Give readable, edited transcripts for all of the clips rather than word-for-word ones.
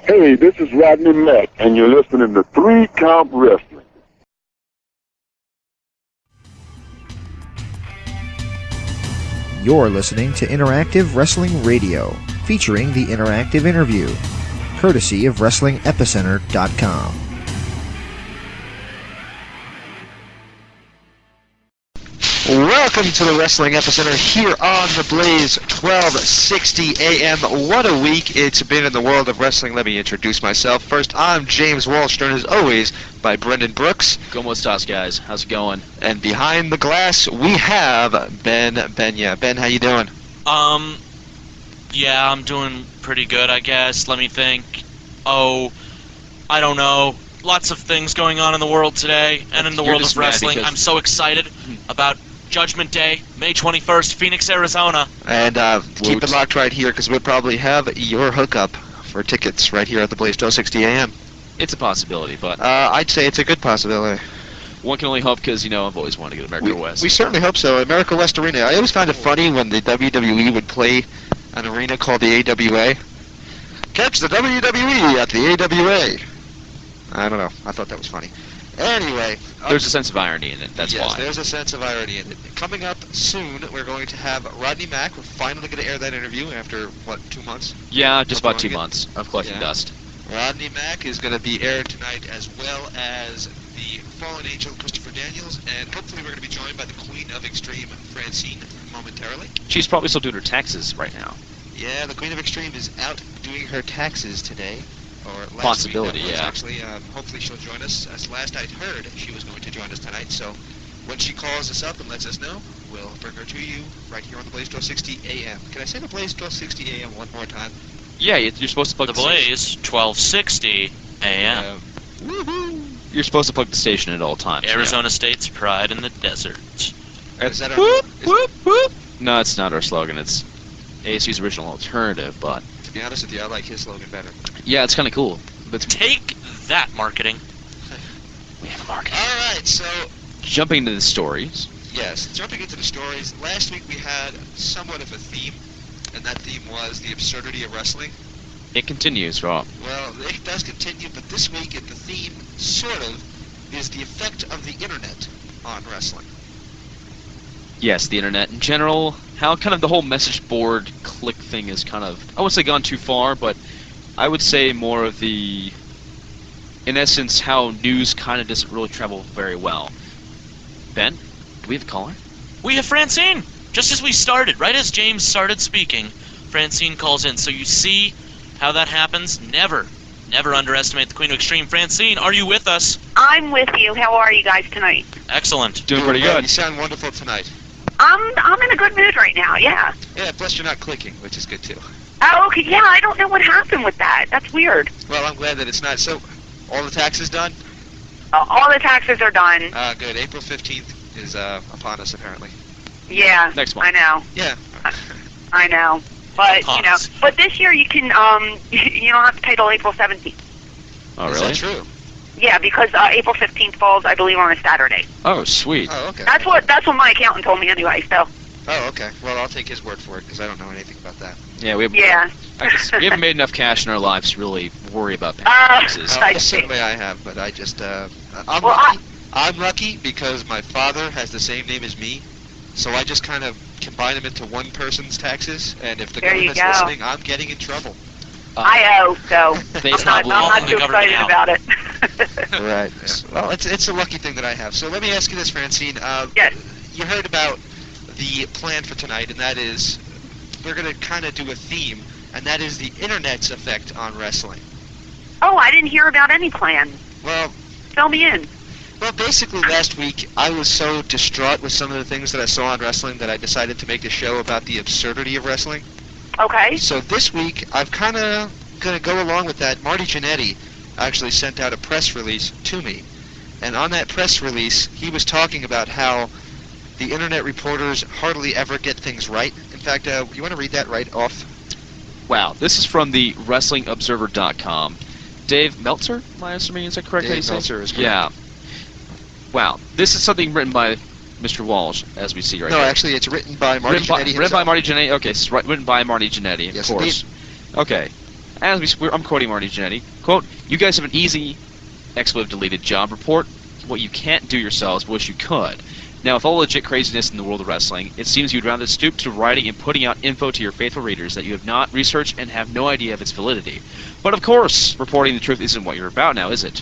Hey, this is Rodney Mack, and you're listening to 3 Count Wrestling. You're listening to Interactive Wrestling Radio, featuring the Interactive Interview, courtesy of WrestlingEpicenter.com. Welcome to the Wrestling Epicenter here on the Blaze 1260 AM. What a week it's been in the world of wrestling. Let me introduce myself. First, I'm James Walsh, joined as always by Brendan Brooks. Como estas, guys? How's it going? And behind the glass, we have Ben Benya. Ben, how you doing? Yeah, I'm doing pretty good, I guess. Let me think. I don't know. Lots of things going on in the world today and in the world of wrestling. I'm so excited about Judgment Day, May 21st, Phoenix, Arizona. And keep it locked right here because we'll probably have your hookup for tickets right here at the Blaze 1260 AM. It's a possibility, but I'd say it's a good possibility. One can only hope because, you know, I've always wanted to go to America West. We certainly hope so. America West Arena. I always found it funny when the WWE would play an arena called the AWA. Catch the WWE at the AWA. I don't know. I thought that was funny. Anyway. There's a sense of irony in it. That's why. Yes, there's a sense of irony in it. Coming up soon, we're going to have Rodney Mack. We're finally going to air that interview after, 2 months? Yeah, just about 2 months of collecting dust. Rodney Mack is going to be aired tonight, as well as the Fallen Angel, Christopher Daniels, and hopefully we're going to be joined by the Queen of Extreme, Francine, momentarily. She's probably still doing her taxes right now. Yeah, the Queen of Extreme is out doing her taxes today. Or last Possibility, week, yeah. Actually, hopefully she'll join us. As last I'd heard, she was going to join us tonight. So when she calls us up and lets us know, we'll bring her to you right here on the Blaze 1260 AM. Can I say the Blaze 1260 AM one more time? Yeah, you're supposed to plug the Blaze 1260 AM. Woohoo! You're supposed to plug the station at all times. Arizona State's pride in the desert. Is that whoop, whoop, whoop. No, it's not our slogan. It's ASU's original alternative, but... To be honest with you, I like his slogan better. Yeah, it's kind of cool. But take that, marketing. We have a marketing. All right, so... Jumping into the stories. Yes, jumping into the stories. Last week we had somewhat of a theme, and that theme was the absurdity of wrestling. It continues, Rob. Well, it does continue, but this week the theme, sort of, is the effect of the internet on wrestling. Yes, the internet in general, how kind of the whole message board click thing is kind of, I wouldn't say gone too far, but I would say more of the, in essence, how news kind of doesn't really travel very well. Ben, do we have a caller? We have Francine! Just as we started, right as James started speaking, Francine calls in. So you see how that happens? Never underestimate the Queen of Extreme. Francine, are you with us? I'm with you. How are you guys tonight? Excellent. Doing pretty good. You sound wonderful tonight. I'm in a good mood right now, yeah. Yeah, plus you're not clicking, which is good too. Oh, okay, yeah, I don't know what happened with that. That's weird. Well, I'm glad that it's not. So, all the taxes done? All the taxes are done. Good. April 15th is upon us, apparently. Yeah. Next month. I know. Yeah. I know. But, you know, but this year you can, you don't have to pay till April 17th. Oh, Is really? that true? Yeah, because April 15th falls, I believe, on a Saturday. Oh, sweet. Oh, okay. That's what my accountant told me anyway, so. Oh, okay. Well, I'll take his word for it, because I don't know anything about that. Yeah, we haven't made enough cash in our lives to really worry about paying taxes. I see. Certainly I have, but I just, I'm lucky because my father has the same name as me, so I just kind of combine them into one person's taxes, and if the government's listening, I'm getting in trouble. I owe, so I'm not too excited about it. Right. Well, it's a lucky thing that I have. So let me ask you this, Francine. Yes. You heard about the plan for tonight, and that is we're going to kind of do a theme, and that is the internet's effect on wrestling. Oh, I didn't hear about any plan. Well, fill me in. Well, basically last week I was so distraught with some of the things that I saw on wrestling that I decided to make a show about the absurdity of wrestling. Okay. So this week I've kind of going to go along with that. Marty Jannetty actually sent out a press release to me, and on that press release he was talking about how the internet reporters hardly ever get things right. In fact, you want to read that right off? Wow, this is from the WrestlingObserver.com. Dave Meltzer, am I assuming, is that correct? Dave Meltzer is correct. Yeah. Wow, this is something written by Mr. Walsh, as we see right No, here. actually, it's written by Marty Jannetty himself. Written by Marty Jannetty. Okay, it's written by Marty Jannetty, of course. Okay. I'm quoting Marty Jannetty, quote, "You guys have an easy, expletive deleted job. Report what you can't do yourselves, but wish you could. Now, with all legit craziness in the world of wrestling, it seems you'd rather stoop to writing and putting out info to your faithful readers that you have not researched and have no idea of its validity. But of course, reporting the truth isn't what you're about now, is it?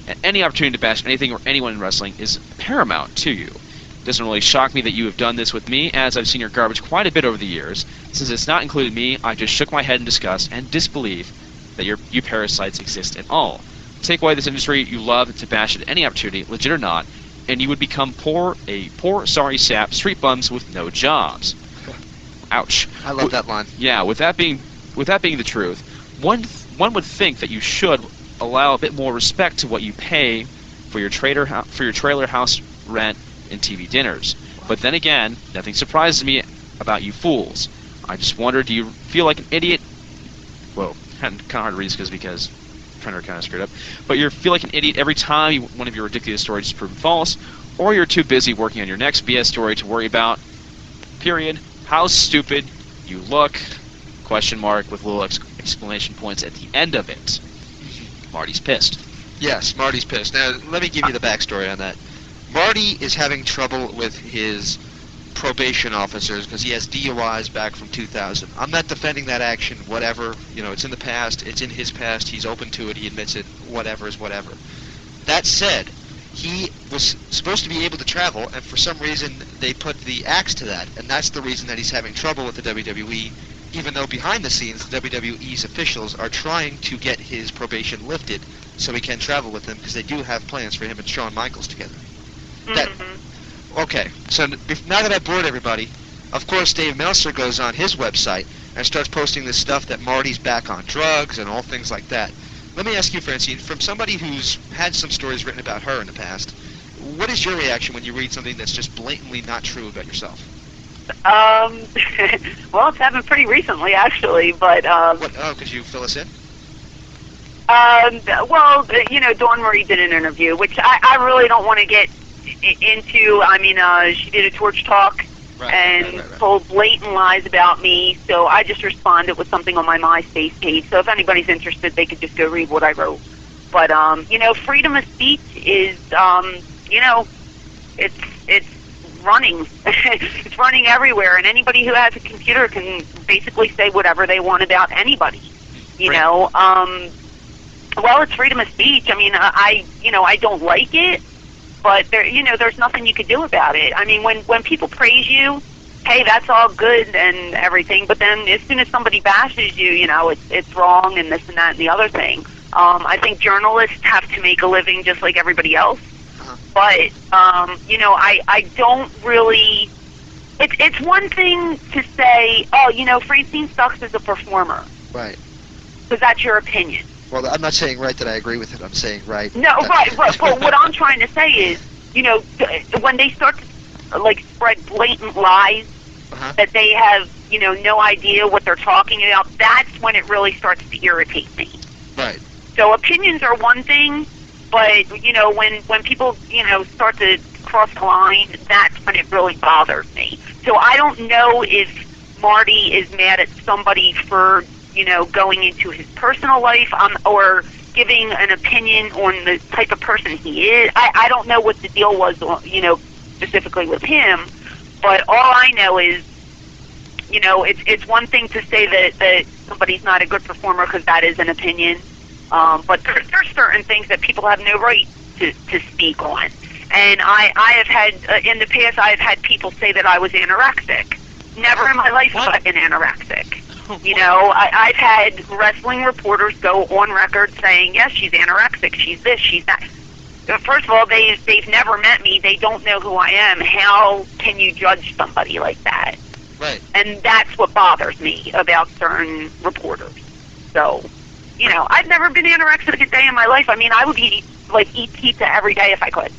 And any opportunity to bash anything or anyone in wrestling is paramount to you. It doesn't really shock me that you have done this with me, as I've seen your garbage quite a bit over the years. Since it's not included me, I just shook my head in disgust and disbelief that you parasites exist at all. Take away this industry you love to bash at any opportunity, legit or not, and you would become a poor, sorry sap, street bums with no jobs." Ouch. I love that line. Yeah, with that being the truth, one would think that you should allow a bit more respect to what you pay for your trailer house rent and TV dinners. But then again, nothing surprises me about you fools. I just wonder, do you feel like an idiot? Whoa, kind of hard to read because printer kind of screwed up. But you feel like an idiot every time one of your ridiculous stories is proven false, or you're too busy working on your next BS story to worry about, period, how stupid you look, question mark, with little exclamation points at the end of it. Marty's pissed. Yes, Marty's pissed. Now, let me give you the backstory on that. Marty is having trouble with his probation officers because he has DUIs back from 2000. I'm not defending that action, whatever. You know, it's in the past. It's in his past. He's open to it. He admits it. Whatever is whatever. That said, he was supposed to be able to travel, and for some reason they put the axe to that, and that's the reason that he's having trouble with the WWE, even though behind the scenes the WWE's officials are trying to get his probation lifted so he can travel with them, because they do have plans for him and Shawn Michaels together. Okay, so now that I've bored everybody, of course Dave Meltzer goes on his website and starts posting this stuff that Marty's back on drugs and all things like that. Let me ask you, Francine, from somebody who's had some stories written about her in the past, what is your reaction when you read something that's just blatantly not true about yourself? Well, it's happened pretty recently, actually, but... could you fill us in? Well, you know, Dawn Marie did an interview, which I really don't want to get into. I mean, she did a torch talk and told blatant lies about me, so I just responded with something on my MySpace page. So if anybody's interested, they could just go read what I wrote. But, you know, freedom of speech is, you know, it's running. It's running everywhere, and anybody who has a computer can basically say whatever they want about anybody, you know. Well, it's freedom of speech. I mean, I don't like it, but there's nothing you could do about it. I mean, when people praise you, hey, that's all good and everything, but then as soon as somebody bashes you, you know, it's wrong and this and that and the other thing. I think journalists have to make a living just like everybody else, but you know, I don't really. It's one thing to say, oh, you know, Francine sucks as a performer, right? Because that's your opinion. Well, I'm not saying right that I agree with it. I'm saying right. No, right. But what I'm trying to say is, you know, when they start to like spread blatant lies that they have, you know, no idea what they're talking about, that's when it really starts to irritate me. Right. So opinions are one thing, but you know, when people, you know, start to cross the line, that's when it really bothers me. So I don't know if Marty is mad at somebody for, you know, going into his personal life or giving an opinion on the type of person he is. I don't know what the deal was, you know, specifically with him, but all I know is, you know, it's one thing to say that somebody's not a good performer because that is an opinion, but there's certain things that people have no right to speak on. And I have had, in the past, I have had people say that I was anorexic. Never in my life have I been anorexic. You know, I've had wrestling reporters go on record saying, yes, she's anorexic, she's this, she's that. First of all, they've never met me. They don't know who I am. How can you judge somebody like that? Right. And that's what bothers me about certain reporters. So, you know, I've never been anorexic a day in my life. I mean, I would eat pizza every day if I could.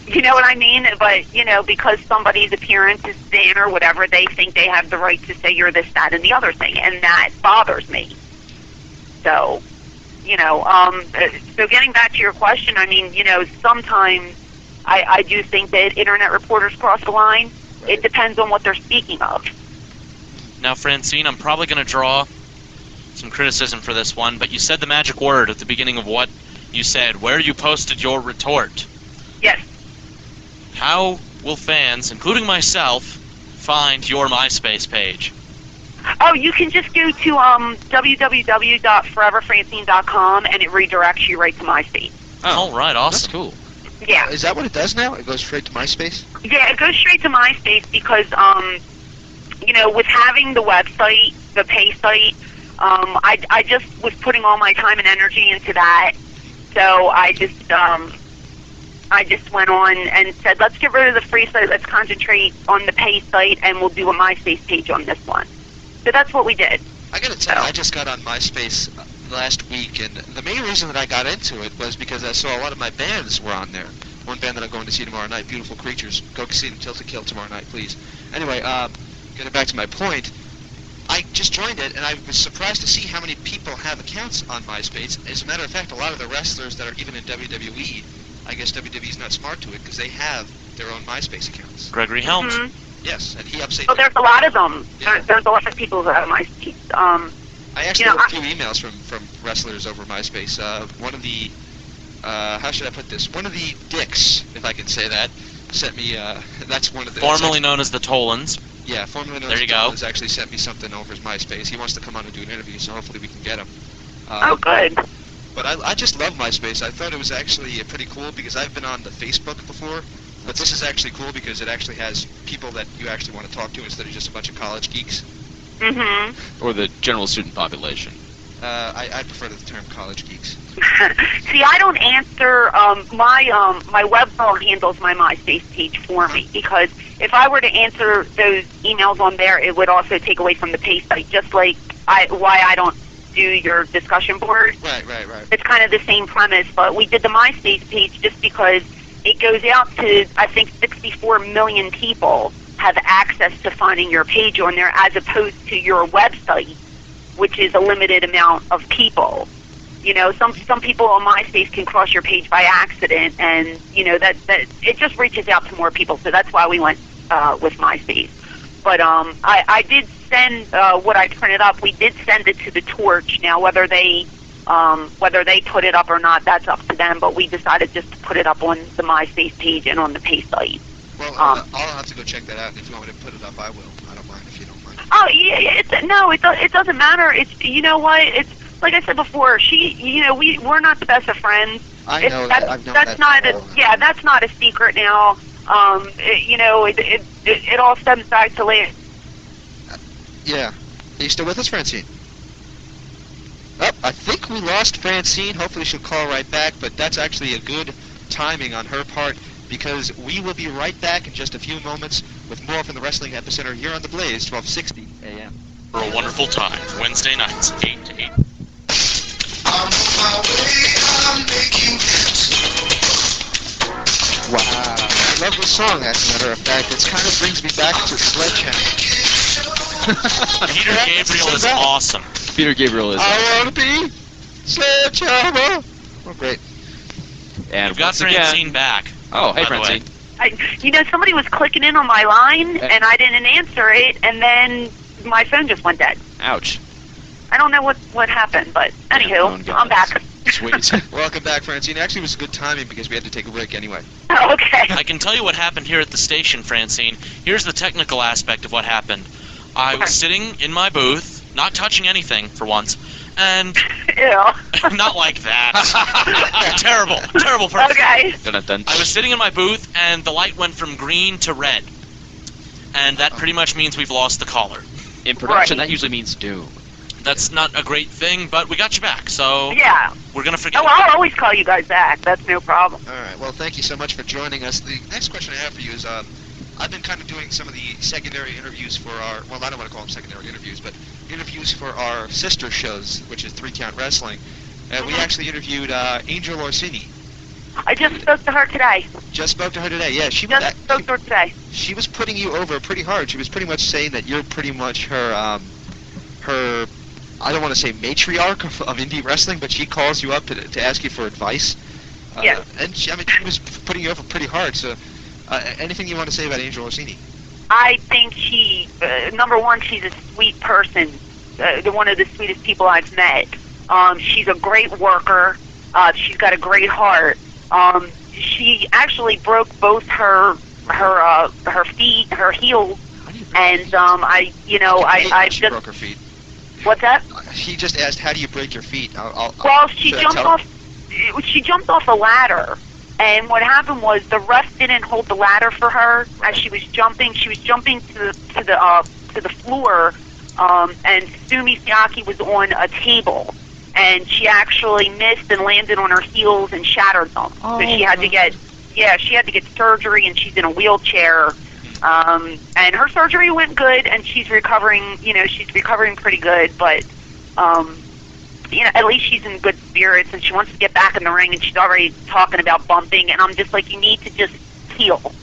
You know what I mean? But, you know, because somebody's appearance is thin or whatever, they think they have the right to say you're this, that, and the other thing, and that bothers me. So, you know, so getting back to your question, I mean, you know, sometimes I do think that internet reporters cross the line. It depends on what they're speaking of. Now, Francine, I'm probably going to draw some criticism for this one, but you said the magic word at the beginning of what you said, where you posted your retort. Yes. How will fans, including myself, find your MySpace page? Oh, you can just go to www.foreverfrancine.com and it redirects you right to MySpace. Oh, all right, awesome. That's cool. Yeah. Is that what it does now? It goes straight to MySpace? Yeah, it goes straight to MySpace because, with having the website, the pay site, I just was putting all my time and energy into that. So I just went on and said, let's get rid of the free site, let's concentrate on the pay site, and we'll do a MySpace page on this one. So that's what we did. I gotta tell you, I just got on MySpace last week, and the main reason that I got into it was because I saw a lot of my bands were on there. One band that I'm going to see tomorrow night, Beautiful Creatures. Go see them Tilt to Kill tomorrow night, please. Anyway, getting back to my point, I just joined it, and I was surprised to see how many people have accounts on MySpace. As a matter of fact, a lot of the wrestlers that are even in WWE, I guess WWE's not smart to it because they have their own MySpace accounts. Gregory Helms. Mm-hmm. Yes, and he updated. Oh, there's a lot of them. Yeah. There's a lot of people who have MySpace. I actually have a few emails from wrestlers over MySpace. One of the, how should I put this? One of the dicks, if I can say that, sent me, that's one of the... Formerly known as the Tolans. Yeah, formerly known there as you the go. Tolans actually sent me something over his MySpace. He wants to come on and do an interview, so hopefully we can get him. Oh, good. But I just love MySpace. I thought it was actually pretty cool because I've been on the Facebook before, but this is actually cool because it actually has people that you actually want to talk to instead of just a bunch of college geeks. Mm-hmm. Or the general student population. I prefer the term college geeks. See, I don't answer, my web girl handles my MySpace page for me, because if I were to answer those emails on there, it would also take away from the pay site, just like why I don't do your discussion board. Right. It's kind of the same premise, but we did the MySpace page just because it goes out to, I think, 64 million people have access to finding your page on there, as opposed to your website, which is a limited amount of people. Some people on MySpace can cross your page by accident, and that it just reaches out to more people. So that's why we went with MySpace. But I did send what I printed up. We did send it to the Torch. Now whether they put it up or not, that's up to them. But we decided just to put it up on the MySpace page and on the pay site. Well, I'll have to go check that out, and if you want me to put it up, I will. I don't mind if you don't mind. Oh yeah, it doesn't matter. It's it's like I said before. We're not the best of friends. I know that. I've known that's that not that's not a secret now. It all stems back to later. Yeah. Are you still with us, Francine? Oh, I think we lost Francine. Hopefully she'll call right back, but that's actually a good timing on her part, because we will be right back in just a few moments with more from the Wrestling Epicenter here on the Blaze, 1260 a.m. For a wonderful time, Wednesday nights, 8 to 8. I'm on my way, I'm making it. Wow. I love this song, as a matter of fact. It kind of brings me back to Sledgehammer. Peter Gabriel is awesome. Peter Gabriel is. I want to be Sledgehammer. Oh, great. And You've got Francine back. Oh, hey, Francine. Somebody was clicking in on my line, and I didn't answer it, and then my phone just went dead. Ouch. I don't know what happened, but anywho, I'm back. Sweet. Welcome back, Francine. Actually, it was good timing because we had to take a break anyway. Oh, okay. I can tell you what happened here at the station, Francine. Here's the technical aspect of what happened. I was sitting in my booth, not touching anything for once, and Ew. not like that. terrible person. Okay. I was sitting in my booth, and the light went from green to red, and that pretty much means we've lost the caller. In production, Right. that usually means doom. That's not a great thing, but we got you back, so Yeah. we're gonna forget. Oh, I'll always call you guys back. That's no problem. All right. Well, thank you so much for joining us. The next question I have for you is, I've been kind of doing some of the secondary interviews for our, well, I don't want to call them secondary interviews, but interviews for our sister shows, which is 3 Count Wrestling. And we actually interviewed Angel Orsini. I just spoke to her today. Just spoke to her today. Yeah, she Just spoke to her today. she was putting you over pretty hard. She was pretty much saying that you're pretty much her, I don't want to say matriarch of indie wrestling, but she calls you up to ask you for advice. Yes. And she was putting you over pretty hard. So, anything you want to say about Angel Orsini? I think she, number one, she's a sweet person. one of the sweetest people I've met. She's a great worker. She's got a great heart. She actually broke both her feet, her heels, and I she just broke her feet. What's that? He just asked, "How do you break your feet?" Well, she jumped off. She jumped off a ladder, and what happened was the ref didn't hold the ladder for her as she was jumping. She was jumping to the floor, and Sumi Siaki was on a table, and she actually missed and landed on her heels and shattered them. So she had to get surgery, and she's in a wheelchair. And her surgery went good, and she's recovering. She's recovering pretty good, but at least she's in good spirits, and she wants to get back in the ring, and she's already talking about bumping, and I'm just like, you need to just heal.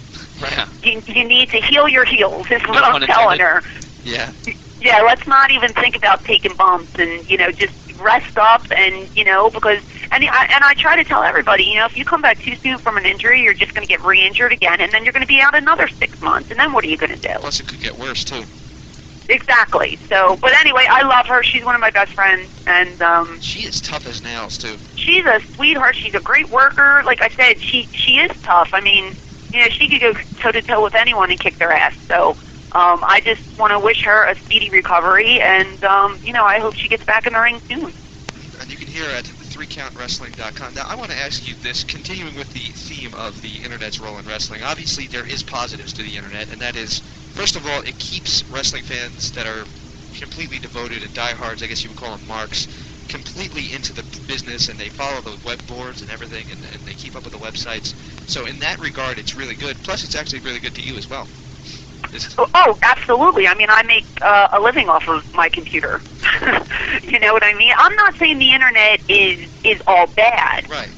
Yeah. You need to heal your heels, is what I'm telling her. Yeah. Yeah, let's not even think about taking bumps, and, just rest up, and, because, and I try to tell everybody, if you come back too soon from an injury, you're just going to get re-injured again, and then you're going to be out another 6 months, and then what are you going to do? Plus, it could get worse, too. Exactly. So, but anyway, I love her. She's one of my best friends, and she is tough as nails too. She's a sweetheart. She's a great worker. Like I said, she is tough. I mean, she could go toe to toe with anyone and kick their ass. So, I just want to wish her a speedy recovery, and I hope she gets back in the ring soon. And you can hear at 3countwrestling.com. Now, I want to ask you this, continuing with the theme of the internet's role in wrestling. Obviously, there is positives to the internet, and that is, first of all, it keeps wrestling fans that are completely devoted and diehards, I guess you would call them marks, completely into the business, and they follow the web boards and everything, and they keep up with the websites. So in that regard, it's really good. Plus, it's actually really good to you as well. Oh, absolutely. I mean, I make a living off of my computer. You know what I mean? I'm not saying the internet is all bad. Right.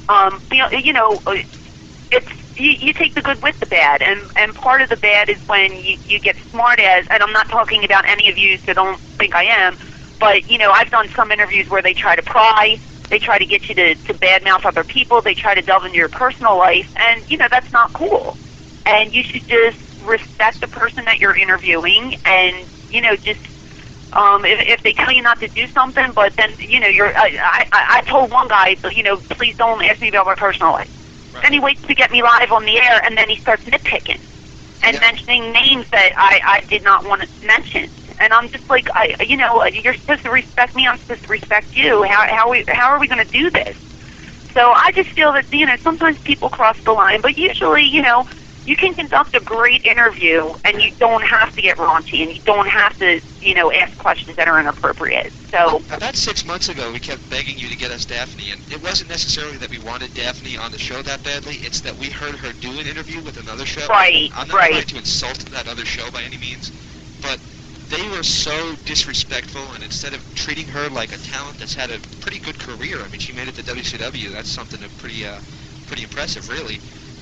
It's you take the good with the bad, and part of the bad is when you get smart as, and I'm not talking about any of you, so don't think I am, but I've done some interviews where they try to pry, they try to get you to badmouth other people, they try to delve into your personal life, and that's not cool. And you should just respect the person that you're interviewing, and just if they tell you not to do something, but then I told one guy, please don't ask me about my personal life. Right. Then he waits to get me live on the air, and then he starts nitpicking and mentioning names that I did not want to mention. And I'm just like, you're supposed to respect me, I'm supposed to respect you. How are we going to do this? So I just feel that sometimes people cross the line, but usually you can conduct a great interview, and you don't have to get raunchy, and you don't have to, ask questions that are inappropriate. So about 6 months ago, we kept begging you to get us Daphne, and it wasn't necessarily that we wanted Daphne on the show that badly. It's that we heard her do an interview with another show. Right. I'm not trying to insult that other show by any means, but they were so disrespectful, and instead of treating her like a talent that's had a pretty good career, I mean, she made it to WCW. That's something pretty impressive, really.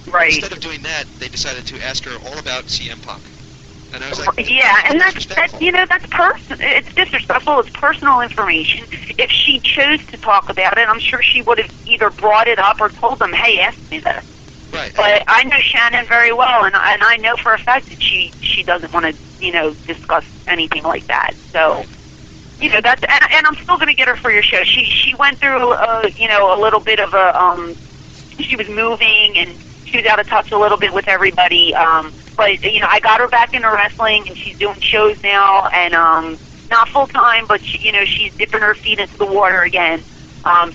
Right. Instead of doing that, they decided to ask her all about CM Punk. And I was like, yeah, and that's it's disrespectful. It's personal information. If she chose to talk about it, I'm sure she would have either brought it up or told them, hey, ask me this. Right. But I know Shannon very well, and I know for a fact that she doesn't want to, discuss anything like that. So, that's, and I'm still going to get her for your show. She went through, a little bit of she was moving, and she was out of touch a little bit with everybody, but I got her back into wrestling, and she's doing shows now, and not full time, but she's dipping her feet into the water again.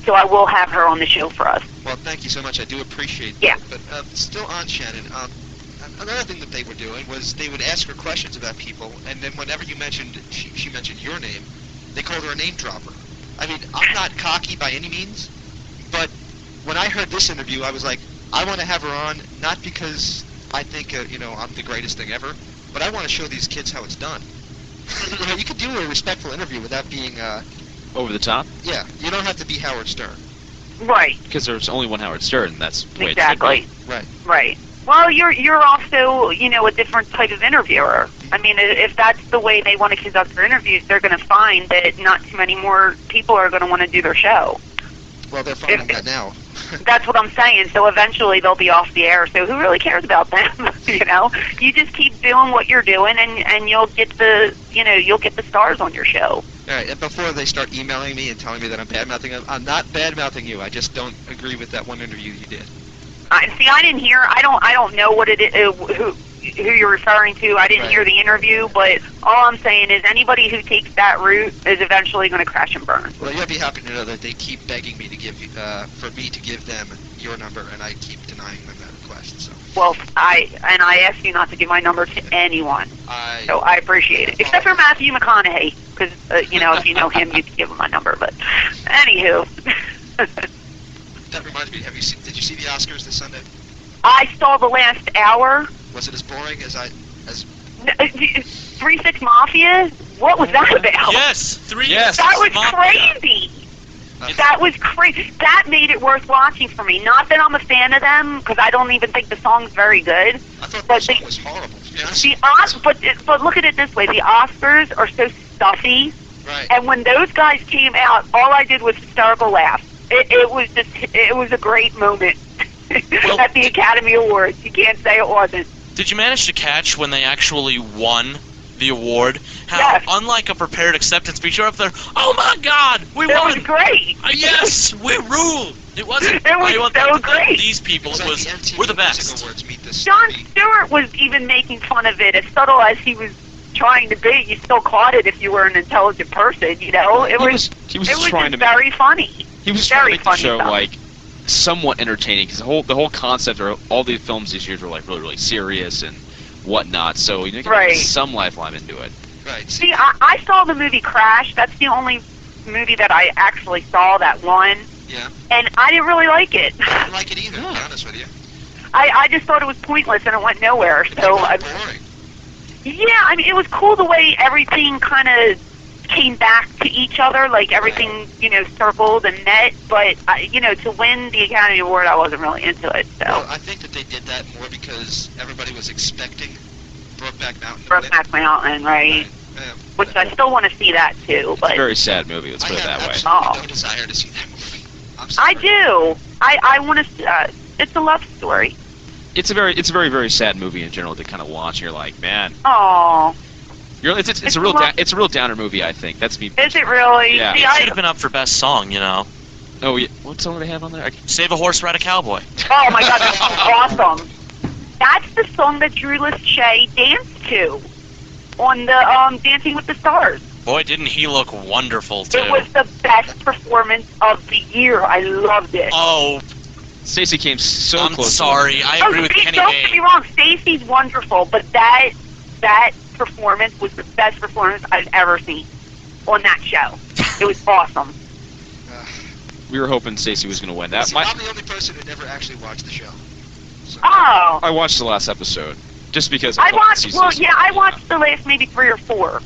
So I will have her on the show for us. Well, thank you so much. I do appreciate that. Yeah. But still on Shannon, another thing that they were doing was they would ask her questions about people, and then whenever she mentioned your name, they called her a name dropper. I mean, I'm not cocky by any means, but when I heard this interview, I was like, I want to have her on, not because I think, I'm the greatest thing ever, but I want to show these kids how it's done. You could do a respectful interview without being over the top? Yeah, you don't have to be Howard Stern. Right. Because there's only one Howard Stern, and that's the way exactly. It should be. Right. Right. Well, you're also, a different type of interviewer. I mean, if that's the way they want to conduct their interviews, they're going to find that not too many more people are going to want to do their show. Well, they're finding that now. That's what I'm saying. So eventually they'll be off the air. So who really cares about them? You just keep doing what you're doing, and you'll get the, you'll get the stars on your show. All right, and before they start emailing me and telling me that I'm bad-mouthing them, I'm not bad-mouthing you. I just don't agree with that one interview you did. See, I didn't hear. I don't know what it is. Who you're referring to. I didn't hear the interview, but all I'm saying is anybody who takes that route is eventually going to crash and burn. Well, you'll be happy to know that they keep begging me to give for me to give them your number, and I keep denying them that request. So. Well, I ask you not to give my number to anyone. So I appreciate it, except for Matthew McConaughey, because if you know him, you can give him my number. But anywho. That reminds me. Did you see the Oscars this Sunday? I saw the last hour. Was it as boring as 3-6 Mafia? What was that about? Yes, 3. Yes. That was Mafia. crazy. That was crazy. That made it worth watching for me. Not that I'm a fan of them, because I don't even think the song's very good. I thought the song was horrible. But look at it this way: the Oscars are so stuffy, right? And when those guys came out, all I did was hysterical laugh. It was a great moment at the Academy Awards. You can't say it wasn't. Did you manage to catch when they actually won the award? How, unlike a prepared acceptance speech, you're up there, oh my God, we won! It was great! Yes, we ruled! It wasn't. It was so great! These people, we're the best. Jon Stewart was even making fun of it, as subtle as he was trying to be. You still caught it if you were an intelligent person, you know? It was very funny. He was trying to make the show like somewhat entertaining, because the whole concept of all these films these years were like really, really serious and whatnot. So you get some lifeline into it. Right. See, I saw the movie Crash. That's the only movie that I actually saw that won. Yeah. And I didn't really like it. I didn't like it either, to be honest with you. I just thought it was pointless and it went nowhere. So boring. Yeah, I mean, it was cool the way everything kind of came back to each other, like everything, circled and met, but, to win the Academy Award, I wasn't really into it, so. Well, I think that they did that more because everybody was expecting Brokeback Mountain to Brokeback Mountain, right. Which I still want to see that, too, but. It's a very sad movie, let's put it that way. I have no desire to see that movie. I'm sorry. I do. I want to, it's a love story. It's a very, very sad movie in general to kind of watch, and you're like, man. Aww. It's a real downer movie, I think. That's me. Is it really? Yeah. See, It should have been up for best song, Oh, yeah. What song do they have on there? Save a Horse, Ride a Cowboy. Oh my God, that's awesome. That's the song that Drew Lachey danced to on the Dancing with the Stars. Boy, didn't he look wonderful, too. It was the best performance of the year. I loved it. Oh. Stacey came so I'm close. I'm sorry. I agree with Kenny Don't Bain. get me wrong. Stacey's wonderful, but that performance was the best performance I've ever seen on that show. It was awesome. We were hoping Stacey was going to win. I'm the only person who never actually watched the show. So. Oh. I watched the last episode just because I watched the last maybe 3 or 4,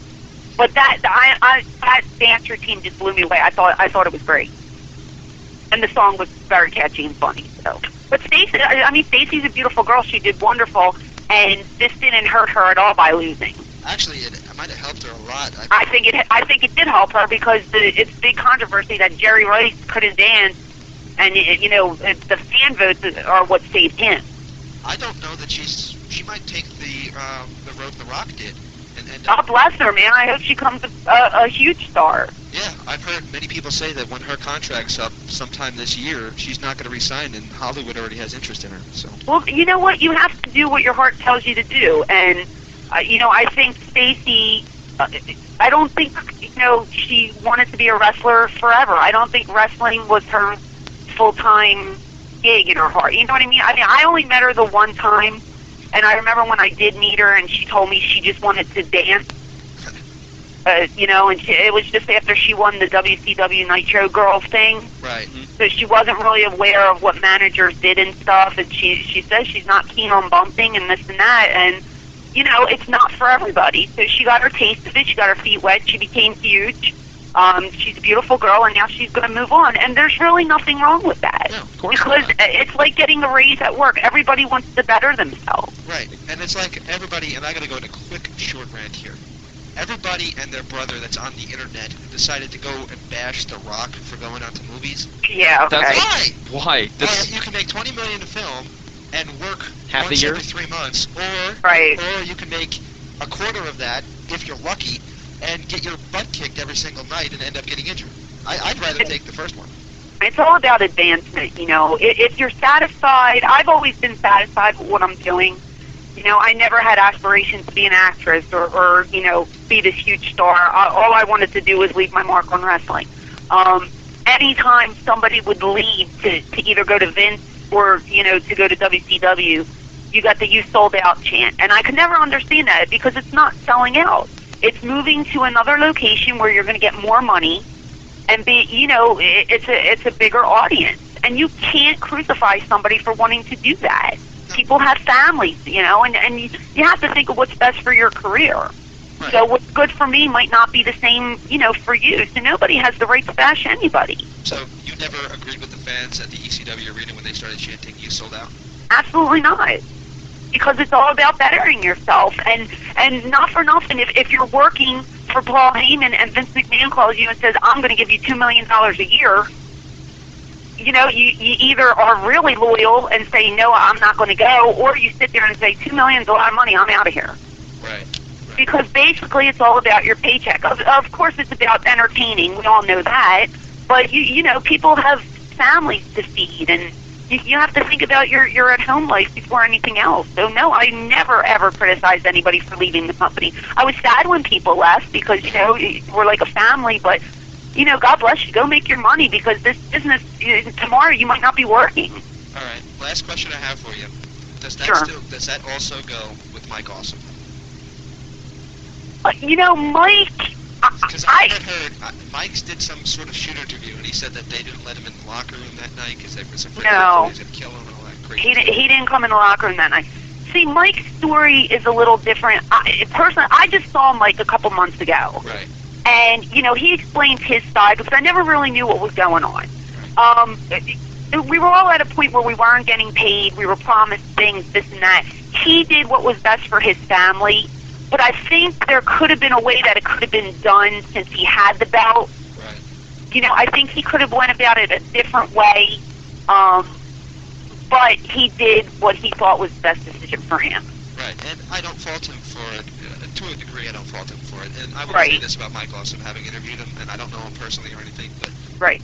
but that dance routine just blew me away. I thought it was great, and the song was very catchy and funny. So, but Stacey's a beautiful girl. She did wonderful, and this didn't hurt her at all by losing. Actually, it might have helped her a lot. I think it did help her because it's big controversy that Jerry Rice couldn't dance, and the fan votes are what saved him. I don't know that she might take the road The Rock did. And God bless her, man. I hope she becomes a huge star. Yeah, I've heard many people say that when her contract's up sometime this year, she's not going to resign, and Hollywood already has interest in her. So. Well, you know what? You have to do what your heart tells you to do, and I think Stacey. I don't think she wanted to be a wrestler forever. I don't think wrestling was her full-time gig in her heart. You know what I mean? I only met her the one time, and I remember when I did meet her, and she told me she just wanted to dance. And it was just after she won the WCW Nitro Girl thing. Right. So she wasn't really aware of what managers did and stuff, and she says she's not keen on bumping and this and that, and, it's not for everybody. So she got her taste of it, she got her feet wet, she became huge. She's a beautiful girl, and now she's going to move on, and there's really nothing wrong with that. No, of course because not. It's like getting a raise at work. Everybody wants to better themselves. Right, and it's like everybody, and I got to go in a quick short rant here. Everybody and their brother that's on the internet decided to go and bash The Rock for going out to movies. Yeah, okay. Why? Why? You can make $20 million a film and work half once a year? every 3 months, or you can make a quarter of that if you're lucky and get your butt kicked every single night and end up getting injured. I'd rather take the first one. It's all about advancement, you know. If you're satisfied, I've always been satisfied with what I'm doing. You know, I never had aspirations to be an actress or you know, be this huge star. All I wanted to do was leave my mark on wrestling. Anytime somebody would leave to either go to Vince or, you know, to go to WCW, you got the "you sold out" chant. And I could never understand that because it's not selling out. It's moving to another location where you're going to get more money and be, you know, it's a bigger audience. And you can't crucify somebody for wanting to do that. People have families, you know, and you have to think of what's best for your career. Right. So what's good for me might not be the same, you know, for you. So nobody has the right to bash anybody. So you never agreed with the fans at the ECW arena when they started chanting "you sold out"? Absolutely not. Because it's all about bettering yourself. And not for nothing, if you're working for Paul Heyman and Vince McMahon calls you and says, "I'm going to give you $2 million a year," you know, you either are really loyal and say, "No, I'm not going to go," or you sit there and say, $2 million is a lot of money, I'm out of here. Right. Because basically it's all about your paycheck. Of course it's about entertaining, we all know that, but you know, people have families to feed, and you have to think about your at-home life before anything else. So no, I never ever criticized anybody for leaving the company. I was sad when people left because, you know, we're like a family, but, you know, God bless you, go make your money, because this business, tomorrow you might not be working. All right, last question I have for you. Does that Sure. does that also go with Mike Awesome? You know, Mike, Because I heard Mike's did some sort of shoot interview, and he said that they didn't let him in the locker room that night because they were afraid that he was going to kill him and all that crazy he didn't come in the locker room that night. See, Mike's story is a little different. Personally, I just saw Mike a couple months ago. Right. And, you know, he explained his side because I never really knew what was going on. We were all at a point where we weren't getting paid. We were promised things, this and that. He did what was best for his family. But I think there could have been a way that it could have been done since he had the belt. Right. You know, I think he could have went about it a different way. But he did what he thought was the best decision for him. Right, and I don't fault him for it. To a degree, I don't fault him for it. And I will say this about Mike Awesome, having interviewed him, and I don't know him personally or anything, but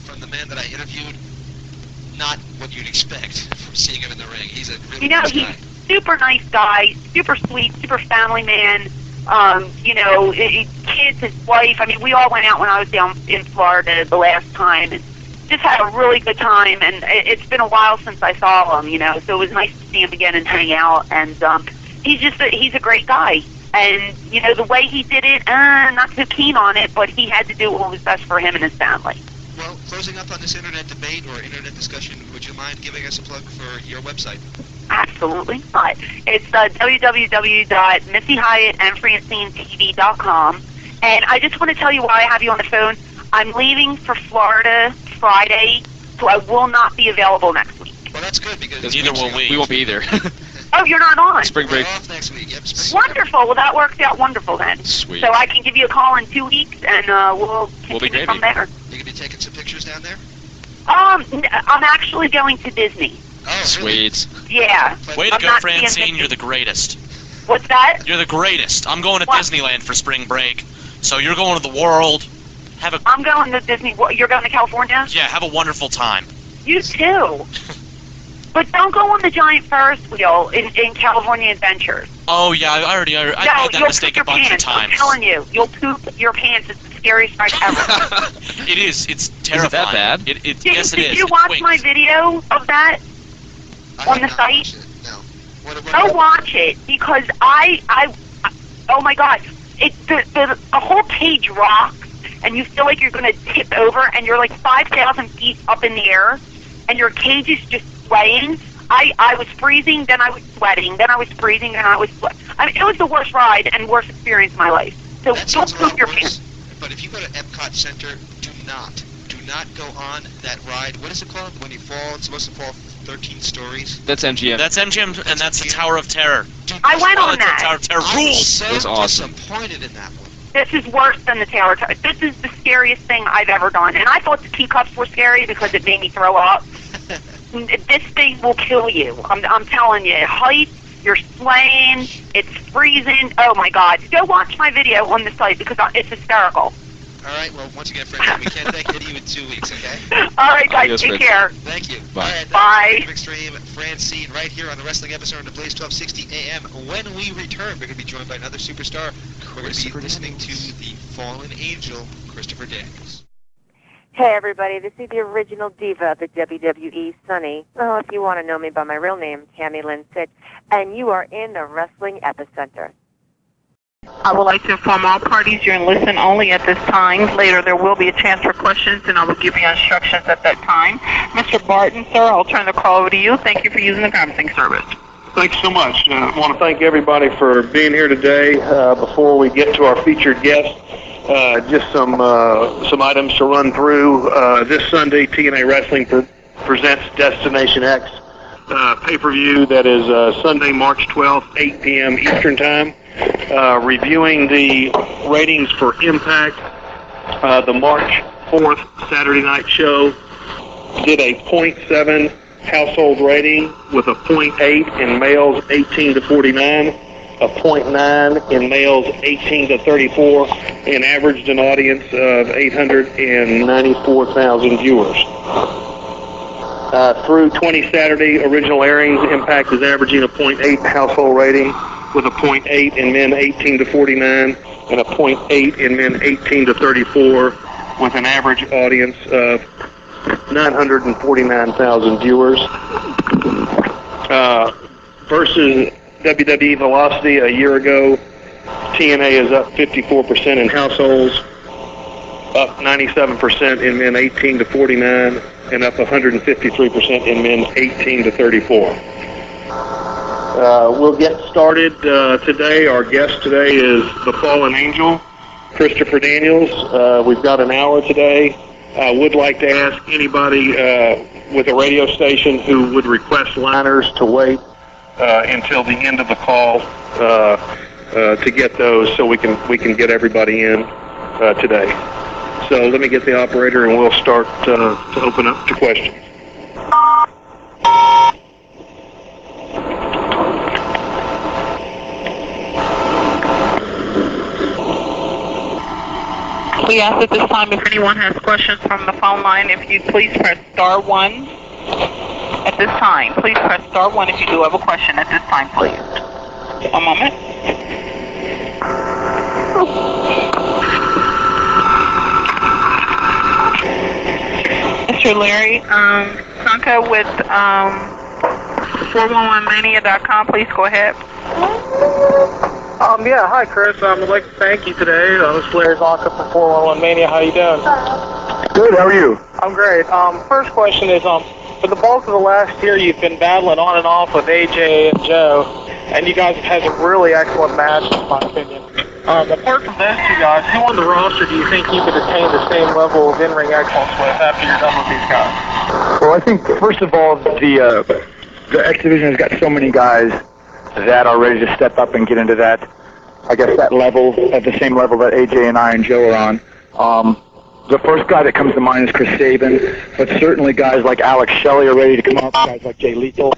from the man that I interviewed, not what you'd expect from seeing him in the ring. He's a really nice guy. He's super nice guy, super sweet, super family man. You know, kids, his wife. I mean, we all went out when I was down in Florida the last time, and just had a really good time. And it's been a while since I saw him, you know, so it was nice to see him again and hang out. And he's a great guy. And, you know, the way he did it, not too keen on it, but he had to do what was best for him and his family. Well, closing up on this internet debate or internet discussion, would you mind giving us a plug for your website? Absolutely not. It's www.missyhyattandfrancinetv.com. And I just want to tell you while I have you on the phone, I'm leaving for Florida Friday, so I will not be available next week. Well, that's good because neither will we. We won't be either. Oh, you're not on? Spring break. We're off next week. Yep, spring Wonderful. Well, that works out wonderful then. Sweet. So I can give you a call in 2 weeks, and we'll continue from there. You gonna be taking some pictures down there? I'm actually going to Disney. Oh, sweet. Really? Yeah. Way to go, Francine. You're the greatest. What's that? You're the greatest. I'm going to Disneyland for spring break. So you're going to the world. I'm going to Disney. You're going to California? Yeah, have a wonderful time. You too. But don't go on the giant Ferris wheel in California Adventures. Oh, yeah, I made that mistake a bunch of times. I'm telling you, you'll poop your pants. It's the scariest ride ever. It is. It's terrifying. Is it that bad? Yes, it is. Did you watch my video of that on the site? No. Go watch it, because oh my God, the whole page rocks, and you feel like you're going to tip over, and you're like 5,000 feet up in the air, and your cage is just swaying. I was freezing, then I was sweating, then I was freezing, then I was sweating. I mean, it was the worst ride and worst experience of my life. So don't poop your pants. But if you go to Epcot Center, do not go on that ride. What is it called when you fall? It's supposed to fall 13 stories. That's MGM. That's MGM, and that's the Tower of Terror. Dude, I went on that. Tower of Terror I rules. was so awesome. disappointed in that one. This is worse than the Tower. This is the scariest thing I've ever done. And I thought the teacups were scary because it made me throw up. This thing will kill you. I'm telling you. Height, you're swaying, it's freezing. Oh my God! Go watch my video on the site because it's hysterical. All right. Well, once again, Francine, we can't thank you in 2 weeks. Okay. All right, guys. Take care. Thank you. Bye. All right, Bye. Extreme Francine, right here on the Wrestling Epicenter on the Blaze 1260 AM. When we return, we're going to be joined by another superstar. We're going to be listening to the Fallen Angel, Christopher Daniels. Hey everybody, this is the original diva of the WWE, Sunny. Well, if you want to know me by my real name, Tammy Lynn Fitch, and you are in the Wrestling Epicenter. I would like to inform all parties you're in listen only at this time. Later there will be a chance for questions and I will give you instructions at that time. Mr. Barton, sir, I'll turn the call over to you. Thank you for using the conferencing service. Thanks so much. I want to thank everybody for being here today. Before we get to our featured guest, just some items to run through. This Sunday, TNA Wrestling presents Destination X pay-per-view. That is Sunday, March 12th, 8 p.m. Eastern Time. Reviewing the ratings for Impact, the March 4th Saturday night show did a .7 household rating with a .8 in males 18 to 49, a .9 in males 18 to 34, and averaged an audience of 894,000 viewers. Through 20 Saturday original airings, Impact is averaging a .8 household rating with a .8 in men 18 to 49 and a .8 in men 18 to 34 with an average audience of 949,000 viewers. Versus WWE Velocity a year ago, TNA is up 54% in households, up 97% in men 18 to 49, and up 153% in men 18 to 34. We'll get started today. Our guest today is the Fallen Angel, Christopher Daniels. We've got an hour today. I would like to ask anybody with a radio station who would request liners to wait until the end of the call to get those, so we can get everybody in today. So let me get the operator, and we'll start to open up to questions. We ask at this time if anyone has questions from the phone line, if you please press star 1 at this time. Please press star 1 if you do have a question at this time, please. One moment. Mr. Larry Sanka with 411mania.com, please go ahead. Yeah, hi Chris. I'd like to thank you today. This is Larry Zonka from 411 Mania. How you doing? Good, how are you? I'm great. First question is, for the bulk of the last year, you've been battling on and off with AJ and Joe, and you guys have had a really excellent match, in my opinion. Apart from those two guys, who on the roster do you think you could attain the same level of in-ring excellence with after you're done with these guys? Well, I think, first of all, the X Division has got so many guys that are ready to step up and get into that, I guess, that level, at the same level that AJ and I and Joe are on. The first guy that comes to mind is Chris Sabin, but certainly guys like Alex Shelley are ready to come up, guys like Jay Lethal.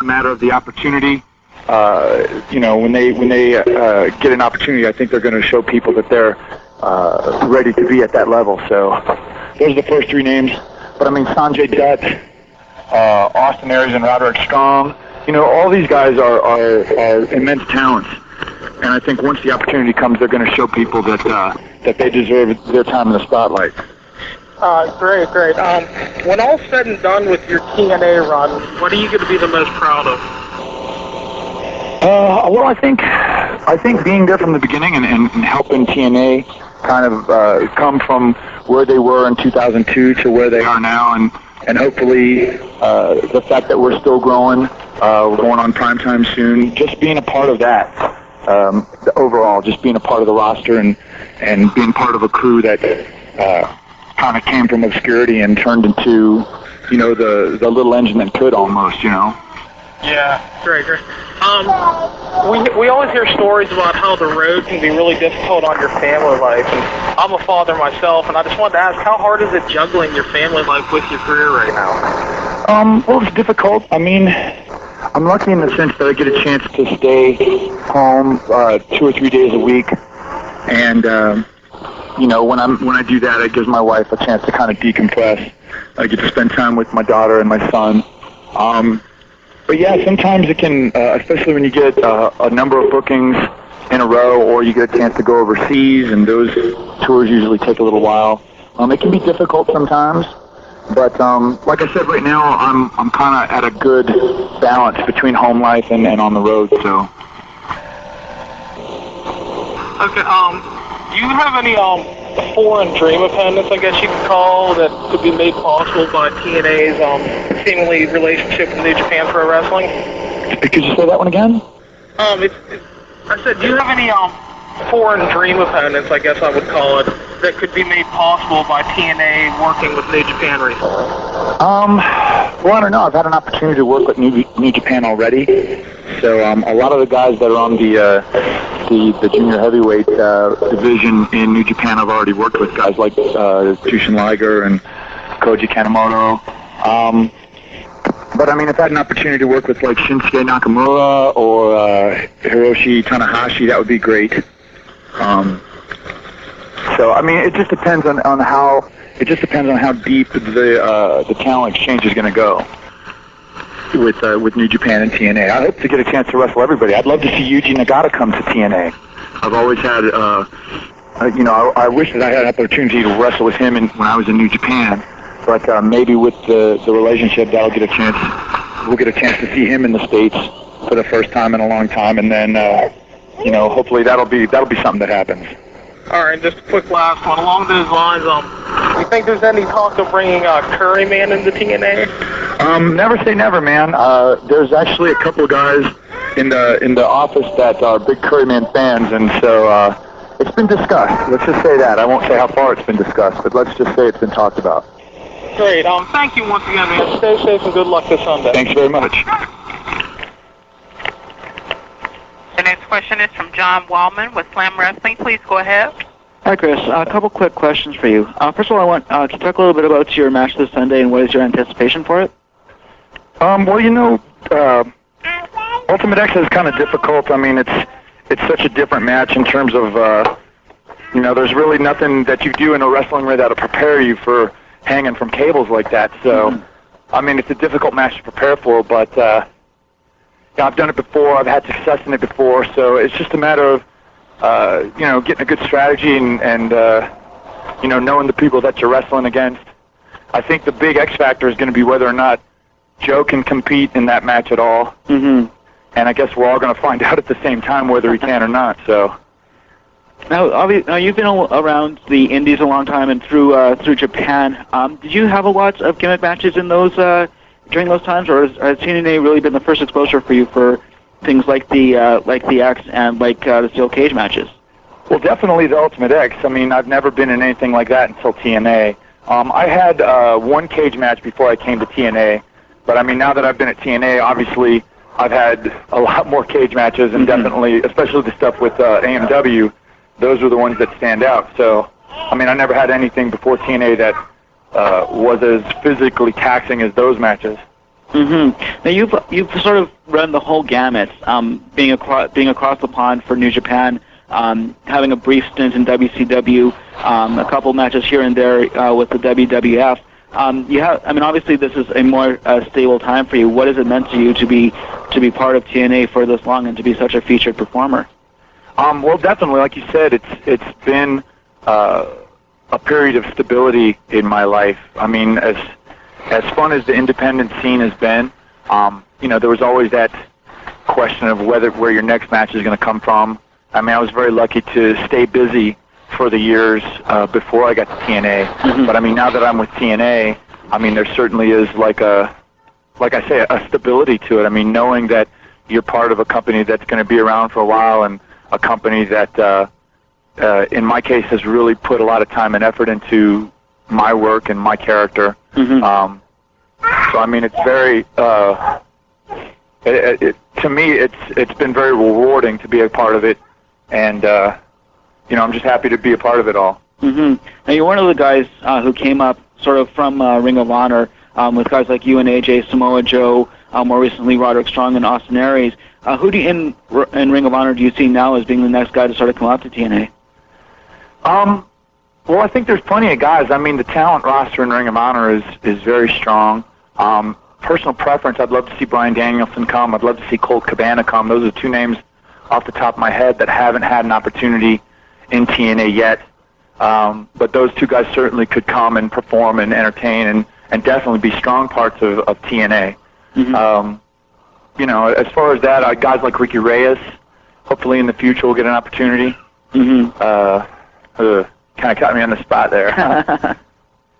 Matter of the opportunity. When they get an opportunity, I think they're going to show people that they're ready to be at that level. So those are the first three names. But I mean, Sanjay Dutt, Austin Aries, and Roderick Strong. All these guys are immense talents. And I think once the opportunity comes, they're going to show people that they deserve their time in the spotlight. Great. When all's said and done with your TNA run, what are you going to be the most proud of? Well, I think being there from the beginning and helping TNA kind of come from where they were in 2002 to where they are now, and hopefully the fact that we're still growing, we're going on primetime soon, just being a part of that, overall, just being a part of the roster and being part of a crew that kind of came from obscurity and turned into, the little engine that could almost, Yeah, great. We always hear stories about how the road can be really difficult on your family life, and I'm a father myself, and I just wanted to ask, how hard is it juggling your family life with your career right now? Well, it's difficult. I mean, I'm lucky in the sense that I get a chance to stay home 2 or 3 days a week, and when I do that, it gives my wife a chance to kind of decompress. I get to spend time with my daughter and my son. But yeah, sometimes it can, especially when you get a number of bookings in a row, or you get a chance to go overseas, and those tours usually take a little while. It can be difficult sometimes, but like I said, right now I'm kind of at a good balance between home life and on the road. So. Okay. Do you have any foreign dream opponents, I guess you could call, that could be made possible by TNA's seemingly relationship with New Japan Pro Wrestling? Could you say that one again? I said, do you have any foreign dream opponents, I guess I would call it, that could be made possible by TNA working with New Japan recently? Well, I don't know. I've had an opportunity to work with New Japan already. So a lot of the guys that are on the junior heavyweight division in New Japan I've already worked with, guys like Jushin Liger and Koji Kanemoto. But I mean, if I had an opportunity to work with like Shinsuke Nakamura or Hiroshi Tanahashi, that would be great. So I mean, it just depends on how deep the talent exchange is going to go with New Japan and TNA. I hope to get a chance to wrestle everybody. I'd love to see Yuji Nagata come to TNA. I've always had, I wish that I had an opportunity to wrestle with him when I was in New Japan. But maybe with the relationship, we'll get a chance to see him in the States for the first time in a long time, and then hopefully that'll be something that happens. All right, just a quick last one. Along those lines, do you think there's any talk of bringing Curryman into TNA? Never say never, man. There's actually a couple of guys in the office that are big Curryman fans, and so it's been discussed. Let's just say that. I won't say how far it's been discussed, but let's just say it's been talked about. Great. Thank you once again, man. Stay safe and good luck this Sunday. Thanks very much. The next question is from John Wallman with Slam Wrestling. Please go ahead. Hi, Chris. A couple quick questions for you. First of all, I want can you talk a little bit about your match this Sunday and what is your anticipation for it? Well, Ultimate X is kind of difficult. I mean, it's such a different match in terms of there's really nothing that you do in a wrestling ring that'll prepare you for hanging from cables like that. So, I mean, it's a difficult match to prepare for, but I've done it before. I've had success in it before, so it's just a matter of getting a good strategy and knowing the people that you're wrestling against. I think the big X factor is going to be whether or not Joe can compete in that match at all. Mm-hmm. And I guess we're all going to find out at the same time whether he can or not. So. Now, you've been around the Indies a long time and through Japan. Did you have a lot of gimmick matches in those during those times, or has TNA really been the first exposure for you for things like the X and the steel cage matches? Well, definitely the Ultimate X. I mean, I've never been in anything like that until TNA. I had one cage match before I came to TNA, but I mean, now that I've been at TNA, obviously I've had a lot more cage matches, and definitely, especially the stuff with AMW. Those are the ones that stand out. So, I mean, I never had anything before TNA that was as physically taxing as those matches. Mm-hmm. Now, you've sort of run the whole gamut, being across the pond for New Japan, having a brief stint in WCW, a couple matches here and there with the WWF. Obviously, this is a more stable time for you. What has it meant to you to be part of TNA for this long and to be such a featured performer? Well, definitely, like you said, it's been a period of stability in my life. I mean, as fun as the independent scene has been, there was always that question of where your next match is going to come from. I mean, I was very lucky to stay busy for the years before I got to TNA. Mm-hmm. But I mean, now that I'm with TNA, I mean, there certainly is like a stability to it. I mean, knowing that you're part of a company that's going to be around for a while, and a company that, in my case, has really put a lot of time and effort into my work and my character. Mm-hmm. So I mean, it's very, to me, it's been very rewarding to be a part of it, and I'm just happy to be a part of it all. Mm-hmm. Now, you're one of the guys who came up sort of from Ring of Honor with guys like you and AJ, Samoa Joe, more recently Roderick Strong and Austin Aries. Who do you, in Ring of Honor do you see now as being the next guy to sort of come up to TNA? Well, I think there's plenty of guys. I mean, the talent roster in Ring of Honor is very strong. Personal preference, I'd love to see Bryan Danielson come. I'd love to see Colt Cabana come. Those are two names off the top of my head that haven't had an opportunity in TNA yet. But those two guys certainly could come and perform and entertain and definitely be strong parts of TNA. You know, as far as that, guys like Ricky Reyes, hopefully in the future will get an opportunity. Kind of caught me on the spot there.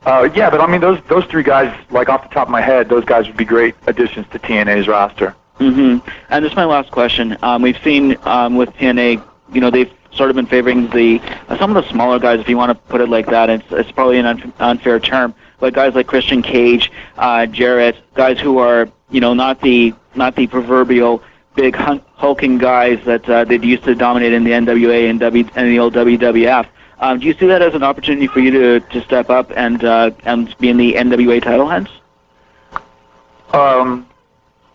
Yeah, but I mean, those three guys, like off the top of my head, those guys would be great additions to TNA's roster. And this is my last question. We've seen with TNA, you know, they've sort of been favoring some of the smaller guys, if you want to put it like that. It's probably an unfair term, but guys like Christian Cage, Jarrett, guys who are, you know, not the proverbial big hulking guys that they used to dominate in the NWA and the old WWF. Do you see that as an opportunity for you to step up and be in the NWA title hunt?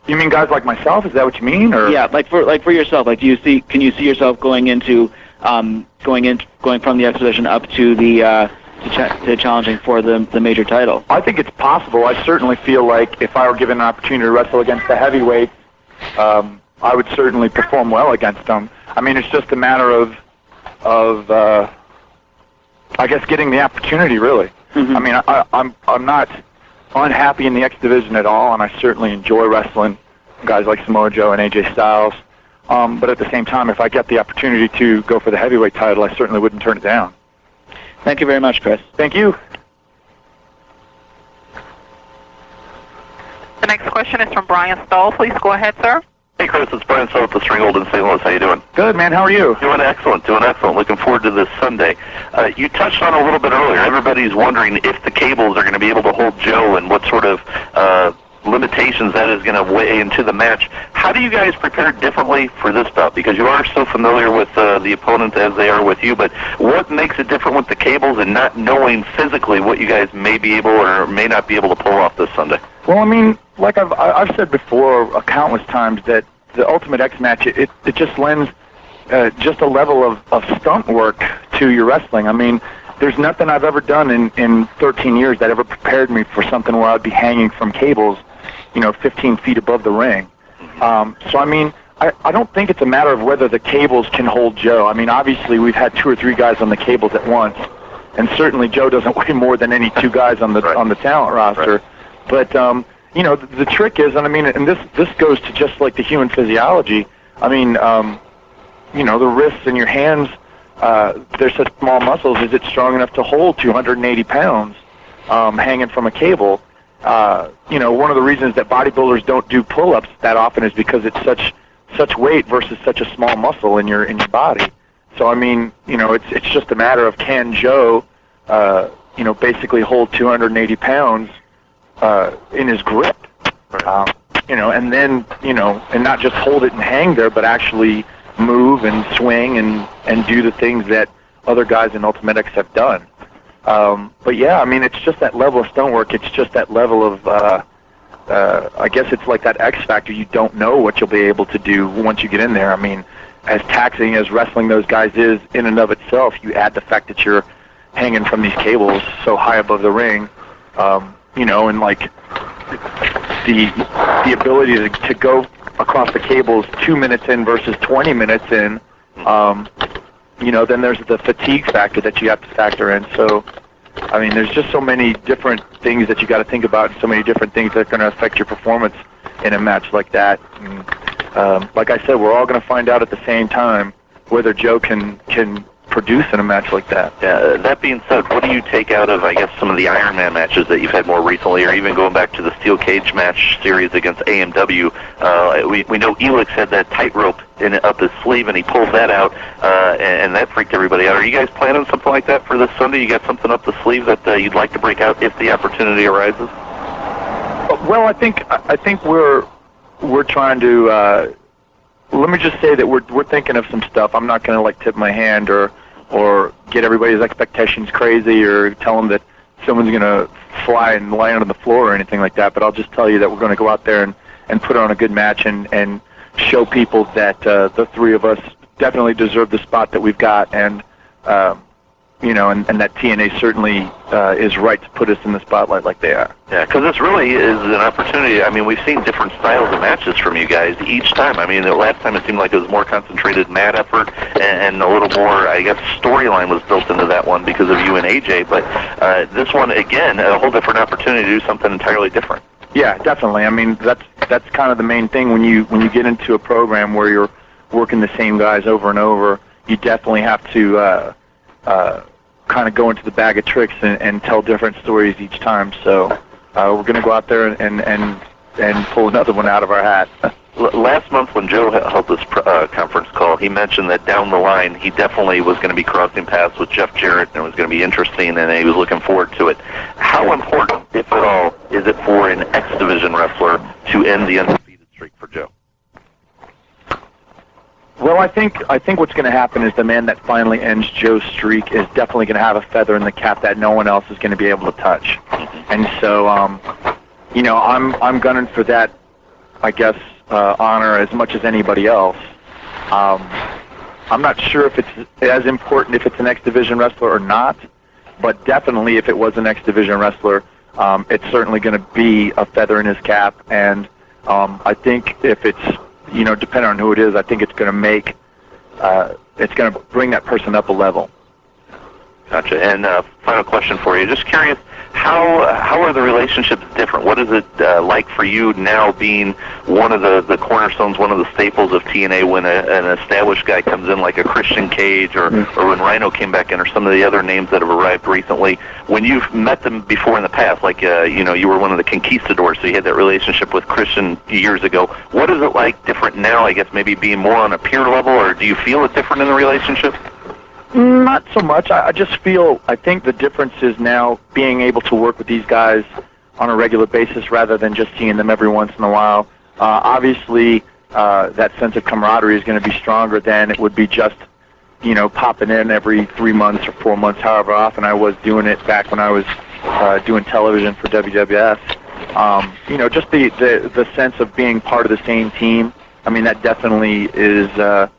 You mean guys like myself? Is that what you mean? Or? Yeah, like for yourself. Like, can you see yourself going from the exhibition up to to challenging for the major title? I think it's possible. I certainly feel like if I were given an opportunity to wrestle against the heavyweights, I would certainly perform well against them. I mean, it's just a matter of I guess getting the opportunity, really. I mean, I'm not unhappy in the X division at all, and I certainly enjoy wrestling guys like Samoa Joe and AJ Styles. But at the same time, if I get the opportunity to go for the heavyweight title, I certainly wouldn't turn it down. Thank you very much, Chris. Thank you. The next question is from Brian Stoll. Please go ahead, sir. Hey, Chris, it's Brian Stoll with the Stringhold in St. Louis. How you doing? Good, man. How are you? Doing excellent. Looking forward to this Sunday. You touched on a little bit earlier. Everybody's wondering if the cables are going to be able to hold Joe and what sort of limitations that is going to weigh into the match. How do you guys prepare differently for this bout? Because you are so familiar with the opponent as they are with you, but what makes it different with the cables and not knowing physically what you guys may be able or may not be able to pull off this Sunday? Well, I mean, like I've said before countless times that the Ultimate X match, it just lends just a level of stunt work to your wrestling. I mean, there's nothing I've ever done in 13 years that ever prepared me for something where I'd be hanging from cables, 15 feet above the ring. So, I mean, I don't think it's a matter of whether the cables can hold Joe. I mean, obviously, we've had 2 or 3 guys on the cables at once, and certainly Joe doesn't weigh more than any 2 guys on the talent roster. But, the trick is, and I mean, and this goes to just like the human physiology. I mean, the wrists and your hands, they're such small muscles. Is it strong enough to hold 280 pounds hanging from a cable? One of the reasons that bodybuilders don't do pull-ups that often is because it's such weight versus such a small muscle in your body. So I mean, it's just a matter of can Joe, basically hold 280 pounds in his grip, and then and not just hold it and hang there, but actually move and swing and do the things that other guys in Ultimate X have done. But yeah, I mean, it's just that level of stonework. It's just that level of, I guess it's like that X factor. You don't know what you'll be able to do once you get in there. I mean, as taxing as wrestling those guys is in and of itself, you add the fact that you're hanging from these cables so high above the ring, and like the ability to go across the cables 2 minutes in versus 20 minutes in, then there's the fatigue factor that you have to factor in. So, I mean, there's just so many different things that you got to think about, and so many different things that are going to affect your performance in a match like that. And, like I said, we're all going to find out at the same time whether Joe can produce in a match like that. Yeah, that being said, what do you take out of, I guess, some of the Iron Man matches that you've had more recently, or even going back to the Steel Cage match series against AMW? We know Elix had that tightrope up his sleeve, and he pulled that out, and that freaked everybody out. Are you guys planning something like that for this Sunday? You got something up the sleeve that you'd like to break out if the opportunity arises? Well, I think we're trying to. Let me just say that we're thinking of some stuff. I'm not going to tip my hand or get everybody's expectations crazy or tell them that someone's going to fly and land on the floor or anything like that. But I'll just tell you that we're going to go out there and put on a good match and show people that the three of us definitely deserve the spot that we've got, and and that TNA certainly is right to put us in the spotlight like they are. Yeah, because this really is an opportunity. I mean, we've seen different styles of matches from you guys each time. I mean, the last time it seemed like it was more concentrated mat effort and a little more, I guess, storyline was built into that one because of you and AJ. But this one, again, a whole different opportunity to do something entirely different. Yeah, definitely. I mean, that's kind of the main thing when you get into a program where you're working the same guys over and over. You definitely have to kind of go into the bag of tricks and tell different stories each time. So we're going to go out there and pull another one out of our hat. Last month when Joe held this conference call, he mentioned that down the line he definitely was going to be crossing paths with Jeff Jarrett, and it was going to be interesting, and he was looking forward to it. How important, if at all, is it for an X Division wrestler to end the undefeated streak for Joe? Well, I think what's going to happen is the man that finally ends Joe's streak is definitely going to have a feather in the cap that no one else is going to be able to touch. And so, I'm gunning for that, I guess, honor as much as anybody else. I'm not sure if it's as important if it's an X Division wrestler or not, but definitely if it was an X Division wrestler, it's certainly going to be a feather in his cap. And I think if it's depending on who it is, I think it's going to bring that person up a level. Gotcha. And final question for you. Just curious, how are the relationships different? What is it like for you now being one of the cornerstones, one of the staples of TNA when an established guy comes in like a Christian Cage or when Rhino came back in or some of the other names that have arrived recently? When you've met them before in the past, like you were one of the conquistadors, so you had that relationship with Christian years ago. What is it like different now, I guess, maybe being more on a peer level, or do you feel it different in the relationship? Not so much. I think the difference is now being able to work with these guys on a regular basis rather than just seeing them every once in a while. Obviously, that sense of camaraderie is going to be stronger than it would be just, popping in every 3 months or 4 months, however often I was doing it back when I was doing television for WWF. Just the sense of being part of the same team. I mean, that definitely is a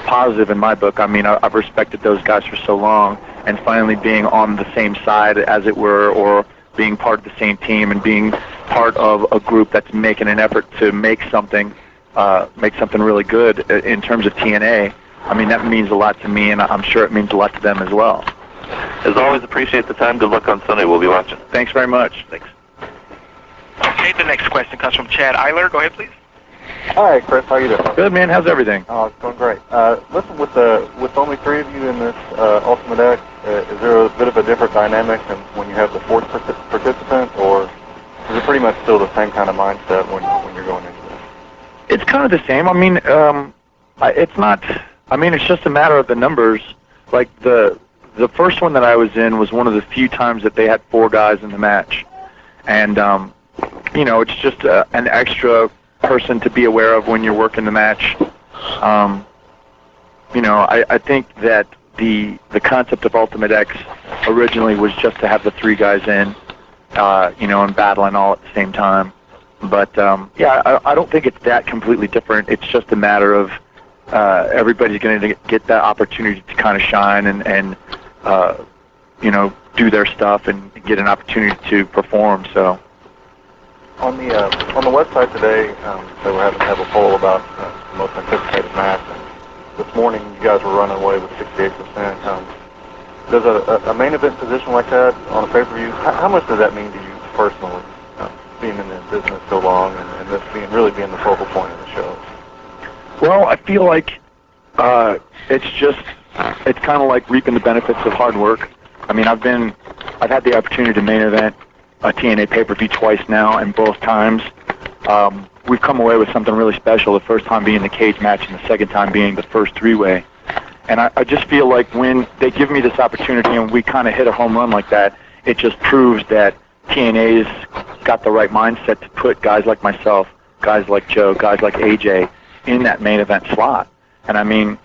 positive in my book. I mean, I've respected those guys for so long, and finally being on the same side, as it were, or being part of the same team and being part of a group that's making an effort to make something really good in terms of TNA. I mean, that means a lot to me, and I'm sure it means a lot to them as well. As always, appreciate the time. Good luck on Sunday. We'll be watching. Thanks very much. Thanks. Okay, the next question comes from Chad Eiler. Go ahead, please. Hi, Chris. How you doing? Good, man. How's everything? Oh, it's going great. Listen, with only three of you in this Ultimate X, is there a bit of a different dynamic than when you have the fourth participant, or is it pretty much still the same kind of mindset when you're going into this? It's kind of the same. I mean, it's not. I mean, it's just a matter of the numbers. Like the first one that I was in was one of the few times that they had 4 guys in the match, and it's just an extra person to be aware of when you're working the match. I think that the concept of Ultimate X originally was just to have the 3 guys in, and battling all at the same time. But I don't think it's that completely different. It's just a matter of everybody's going to get that opportunity to kind of shine and do their stuff and get an opportunity to perform. So. On the website today, they were having to have a poll about the most anticipated match. And this morning, you guys were running away with 68%. Does a main event position like that on a pay-per-view, how much does that mean to you personally, being in the business so long and this really being the focal point of the show? Well, I feel like it's kind of like reaping the benefits of hard work. I mean, I've had the opportunity to main event a TNA pay-per-view twice now, and both times we've come away with something really special, the first time being the cage match and the second time being the first 3-way. And I just feel like when they give me this opportunity and we kind of hit a home run like that, it just proves that TNA's got the right mindset to put guys like myself, guys like Joe, guys like AJ in that main event slot. And I mean,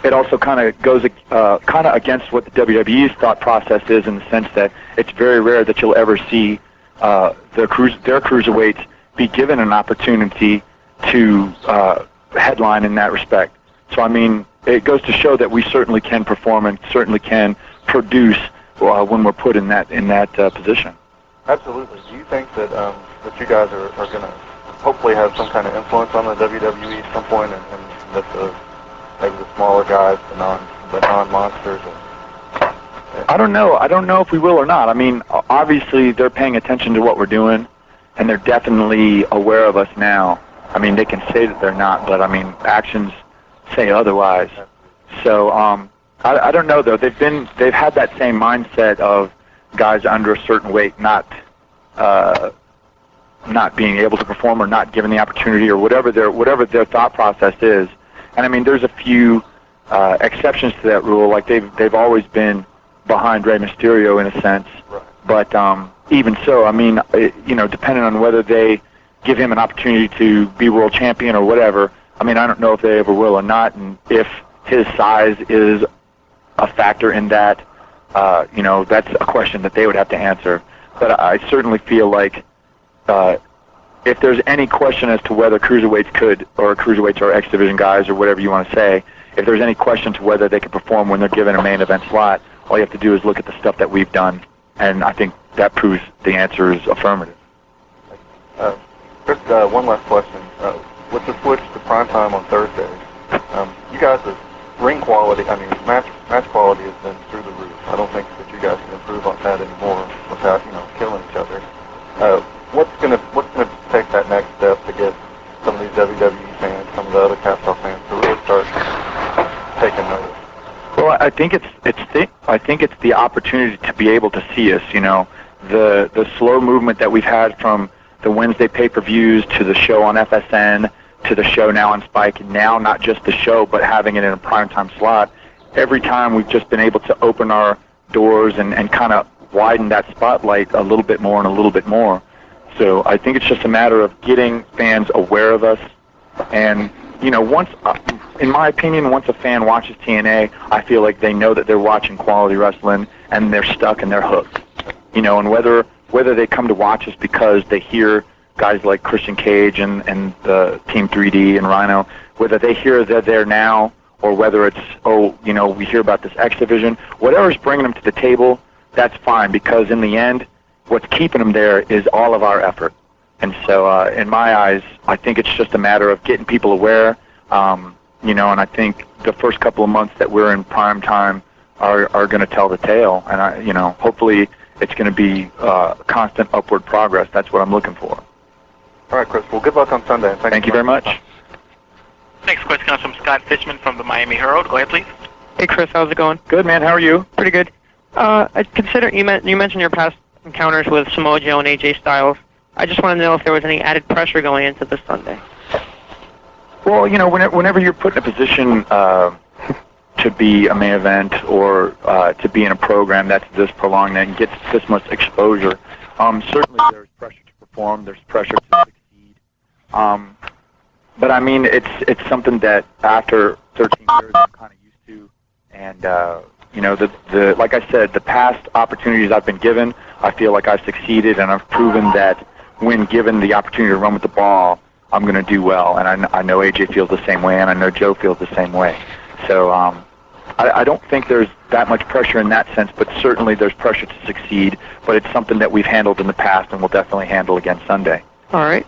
it also kind of goes kind of against what the WWE's thought process is, in the sense that it's very rare that you'll ever see their cruiserweights be given an opportunity to headline in that respect. So I mean, it goes to show that we certainly can perform and certainly can produce when we're put in that position. Absolutely. Do you think that that you guys are going to hopefully have some kind of influence on the WWE at some point, and that maybe the smaller guys, the non-monsters? I don't know. I don't know if we will or not. I mean, obviously they're paying attention to what we're doing, and they're definitely aware of us now. I mean, they can say that they're not, but I mean, actions say otherwise. So I don't know though. They've had that same mindset of guys under a certain weight not being able to perform or not given the opportunity or whatever their thought process is. And I mean, there's a few exceptions to that rule. Like they've always been behind Rey Mysterio in a sense. Right. But even so, I mean, depending on whether they give him an opportunity to be world champion or whatever, I mean, I don't know if they ever will or not, and if his size is a factor in that, that's a question that they would have to answer. But I certainly feel like if there's any question as to whether cruiserweights or X Division guys or whatever you want to say, if there's any question to whether they can perform when they're given a main event slot, all you have to do is look at the stuff that we've done, and I think that proves the answer is affirmative. Chris, one last question. With the switch to primetime on Thursdays, you guys' ring quality, match quality has been through the roof. I don't think that you guys can improve on that anymore without, killing each other. What's gonna take that next step to get some of these WWE fans, some of the other Capsule fans to really start taking notice? Well, I think it's the opportunity to be able to see us. The slow movement that we've had from the Wednesday pay-per-views to the show on FSN to the show now on Spike, and now not just the show but having it in a primetime slot. Every time we've just been able to open our doors and kind of widen that spotlight a little bit more and a little bit more. So I think it's just a matter of getting fans aware of us. And, once, in my opinion, once a fan watches TNA, I feel like they know that they're watching quality wrestling and they're stuck and they're hooked. And whether they come to watch us because they hear guys like Christian Cage and the Team 3D and Rhino, whether they hear they're there now or whether it's, we hear about this X Division, whatever's bringing them to the table, that's fine, because in the end, what's keeping them there is all of our effort. And so, in my eyes, I think it's just a matter of getting people aware, and I think the first couple of months that we're in prime time are going to tell the tale. And, hopefully it's going to be constant upward progress. That's what I'm looking for. All right, Chris. Well, good luck on Sunday. Thank you very much. Next question comes from Scott Fishman from the Miami Herald. Go ahead, please. Hey, Chris. How's it going? Good, man. How are you? Pretty good. I consider you mentioned your past encounters with Samoa Joe and AJ Styles. I just want to know if there was any added pressure going into this Sunday. Well, whenever you're put in a position to be a main event or to be in a program that's this prolonged and gets this much exposure, certainly there's pressure to perform, there's pressure to succeed. But I mean, it's something that after 13 years I'm kind of used to, and like I said, the past opportunities I've been given, I feel like I've succeeded, and I've proven that when given the opportunity to run with the ball, I'm going to do well. And I know AJ feels the same way, and I know Joe feels the same way. So I don't think there's that much pressure in that sense, but certainly there's pressure to succeed. But it's something that we've handled in the past and will definitely handle again Sunday. All right.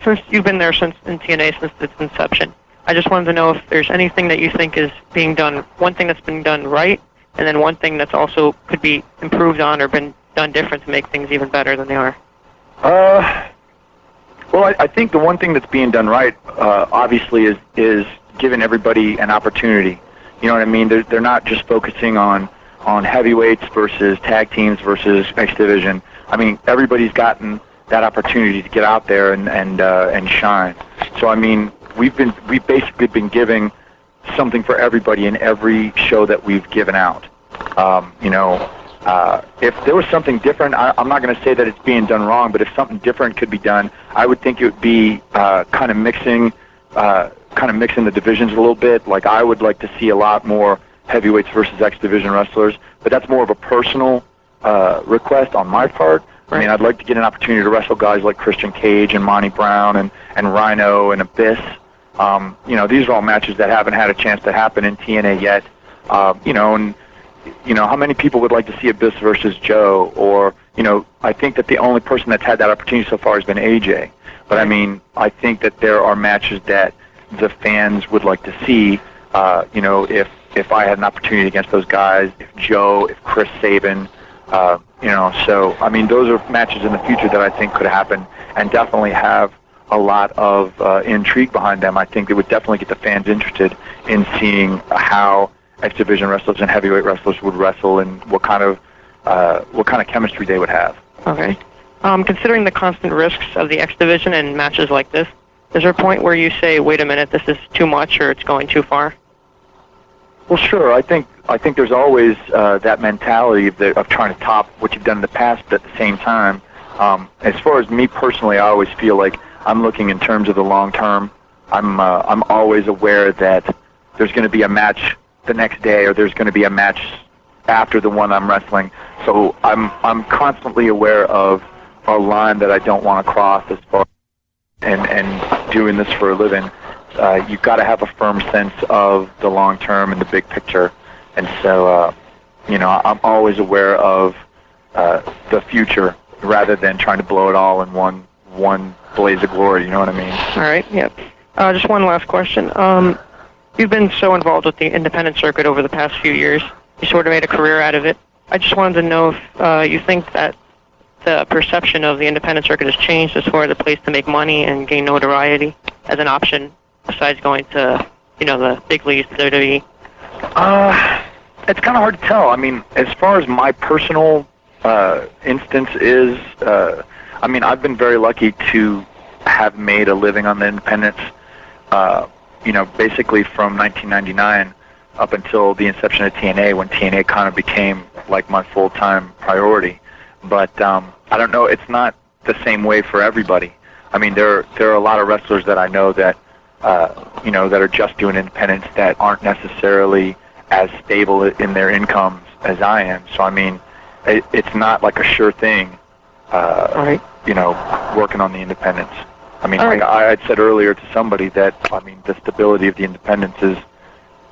First, you've been there in TNA since its inception. I just wanted to know if there's anything that you think is being done, one thing that's been done right, and then one thing that's also could be improved on or been done different to make things even better than they are. Well, I think the one thing that's being done right, obviously, is giving everybody an opportunity. You know what I mean? They're not just focusing on heavyweights versus tag teams versus X Division. I mean, everybody's gotten that opportunity to get out there and shine. So I mean, we've basically been giving something for everybody in every show that we've given out. If there was something different, I'm not going to say that it's being done wrong, but if something different could be done, I would think it would be kind of mixing the divisions a little bit. Like, I would like to see a lot more heavyweights versus X Division wrestlers, but that's more of a personal request on my part. I mean, I'd like to get an opportunity to wrestle guys like Christian Cage and Monty Brown and Rhino and Abyss. These are all matches that haven't had a chance to happen in TNA yet. How many people would like to see Abyss versus Joe? Or, I think that the only person that's had that opportunity so far has been AJ. But, I mean, I think that there are matches that the fans would like to see, if I had an opportunity against those guys, if Joe, if Chris Sabin, so, I mean, those are matches in the future that I think could happen and definitely have a lot of intrigue behind them. I think it would definitely get the fans interested in seeing how X Division wrestlers and heavyweight wrestlers would wrestle and what kind of chemistry they would have. Okay. Considering the constant risks of the X Division and matches like this, is there a point where you say, wait a minute, this is too much or it's going too far? Well, sure. I think there's always that mentality of trying to top what you've done in the past, but at the same time, as far as me personally, I always feel like I'm looking in terms of the long term. I'm always aware that there's going to be a match the next day, or there's going to be a match after the one I'm wrestling. So I'm constantly aware of a line that I don't want to cross as far and doing this for a living. You've got to have a firm sense of the long term and the big picture. And so, I'm always aware of the future rather than trying to blow it all in one blaze of glory. You know what I mean? All right. Yep. Just one last question. You've been so involved with the independent circuit over the past few years. You sort of made a career out of it. I just wanted to know if you think that the perception of the independent circuit has changed as far as a place to make money and gain notoriety as an option besides going to, the big leagues, the WWE. It's kind of hard to tell. I mean, as far as my personal instance is, I've been very lucky to have made a living on the independents, basically from 1999 up until the inception of TNA, when TNA kind of became like my full-time priority. But I don't know, it's not the same way for everybody. I mean, there are a lot of wrestlers that I know that, that are just doing independents that aren't necessarily as stable in their incomes as I am. So, I mean, it's not like a sure thing, working on the independents. I mean, like I had said earlier to somebody that, the stability of the independents is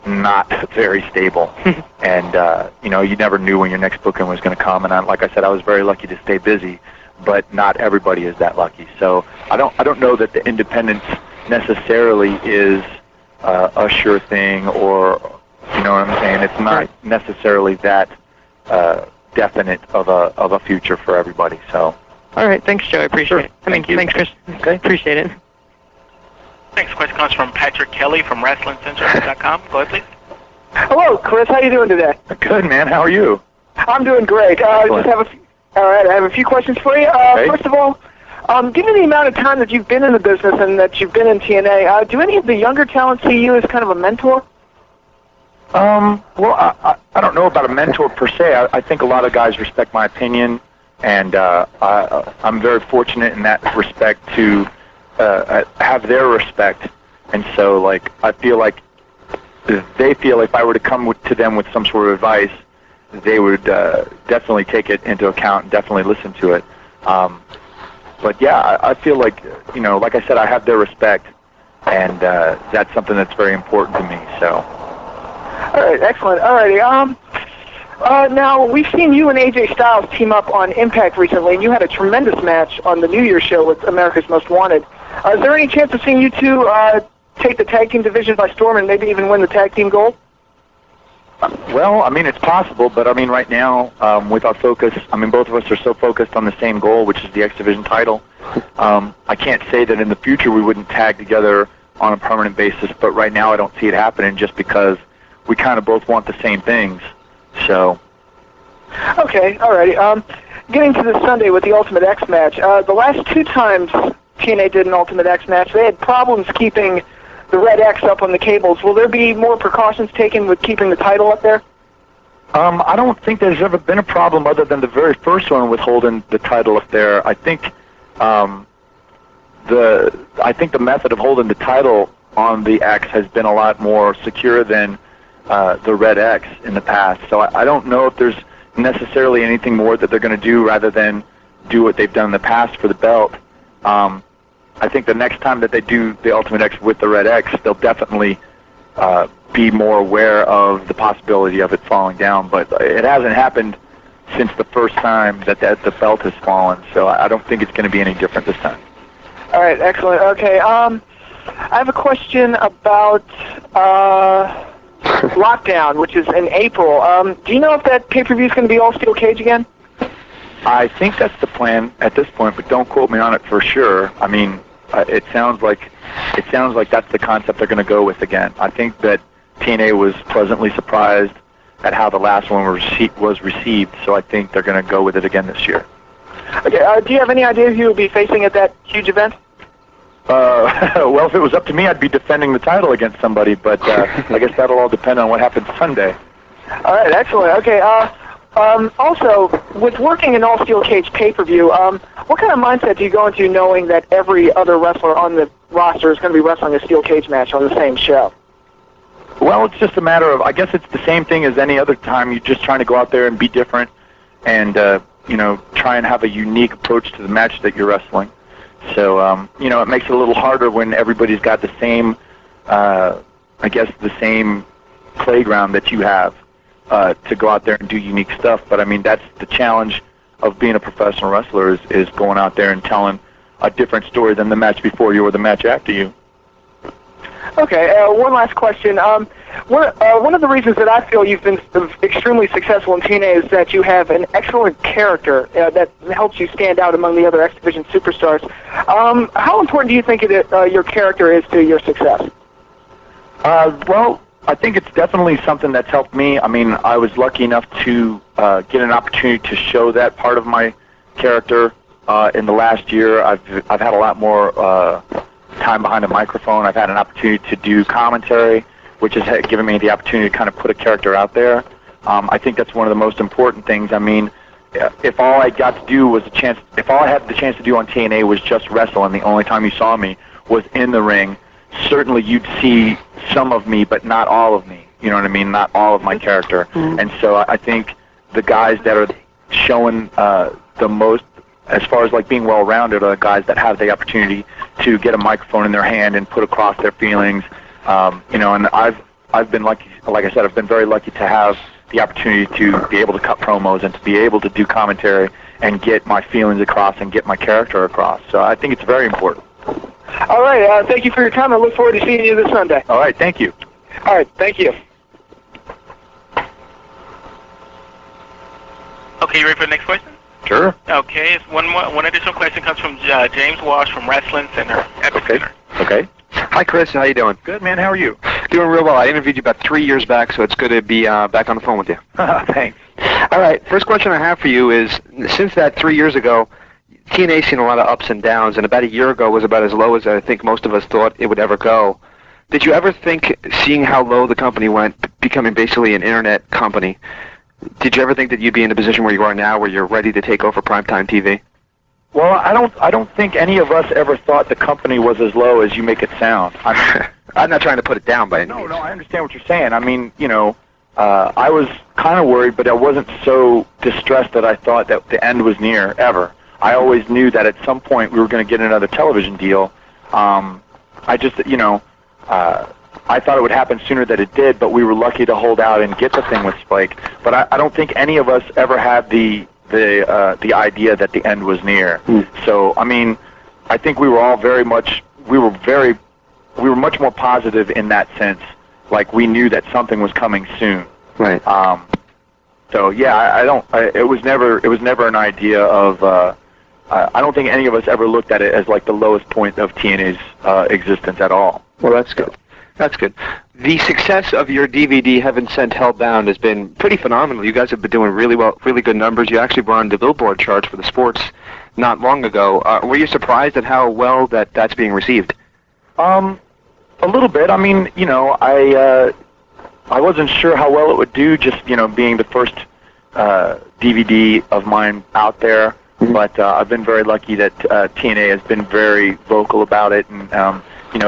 not very stable. And, you never knew when your next booking was going to come. And like I said, I was very lucky to stay busy, but not everybody is that lucky. So I don't know that the independents necessarily is a sure thing, or, you know what I'm saying? It's not necessarily that definite of a future for everybody. So. All right, thanks, Joe. I appreciate it. Thanks, Chris. Okay. Appreciate it. Next question comes from Patrick Kelly from WrestlingCenter.com. Go ahead, please. Hello, Chris. How you doing today? Good, man. How are you? I'm doing great. I have a few questions for you. First of all, given the amount of time that you've been in the business and that you've been in TNA, do any of the younger talent see you as kind of a mentor? Well, I don't know about a mentor per se. I think a lot of guys respect my opinion, and I'm very fortunate in that respect to have their respect. And so, like, I feel like they feel if I were to come to them with some sort of advice, they would definitely take it into account and definitely listen to it. But yeah, I feel like, like I said, I have their respect, and that's something that's very important to me. So. All right, excellent. All righty. Now, we've seen you and AJ Styles team up on Impact recently, and you had a tremendous match on the New Year's show with America's Most Wanted. Is there any chance of seeing you two take the tag team division by storm and maybe even win the tag team gold? Well, it's possible, but right now, with our focus, both of us are so focused on the same goal, which is the X Division title. I can't say that in the future we wouldn't tag together on a permanent basis, but right now I don't see it happening just because we kind of both want the same things. So. Okay, alrighty. Getting to this Sunday with the Ultimate X match, the last two times TNA did an Ultimate X match, they had problems keeping the red X up on the cables. Will there be more precautions taken with keeping the title up there? I don't think there's ever been a problem other than the very first one with holding the title up there. I think the method of holding the title on the X has been a lot more secure than the red X in the past. So I don't know if there's necessarily anything more that they're going to do rather than do what they've done in the past for the belt. I think the next time that they do the Ultimate X with the Red X, they'll definitely be more aware of the possibility of it falling down. But it hasn't happened since the first time that the belt has fallen, so I don't think it's going to be any different this time. All right, excellent. Okay, I have a question about Lockdown, which is in April. Do you know if that pay-per-view is going to be all steel cage again? I think that's the plan at this point, but don't quote me on it for sure. I mean, it sounds like that's the concept they're going to go with again. I think that TNA was pleasantly surprised at how the last one was received, so I think they're going to go with it again this year. Okay, do you have any idea who you'll be facing at that huge event? Well, if it was up to me, I'd be defending the title against somebody, but I guess that'll all depend on what happens Sunday. All right, excellent. Okay, also, with working an all-steel cage pay-per-view, what kind of mindset do you go into knowing that every other wrestler on the roster is going to be wrestling a steel cage match on the same show? Well, it's just a matter of, I guess it's the same thing as any other time. You're just trying to go out there and be different and, try and have a unique approach to the match that you're wrestling. So, it makes it a little harder when everybody's got the same, the same playground that you have to go out there and do unique stuff. But, I mean, that's the challenge of being a professional wrestler is going out there and telling a different story than the match before you or the match after you. Okay, one last question. One of the reasons that I feel you've been extremely successful in TNA is that you have an excellent character that helps you stand out among the other X Division superstars. How important do you think your character is to your success? Well, I think it's definitely something that's helped me. I mean, I was lucky enough to get an opportunity to show that part of my character in the last year. I've had a lot more time behind a microphone. I've had an opportunity to do commentary, which has given me the opportunity to kind of put a character out there. I think that's one of the most important things. I mean, if all I got to do was if all I had the chance to do on TNA was just wrestle, and the only time you saw me was in the ring, certainly you'd see some of me, but not all of me. You know what I mean? Not all of my character. Mm-hmm. And so I think the guys that are showing the most, as far as like being well-rounded, are the guys that have the opportunity to get a microphone in their hand and put across their feelings. And I've been lucky, like I said, I've been very lucky to have the opportunity to be able to cut promos and to be able to do commentary and get my feelings across and get my character across. So I think it's very important. All right, thank you for your time. I look forward to seeing you this Sunday. All right, thank you. All right, thank you. Okay, you ready for the next question? Sure. Okay, one additional question comes from James Walsh from Wrestling Epicenter. Okay. Hi, Chris. How you doing? Good, man. How are you? Doing real well. I interviewed you about 3 years back, so it's good to be back on the phone with you. Thanks. All right. First question I have for you is, since that 3 years ago, TNA's seen a lot of ups and downs, and about a year ago was about as low as I think most of us thought it would ever go. Did you ever think, seeing how low the company went, becoming basically an internet company, did you ever think that you'd be in the position where you are now, where you're ready to take over primetime TV? Well, I don't think any of us ever thought the company was as low as you make it sound. I'm not trying to put it down by any means. No, I understand what you're saying. I mean, I was kind of worried, but I wasn't so distressed that I thought that the end was near, ever. I always knew that at some point we were going to get another television deal. I just, I thought it would happen sooner than it did, but we were lucky to hold out and get the thing with Spike. But I don't think any of us ever had the idea that the end was near. So, I mean, I think we were all we were much more positive in that sense. Like, we knew that something was coming soon. Right. So yeah, it was never an idea of, I don't think any of us ever looked at it as like the lowest point of TNA's existence at all. Well, that's good. That's good. The success of your DVD, Heaven Sent, Hellbound, has been pretty phenomenal. You guys have been doing really well, really good numbers. You actually were on the Billboard charts for the sports not long ago. Were you surprised at how well that's being received? A little bit. I mean, I wasn't sure how well it would do, just, being the first DVD of mine out there. Mm-hmm. But I've been very lucky that TNA has been very vocal about it, and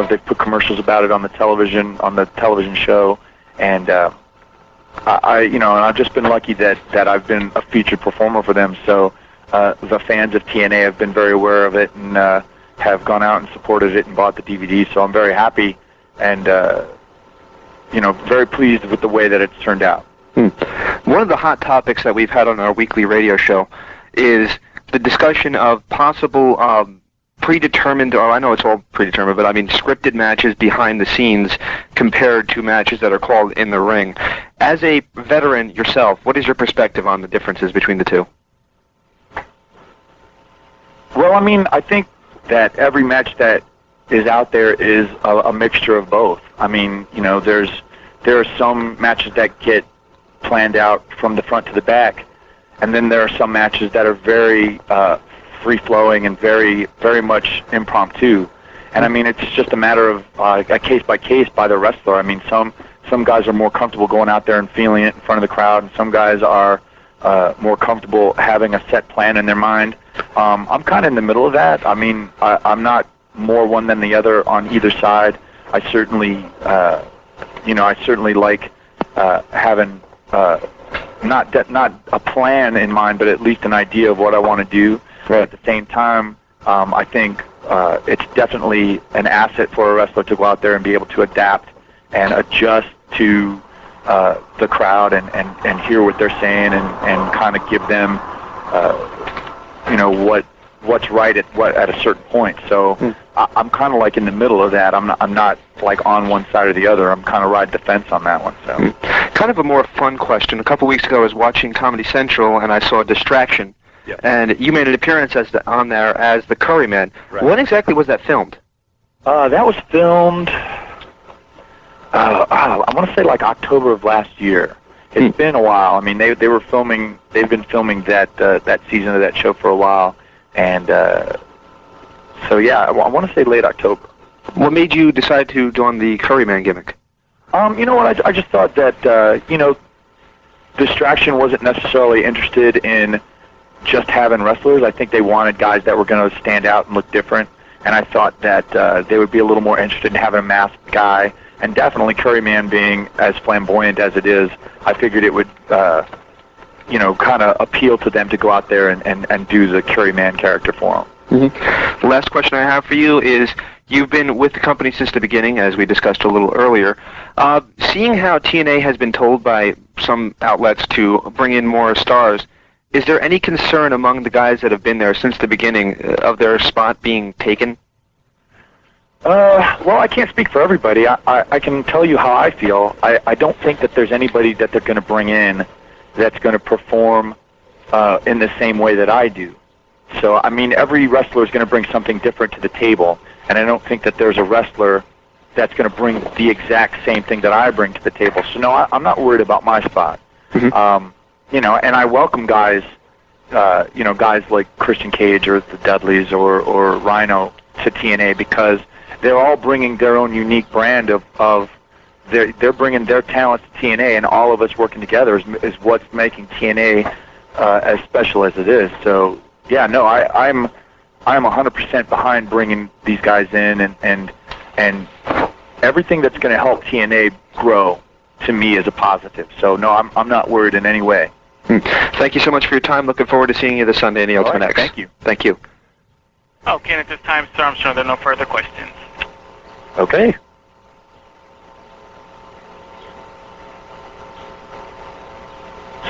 they've put commercials about it on the television show, and I've just been lucky that I've been a featured performer for them. So the fans of TNA have been very aware of it and have gone out and supported it and bought the DVD. So I'm very happy and very pleased with the way that it's turned out. One of the hot topics that we've had on our weekly radio show is the discussion of possible predetermined, or I know it's all predetermined, but I mean scripted matches behind the scenes compared to matches that are called in the ring. As a veteran yourself, what is your perspective on the differences between the two? Well, I mean, I think that every match that is out there is a mixture of both. I mean, there are some matches that get planned out from the front to the back, and then there are some matches that are very free-flowing and very, very much impromptu. And I mean, it's just a matter of a case by case by the wrestler. I mean, some guys are more comfortable going out there and feeling it in front of the crowd, and some guys are more comfortable having a set plan in their mind. I'm kind of in the middle of that. I mean, I'm not more one than the other on either side. I certainly, I certainly like having not a plan in mind, but at least an idea of what I want to do. Right. At the same time, I think it's definitely an asset for a wrestler to go out there and be able to adapt and adjust to the crowd and hear what they're saying and kind of give them, what's right at a certain point. So I'm kind of like in the middle of that. I'm not like on one side or the other. I'm kind of riding the fence on that one. So kind of a more fun question. A couple weeks ago, I was watching Comedy Central and I saw Distraction. Yep. And you made an appearance on there as the Curry Man. Right. When exactly was that filmed? That was filmed, I want to say like October of last year. It's been a while. I mean, they've been filming that season of that show for a while. And so, yeah, I want to say late October. What made you decide to go on the Curry Man gimmick? You know what, I just thought that, Distraction wasn't necessarily interested in just having wrestlers. I think they wanted guys that were going to stand out and look different, and I thought that they would be a little more interested in having a masked guy, and definitely Curry Man being as flamboyant as it is, I figured it would, kind of appeal to them to go out there and do the Curry Man character for them. The last question I have for you is, you've been with the company since the beginning, as we discussed a little earlier. Seeing how TNA has been told by some outlets to bring in more stars, is there any concern among the guys that have been there since the beginning of their spot being taken? Well, I can't speak for everybody. I can tell you how I feel. I don't think that there's anybody that they're going to bring in that's going to perform in the same way that I do. So, I mean, every wrestler is going to bring something different to the table, and I don't think that there's a wrestler that's going to bring the exact same thing that I bring to the table. So, no, I'm not worried about my spot. And I welcome guys, guys like Christian Cage or the Dudleys or Rhino to TNA because they're all bringing their own unique brand of they're bringing their talent to TNA, and all of us working together is what's making TNA as special as it is. So, yeah, no, I'm 100% behind bringing these guys in and everything that's going to help TNA grow to me is a positive. So, no, I'm not worried in any way. Thank you so much for your time. Looking forward to seeing you this Sunday in the Ultimate X. Thank you. Thank you. Okay, and at this time, sir, I'm sure there are no further questions. Okay.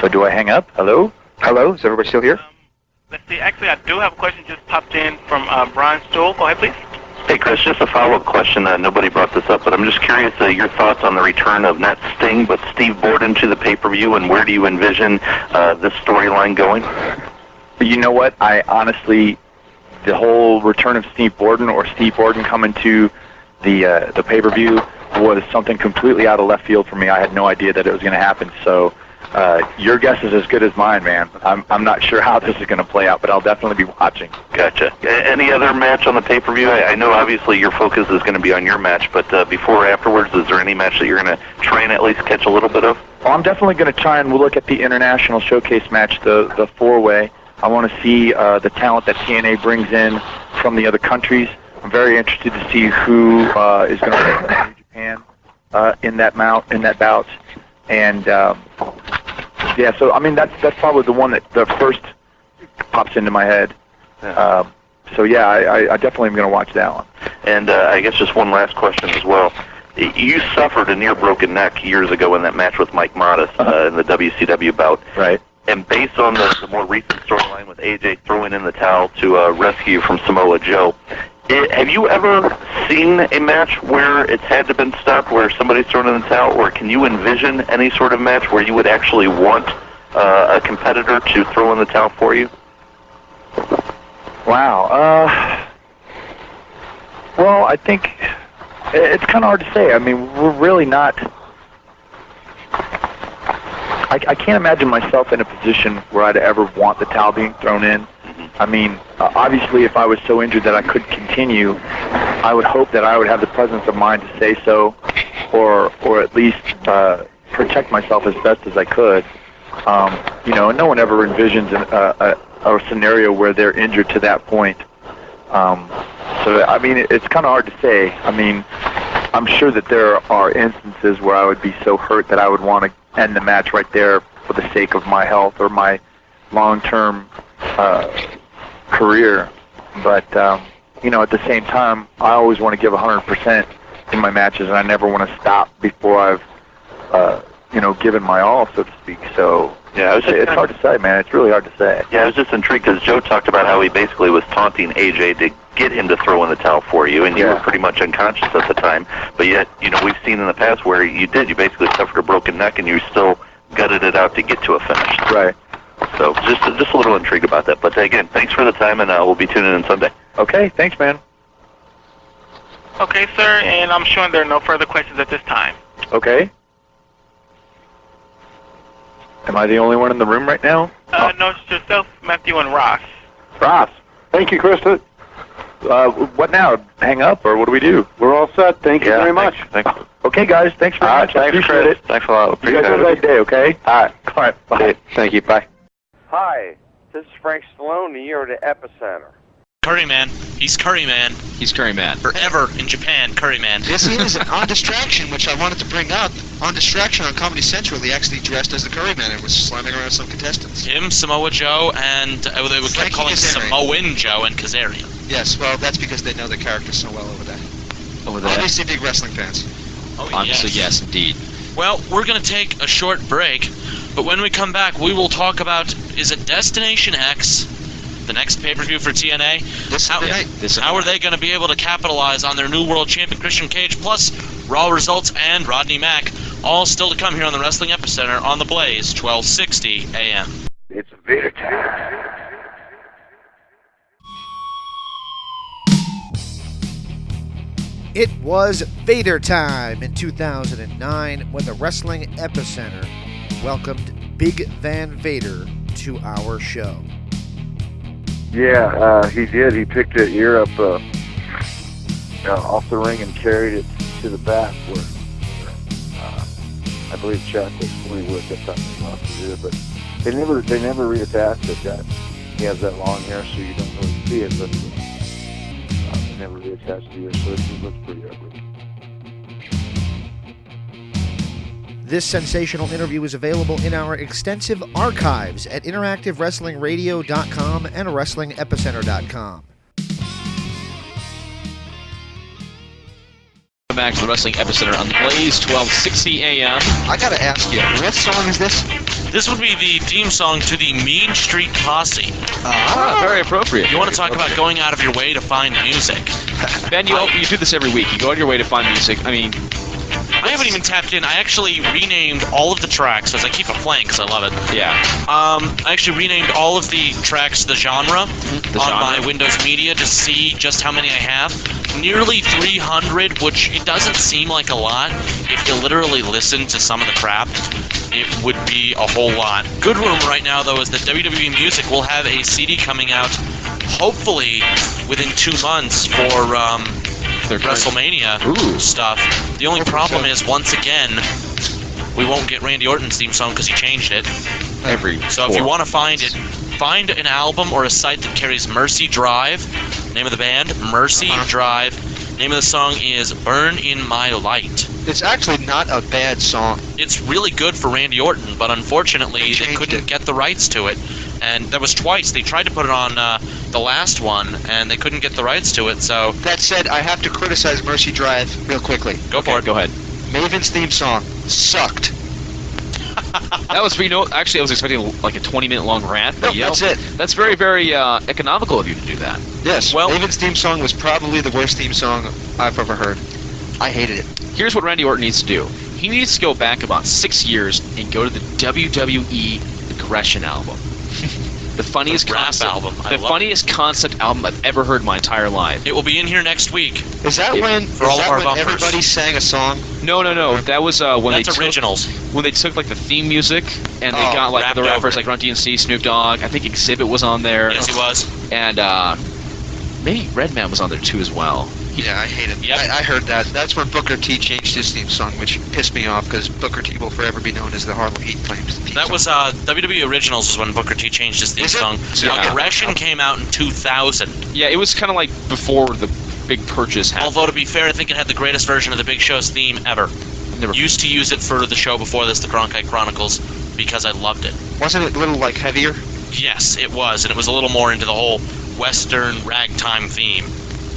So do I hang up? Hello? Hello? Is everybody still here? Let's see. Actually, I do have a question just popped in from Brian Stoll. Go ahead, please. Hey, Chris, just a follow-up question. Nobody brought this up, but I'm just curious your thoughts on the return of not Sting, but Steve Borden to the pay-per-view, and where do you envision this storyline going? You know what? I honestly, the whole return of Steve Borden or Steve Borden coming to the pay-per-view was something completely out of left field for me. I had no idea that it was going to happen, so your guess is as good as mine, man. I'm not sure how this is going to play out, but I'll definitely be watching. Gotcha. Any other match on the pay-per-view? I know obviously your focus is going to be on your match, but before or afterwards, is there any match that you're going to try and at least catch a little bit of? Well, I'm definitely going to try and look at the international showcase match, the four-way. I want to see the talent that TNA brings in from the other countries. I'm very interested to see who is going to represent Japan in that bout. And yeah, so I mean that's probably the one that the first pops into my head. So yeah, I definitely am going to watch that one. And I guess just one last question as well. You suffered a near broken neck years ago in that match with Mike Modest in the WCW bout. Right. And based on the more recent storyline with AJ throwing in the towel to rescue you from Samoa Joe, have you ever seen a match where it's had to been stopped, where somebody's thrown in the towel, or can you envision any sort of match where you would actually want a competitor to throw in the towel for you? Wow. Well, I think it's kind of hard to say. I mean, we're really not... I can't imagine myself in a position where I'd ever want the towel being thrown in. I mean, obviously, if I was so injured that I couldn't continue, I would hope that I would have the presence of mind to say so, or at least protect myself as best as I could. You know, and no one ever envisions a scenario where they're injured to that point. So, I mean, it's kind of hard to say. I mean, I'm sure that there are instances where I would be so hurt that I would want to end the match right there for the sake of my health or my long-term career. But, you know, at the same time, I always want to give 100% in my matches, and I never want to stop before I've, you know, given my all, so to speak. So, yeah, it's hard to say, man. It's really hard to say. Yeah, I was just intrigued because Joe talked about how he basically was taunting AJ to get him to throw in the towel for you, and you were pretty much unconscious at the time. But yet, you know, we've seen in the past where you did. You basically suffered a broken neck, and you still gutted it out to get to a finish. Right. So just a little intrigued about that. But again, thanks for the time, and we'll be tuning in Sunday. Okay, thanks, man. Okay, sir, and I'm showing there are no further questions at this time. Okay. Am I the only one in the room right now? No, it's yourself, Matthew, and Ross. Ross. Thank you, Krista. What now? Hang up, or what do we do? We're all set. Thank you very much. Thanks. Okay, guys. Thanks very much. I appreciate it. Thanks a lot. You guys have a great day, okay? All right. Bye. Thank you. Bye. Hi, this is Frank Stallone, and you're at Epicenter. Curryman. He's Curryman. He's Curryman. Forever in Japan, Curryman. Yes, he is. On Distraction, which I wanted to bring up, on Distraction on Comedy Central, he actually dressed as the Curryman and was slamming around some contestants. Him, Samoa Joe, and they would keep calling Samoan Joe and Kazarian. Yes, well, that's because they know the characters so well over there. Over there. Obviously big wrestling fans. Oh, obviously, yes, indeed. Well, we're going to take a short break, but when we come back, we will talk about, is it Destination X, the next pay-per-view for TNA? How are they going to be able to capitalize on their new world champion, Christian Cage, plus Raw results and Rodney Mack, all still to come here on the Wrestling Epicenter on the Blaze, 1260 AM. It's Vader time. It was Vader time in 2009 when the Wrestling Epicenter welcomed Big Van Vader to our show. Yeah, he did. He picked the ear up off the ring and carried it to the back where I believe Chuck was fully with it. Something else to do, but they never reattached it. That he has that long hair, so you don't really see it, but they never reattached the ear, so it looks pretty ugly. This sensational interview is available in our extensive archives at interactivewrestlingradio.com and wrestlingepicenter.com. Back to the Wrestling Epicenter on the Blaze, 1260 AM. I gotta ask you, what song is this? This would be the theme song to the Mean Street Posse. Very appropriate. You want to talk about going out of your way to find music. Ben, you do this every week. You go out of your way to find music. I mean, I haven't even tapped in. I actually renamed all of the tracks, as I keep it playing because I love it. Yeah. I actually renamed all of the tracks the genre my Windows Media to see just how many I have. Nearly 300, which it doesn't seem like a lot. If you literally listen to some of the crap, it would be a whole lot. Good room right now, though, is that WWE Music will have a CD coming out, hopefully within 2 months for WrestleMania stuff. The only problem is, once again, we won't get Randy Orton's theme song because he changed it. So if you want to find it, find an album or a site that carries Mercy Drive. Name of the band, Mercy Drive. Name of the song is Burn in My Light. It's actually not a bad song. It's really good for Randy Orton, but unfortunately they couldn't get the rights to it. And that was twice. They tried to put it on the last one, and they couldn't get the rights to it, so... That said, I have to criticize Mercy Drive real quickly. Go for it. Go ahead. Maven's theme song sucked. That was, actually I was expecting like a 20-minute long rant, but that's it. That's very, very economical of you to do that. Yes, well, Maven's theme song was probably the worst theme song I've ever heard. I hated it. Here's what Randy Orton needs to do. He needs to go back about 6 years and go to the WWE Aggression album. The funniest concept album I've ever heard in my entire life. It will be in here next week. Is that when everybody sang a song? No. That was when That's originals. When they took like the theme music and they got like the rappers like Run DMC, Snoop Dogg. I think Exhibit was on there. Yes, he was. And maybe Redman was on there too as well. Yeah, I hate it. Yep. I heard that. That's when Booker T changed his theme song, which pissed me off because Booker T will forever be known as the Harlem Heat Flames. That was WWE Originals was when Booker T changed his theme song. Aggression came out in 2000. Yeah, it was kind of like before the big purchase happened. Although to be fair, I think it had the greatest version of the Big Show's theme ever. Used to use it for the show before this, the Cronkite Chronicles, because I loved it. Wasn't it a little like heavier? Yes, it was, and it was a little more into the whole Western ragtime theme.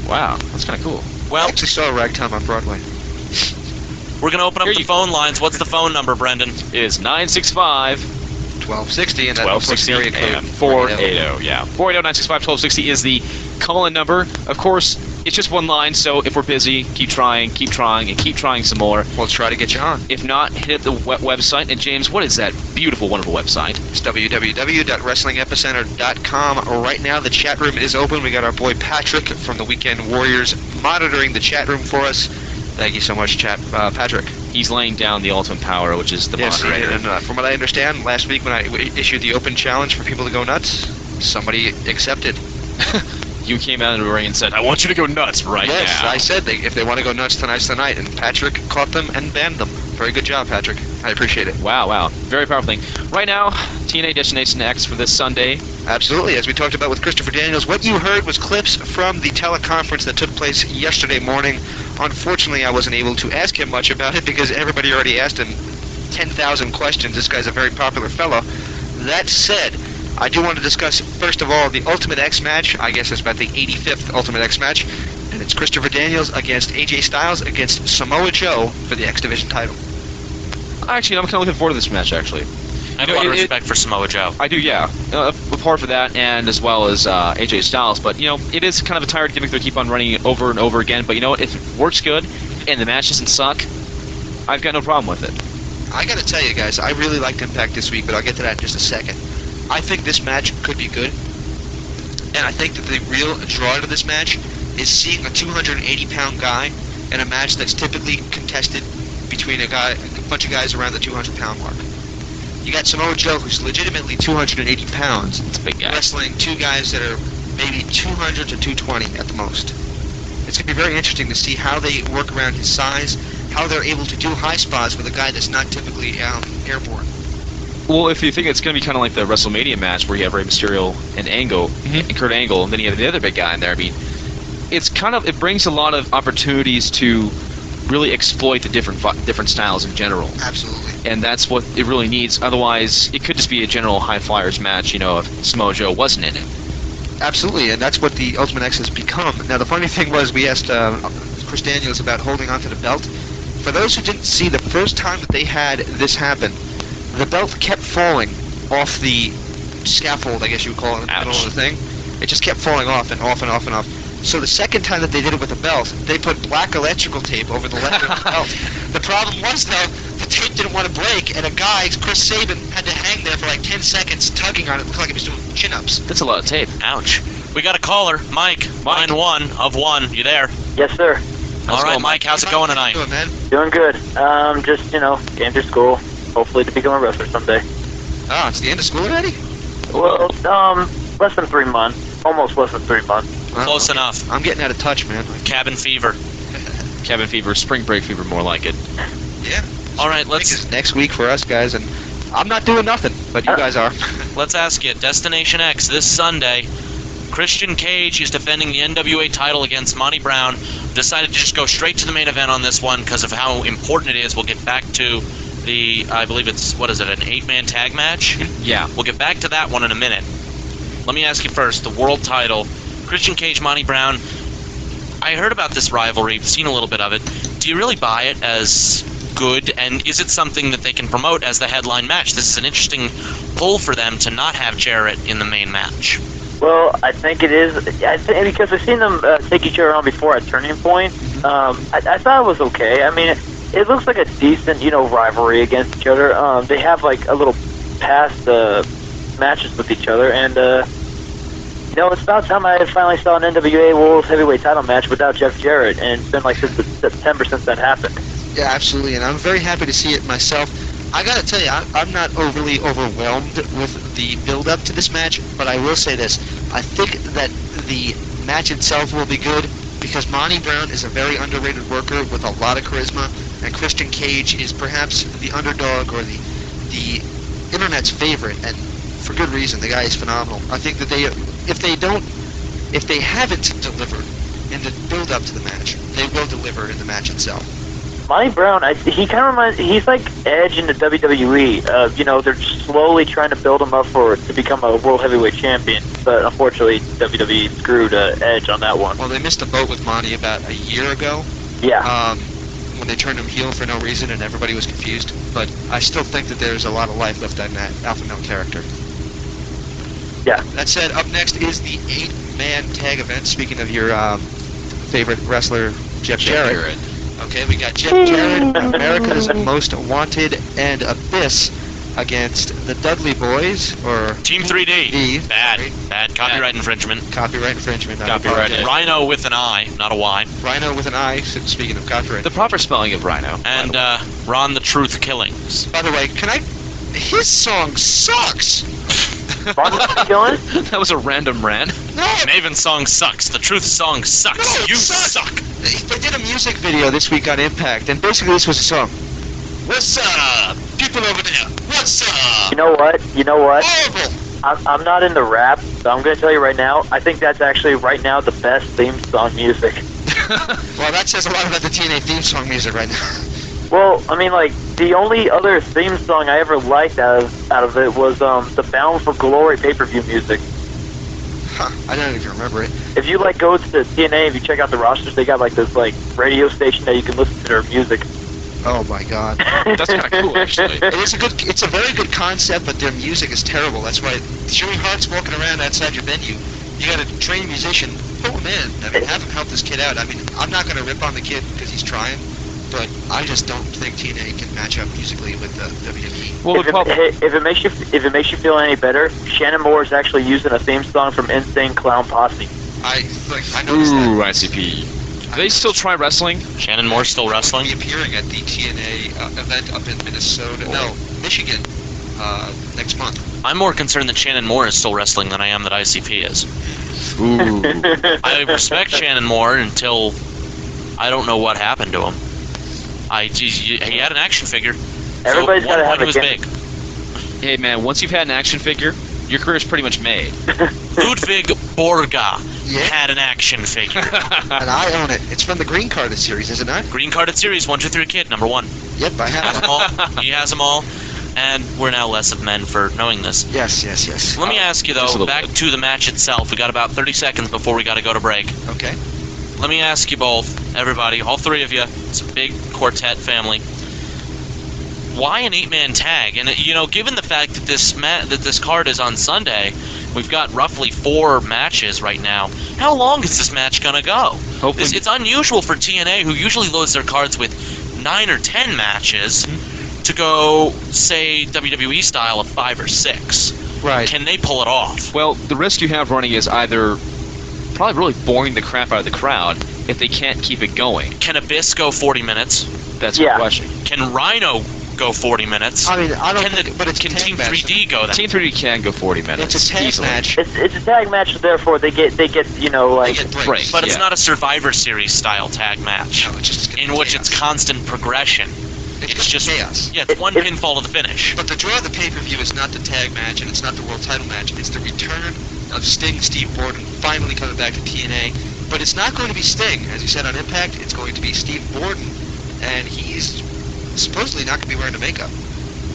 Wow, that's kind of cool. Well, I actually saw Ragtime on Broadway. We're going to open up the phone lines. What's the phone number, Brendan? It is 965 1260, and that's 1260 and 480. Yeah, 480-965-1260 is the call-in number. Of course, it's just one line, so if we're busy, keep trying, and keep trying some more. We'll try to get you on. If not, hit the website. And James, what is that beautiful, wonderful website? It's www.wrestlingepicenter.com. Right now, the chat room is open. We got our boy Patrick from the Weekend Warriors monitoring the chat room for us. Thank you so much, Patrick. He's laying down the ultimate power, which is the moderator. And from what I understand, last week when I issued the open challenge for people to go nuts, somebody accepted. You came out in the ring and said, I want you to go nuts right now. Yes, I said if they want to go nuts, tonight's the night. And Patrick caught them and banned them. Very good job, Patrick. I appreciate it. Wow. Very powerful thing. Right now, TNA Destination X for this Sunday. Absolutely. As we talked about with Christopher Daniels, what you heard was clips from the teleconference that took place yesterday morning. Unfortunately, I wasn't able to ask him much about it because everybody already asked him 10,000 questions. This guy's a very popular fellow. That said, I do want to discuss, first of all, the Ultimate X match. I guess it's about the 85th Ultimate X match. And it's Christopher Daniels against AJ Styles against Samoa Joe for the X Division title. Actually, I'm kind of looking forward to this match, actually. I have a lot of respect for Samoa Joe. I do, yeah. Apart from that, and as well as AJ Styles. But, it is kind of a tired gimmick to keep on running it over and over again. But, if it works good and the match doesn't suck, I've got no problem with it. I got to tell you guys, I really liked Impact this week, but I'll get to that in just a second. I think this match could be good. And I think that the real draw to this match is seeing a 280-pound guy in a match that's typically contested between a bunch of guys around the 200-pound mark. You got Samoa Joe, who's legitimately 280 pounds. It's a big guy. Wrestling two guys that are maybe 200 to 220 at the most. It's going to be very interesting to see how they work around his size, how they're able to do high spots with a guy that's not typically airborne. Well, if you think it's going to be kind of like the WrestleMania match where you have Rey Mysterio and Angle, and Kurt Angle, and then you have the other big guy in there, I mean, it brings a lot of opportunities to really exploit the different styles in general. Absolutely. And that's what it really needs. Otherwise, it could just be a general high flyers match, if Samoa Joe wasn't in it. Absolutely, and that's what the Ultimate X has become. Now, the funny thing was we asked Chris Daniels about holding onto the belt. For those who didn't see, the first time that they had this happen, the belt kept falling off the scaffold, I guess you would call it, in the middle of the thing. It just kept falling off and off and off and off. So the second time that they did it with the belt, they put black electrical tape over the left of the belt. The problem was, though, the tape didn't want to break, and a guy, Chris Sabin, had to hang there for like 10 seconds tugging on it. It looked like he was doing chin-ups. That's a lot of tape. Ouch. We got a caller. Mike. Line 1 of 1. You there? Yes, sir. All right, Mike. How's it going tonight? How you doing, man? Doing good. Just, getting through school. Hopefully to become a wrestler someday. Oh, it's the end of school already? Well, less than 3 months. Almost less than 3 months. Close enough. I'm getting out of touch, man. Cabin fever. Cabin fever, spring break fever, more like it. Yeah. All right, let's... Next week for us, guys, and I'm not doing nothing, but you guys are. Let's ask you, Destination X this Sunday, Christian Cage is defending the NWA title against Monty Brown. Decided to just go straight to the main event on this one because of how important it is. We'll get back to I believe it's, what is it, an 8-man tag match? Yeah. We'll get back to that one in a minute. Let me ask you first, the world title, Christian Cage, Monty Brown. I heard about this rivalry, seen a little bit of it. Do you really buy it as good, and is it something that they can promote as the headline match? This is an interesting pull for them to not have Jarrett in the main match. Well, I think it is, because I've seen them take each other on before at Turning Point. I thought it was okay. I mean, it looks like a decent, rivalry against each other. They have like a little past matches with each other, and it's about time I finally saw an NWA World Heavyweight title match without Jeff Jarrett, and it's been like since September since that happened. Yeah, absolutely, and I'm very happy to see it myself. I gotta tell you, I'm not overly overwhelmed with the build-up to this match, but I will say this. I think that the match itself will be good, because Monty Brown is a very underrated worker with a lot of charisma, and Christian Cage is perhaps the underdog or the internet's favorite, and for good reason. The guy is phenomenal. I think that if they haven't delivered in the build-up to the match, they will deliver in the match itself. Monty Brown, he kind of reminds, he's like Edge in the WWE. They're slowly trying to build him up to become a World Heavyweight Champion, but unfortunately WWE screwed Edge on that one. Well, they missed the boat with Monty about a year ago. Yeah. When they turned him heel for no reason and everybody was confused. But I still think that there's a lot of life left on that Alpha Male character. Yeah. That said, up next is the 8-man tag event. Speaking of your favorite wrestler, Jeff Jarrett. Okay, we got Jeff Jarrett, America's Most Wanted, and Abyss against the Dudley Boys, or Team 3D. Bad. Copyright infringement. Copyright infringement. Copyright. Rhino with an I, not a Y. Rhino with an I, speaking of copyright. The proper spelling of Rhino. And Ron the Truth Killings. By the way, his song sucks! Ron the Truth Killings? That was a random rant. No! Maven's song sucks. The Truth song sucks. No, you suck! They did a music video this week on Impact, and basically this was a song. What's up? People over there, what's up? You know what? Horrible! I'm not into rap, so I'm going to tell you right now, I think that's actually right now the best theme song music. Well, that says a lot about the TNA theme song music right now. Well, I mean, like, the only other theme song I ever liked out of it was the Bound for Glory pay-per-view music. Huh, I don't even remember it. If you, go to TNA, if you check out the rosters, they got, this, radio station that you can listen to their music. Oh my God, that's kind of cool, actually. It's a very good concept, but their music is terrible. That's why Joey Hart's walking around outside your venue. You got a trained musician, pull him in. I mean, have him help this kid out. I mean, I'm not going to rip on the kid because he's trying, but I just don't think TNA can match up musically with WWE. Well, if it makes you feel any better, Shannon Moore is actually using a theme song from Insane Clown Posse. I noticed that. ICP. Do they still try wrestling? Shannon Moore still wrestling? He'll be appearing at the TNA event up in Minnesota. No, Michigan, next month. I'm more concerned that Shannon Moore is still wrestling than I am that ICP is. Ooh. I respect Shannon Moore until I don't know what happened to him. He had an action figure. Everybody's got to have a big. Hey man, once you've had an action figure, your career's pretty much made. Ludwig Borga had an action figure. And I own it. It's from the Green Carded series, is it not? Green Carded series, 1, 2, 3 Kid, number 1. Yep, I have them all. He has them all. And we're now less of men for knowing this. Yes. Let me ask you, though, back to the match itself. We got about 30 seconds before we got to go to break. Okay. Let me ask you both, everybody, all three of you, it's a big quartet family. Why an 8-man tag? And given the fact that this card is on Sunday, we've got roughly 4 matches right now. How long is this match gonna go? It's unusual for TNA, who usually loads their cards with 9 or 10 matches, to go, say, WWE style of 5 or 6. Right. Can they pull it off? Well, the risk you have running is either probably really boring the crap out of the crowd if they can't keep it going. Can Abyss go 40 minutes? That's the question. Can Rhino go 40 minutes? I mean, I don't think, but it's can Team 3D go that? Team 3D can go 40 minutes. It's a tag match. It's a tag match, therefore they get breaks. But it's not a Survivor Series style tag match, in which it's constant progression. It's just chaos. Yeah, it's one pinfall to the finish. But the draw of the pay-per-view is not the tag match, and it's not the world title match. It's the return of Sting and Steve Borden finally coming back to TNA. But it's not going to be Sting, as you said on Impact. It's going to be Steve Borden, and he's supposedly not going to be wearing the makeup.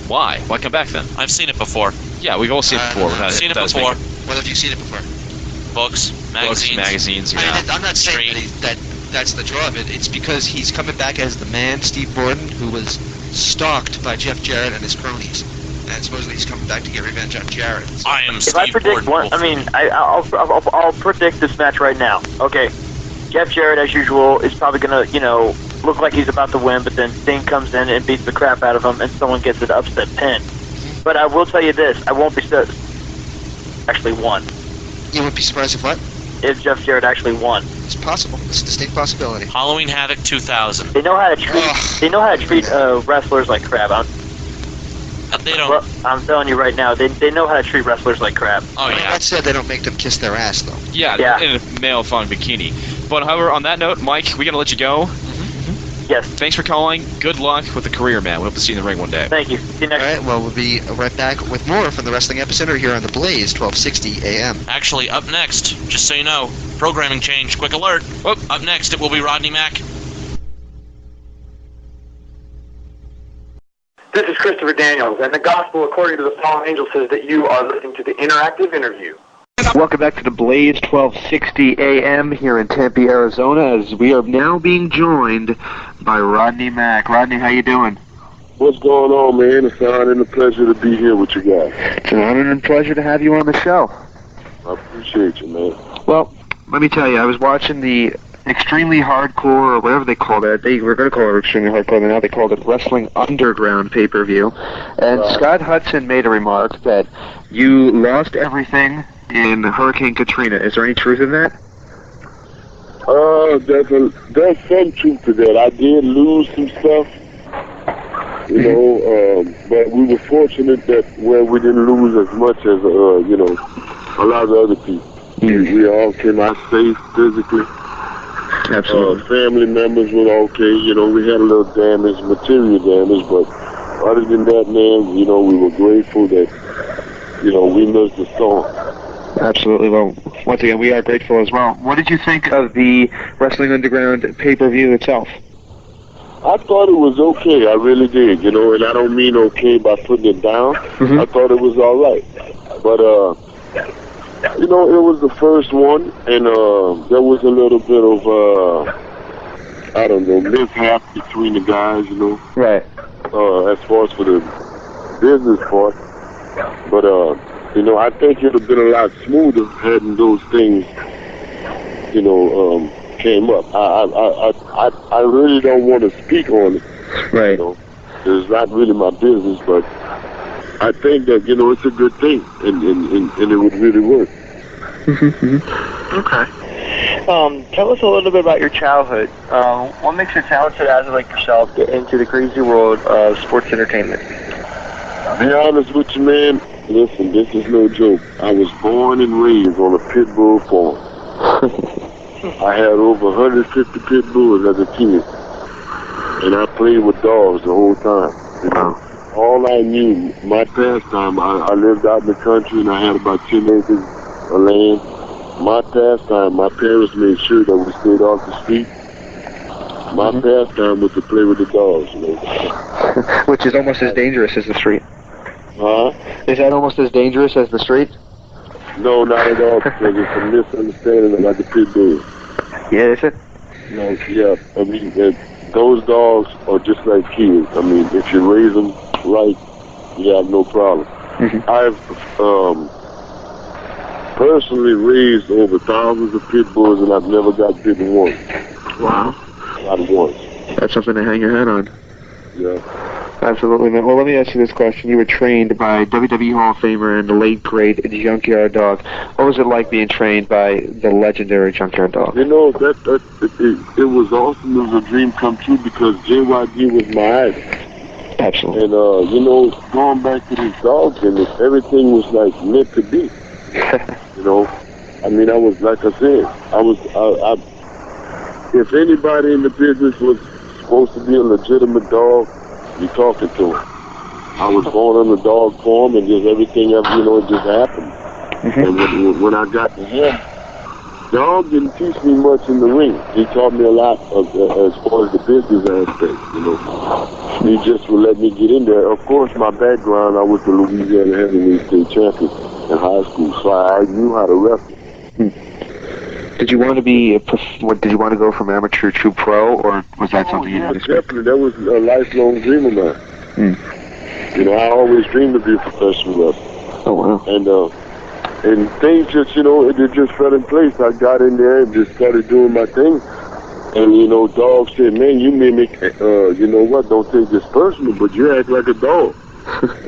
Why? Why come back then? I've seen it before. Yeah, we've all seen it before. I've seen it before. What have you seen it before? Books, magazines. Yeah. I mean, I'm not saying that's the draw of it. It's because he's coming back as the man, Steve Borden, who was stalked by Jeff Jarrett and his cronies. And supposedly he's coming back to get revenge on Jarrett. I am If I predict one, I'll predict this match right now. Okay, Jeff Jarrett, as usual, is probably gonna, look like he's about to win, but then Sting comes in and beats the crap out of him, and someone gets an upset pin. But I will tell you this: I won't be actually won. You wouldn't be surprised if what? If Jeff Jarrett actually won. It's possible. It's a distinct possibility. Halloween Havoc 2000. They know how to treat. They know how to treat wrestlers like crap. They don't. Well, I'm telling you right now, they know how to treat wrestlers like crap. Oh yeah. That said, they don't make them kiss their ass though. Yeah. In a male thong bikini. But however, on that note, Mike, we gotta let you go. Yes. Thanks for calling. Good luck with the career, man. We hope to see you in the ring one day. Thank you. See you next. All right. Well, we'll be right back with more from the Wrestling Epicenter here on the Blaze, 1260 AM. Actually, up next, just so you know, programming change. Quick alert. Up next, it will be Rodney Mack. This is Christopher Daniels, and the gospel according to the fallen angel says that you are listening to the interactive interview. Welcome back to the Blaze, 1260 AM here in Tempe, Arizona, as we are now being joined by Rodney Mack. Rodney, how you doing? What's going on, man? It's an honor and a pleasure to be here with you guys. It's an honor and pleasure to have you on the show. I appreciate you, man. Well, let me tell you, I was watching the Extremely Hardcore, or whatever they called it. They were going to call it Extremely Hardcore, and now they called it Wrestling Underground pay-per-view. And Scott Hudson made a remark that you lost everything in Hurricane Katrina. Is there any truth in that? There's some truth to that. I did lose some stuff, but we were fortunate that we didn't lose as much as, a lot of other people. We all came out safe physically. Absolutely. Family members were okay. We had a little damage, material damage, but other than that, man, we were grateful that, we missed the storm. Absolutely. Well, once again, we are grateful as well. What did you think of the Wrestling Underground pay-per-view itself? I thought it was okay. I really did, and I don't mean okay by putting it down. I thought it was all right. But, it was the first one, and there was a little bit of, mishap between the guys, Right. As far as for the business part. But, I think it would have been a lot smoother hadn't those things, came up. I really don't want to speak on it. Right. It's not really my business, but I think that, it's a good thing, and it would really work. Okay. Tell us a little bit about your childhood. What makes a talented athlete like yourself get into the crazy world of sports entertainment? To be honest with you, man, listen, this is no joke. I was born and raised on a pit bull farm. I had over 150 pit bulls as a kid, and I played with dogs the whole time. All I knew, my pastime, I lived out in the country, and I had about 10 acres of land. My pastime, my parents made sure that we stayed off the street. My pastime was to play with the dogs, Which is almost as dangerous as the street. Huh? Is that almost as dangerous as the street? No, not at all, because it's a misunderstanding about the pit bulls. Yeah, is it? No, yeah. I mean, those dogs are just like kids. I mean, if you raise them right, you have no problem. I've personally raised over thousands of pit bulls, and I've never got bitten once. Wow. Not once. That's something to hang your hat on. Yeah. Absolutely, man. Well, let me ask you this question. You were trained by WWE Hall of Famer and the late, great Junkyard Dog. What was it like being trained by the legendary Junkyard Dog? It was awesome. It was a dream come true because JYD was my idol. Absolutely. And, going back to this dog business, everything was like meant to be. I mean, I was, like I said, if anybody in the business was supposed to be a legitimate dog, you talking to him. I was born on the dog farm, and just everything else, it just happened. And when I got to him, Dog didn't teach me much in the ring. He taught me a lot as far as the business aspect, you know. He just would let me get in there. Of course, my background, I was the Louisiana heavyweight state champion in high school, so I knew how to wrestle. Did you want to be did you want to go from amateur to pro, or was that something you didn't expect? Definitely, that was a lifelong dream of mine. You know, I always dreamed of being a professional wrestler. Oh, wow. And things just, you know, it just fell in place. I got in there and just started doing my thing. And, you know, Dog said, man, you mimic, you know what, don't take this personal, but you act like a dog.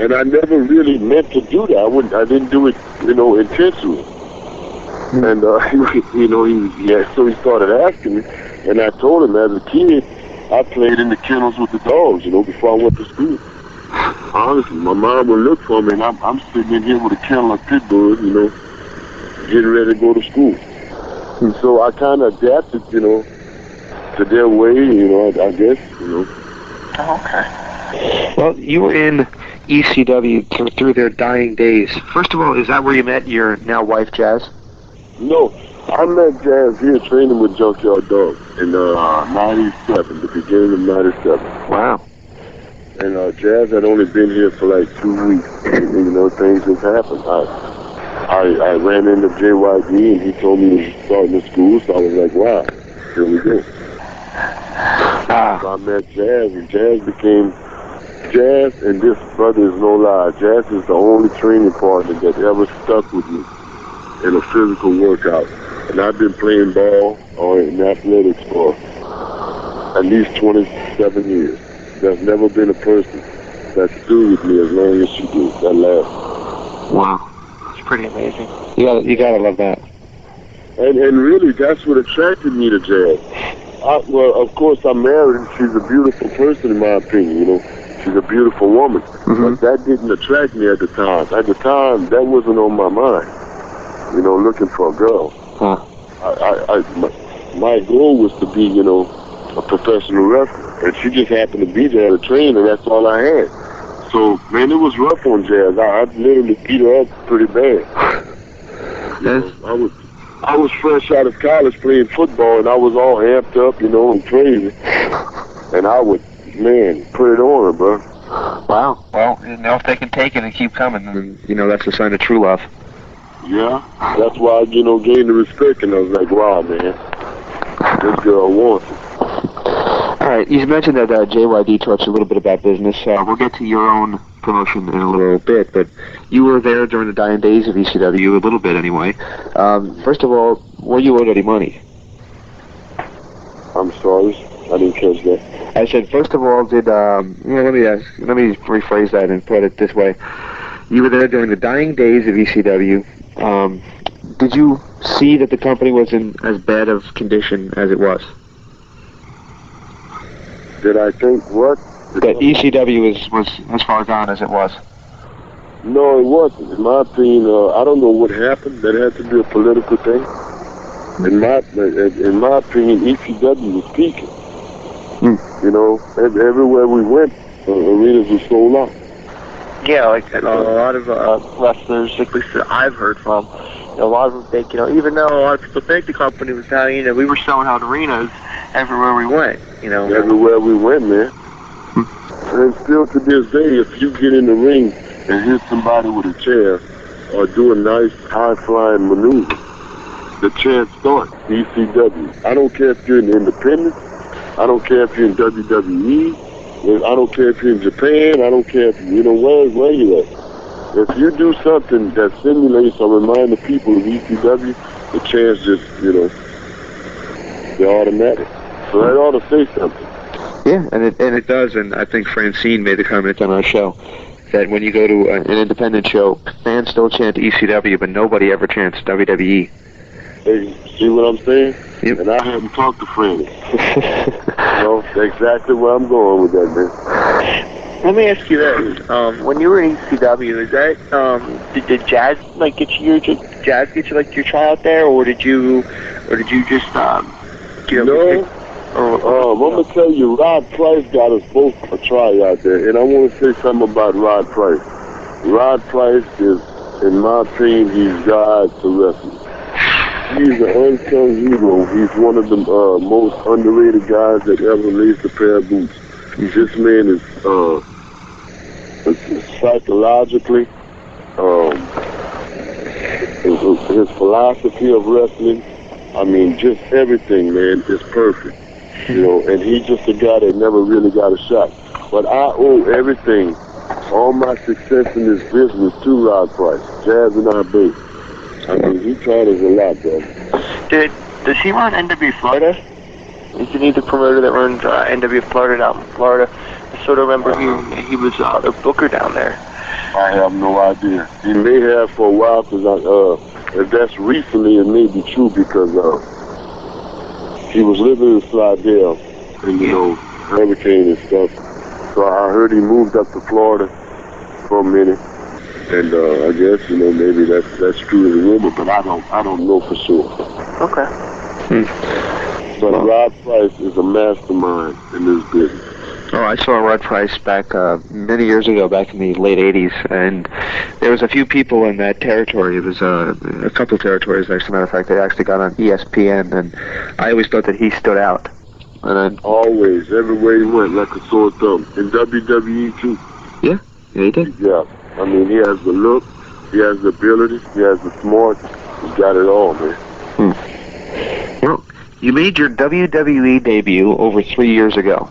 And I never really meant to do that. I didn't do it, you know, intentionally. And, you know, so he started asking me. And I told him, as a kid, I played in the kennels with the dogs, you know, before I went to school. Honestly, my mom would look for me, and I'm sitting in here with a kennel of pit bulls, you know, getting ready to go to school. And so I kind of adapted, you know, to their way, you know, I guess, you know. Okay. Well, you were in ECW through their dying days. First of all, is that where you met your now wife, Jazz? No, I met Jazz here training with Junkyard Dog in 97, the beginning of 97. Wow. And Jazz had only been here for like 2 weeks. And, you know, things just happened. I ran into JYD, and he told me he was starting the school, so I was like, wow, here we go. So I met Jazz, and Jazz became Jazz, and this brother is no lie. Jazz is the only training partner that ever stuck with me in a physical workout. And I've been playing ball or in athletics for at least 27 years. There's never been a person that stood with me as long as she did. That last. Wow. It's pretty amazing. You gotta love that. And really, that's what attracted me to Jazz. Well, of course, I'm married, and she's a beautiful person in my opinion, you know. She's a beautiful woman. But that didn't attract me at the time. At the time, that wasn't on my mind, you know, looking for a girl. My goal was to be, you know, a professional wrestler. And she just happened to be there to train, and that's all I had. So, man, it was rough on Jazz. I literally beat her up pretty bad. You know, I was fresh out of college playing football, and I was all amped up, you know, and crazy. And I would, man, put it on her, bro. Wow. Well, you know, if they can take it and keep coming, then, you know, that's a sign of true love. Yeah. That's why I, you know, gained the respect, and I was like, wow, man, this girl wants it. All right, you mentioned that JYD taught you a little bit about business. We'll get to your own promotion in a little bit, but you were there during the dying days of ECW, a little bit anyway. First of all, were you owed any money? I'm sorry, I didn't catch that. I said, first of all, let me rephrase that and put it this way. You were there during the dying days of ECW. Did you see that the company was in as bad of condition as it was? Did I think what? That ECW was as far gone as it was. No, it wasn't. In my opinion, I don't know what happened. That had to be a political thing. In my opinion, ECW was peaking. You know, everywhere we went, arenas were sold out. Yeah, like a lot of wrestlers, at least that I've heard from, you know, a lot of them think, you know, even though a lot of people think the company was down, you know, we were selling out arenas everywhere we went, you know. Everywhere we went, man. And still to this day, if you get in the ring and hit somebody with a chair or do a nice high-flying maneuver, the chance starts. ECW. I don't care if you're in independent. I don't care if you're in WWE. I don't care if you're in Japan. I don't care if, you know, where you at. If you do something that simulates or reminds the people of ECW, the chance just, you know, they're automatic. So that ought to say something. Yeah, and it does, and I think Francine made the comment on our show that when you go to an independent show, fans still chant ECW, but nobody ever chants WWE. Hey, see what I'm saying? Yep. And I haven't talked to Franny. You know, that's exactly where I'm going with that, man. Let me ask you this: when you were in ECW, is that did Jazz like get you like your tryout there, or did you just you know? No. I'm gonna tell you, Rod Price got us both a tryout there, and I want to say something about Rod Price. Rod Price is, in my opinion, he's God to wrestling. He's an unsung hero. He's one of the most underrated guys that ever laced a pair of boots. This man is psychologically, his philosophy of wrestling, I mean, just everything, man, is perfect. You know, and he's just a guy that never really got a shot. But I owe everything, all my success in this business to Rod Price, Jazz and I both. I mean, he taught us a lot, bro. Does he run NW Florida? Isn't he the promoter that runs NW Florida out in Florida? I sort of remember he was the booker down there. I have no idea. He may have for a while, because if that's recently, it may be true, because he was living in Slidell, and you know, hurricane and stuff. So I heard he moved up to Florida for a minute. And I guess, you know, maybe that's true in the rumor, but I don't know for sure. Okay. But Rod Price is a mastermind in this business. Oh, I saw Rod Price back many years ago, back in the late 80s, and there was a few people in that territory. It was a couple territories, as a matter of fact, that actually got on ESPN, and I always thought that he stood out. And always, everywhere he went, like a sore thumb. In WWE, too. Yeah, he did. Yeah. I mean, he has the look, he has the ability, he has the smart, he's got it all, man. Well, you made your WWE debut over 3 years ago.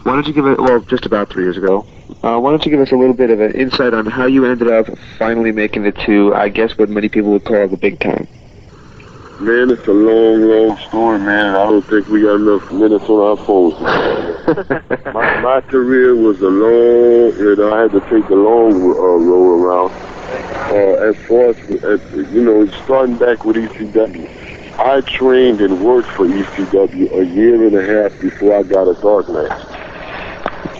Why don't you give it, well, just about 3 years ago. Why don't you give us a little bit of an insight on how you ended up finally making it to, I guess, what many people would call the big time? Man, it's a long, long story, man. I don't think we got enough minutes on our phones. my career was a long, you know, I had to take the long road around. As far as, you know, starting back with ECW, I trained and worked for ECW a year and a half before I got a dark match.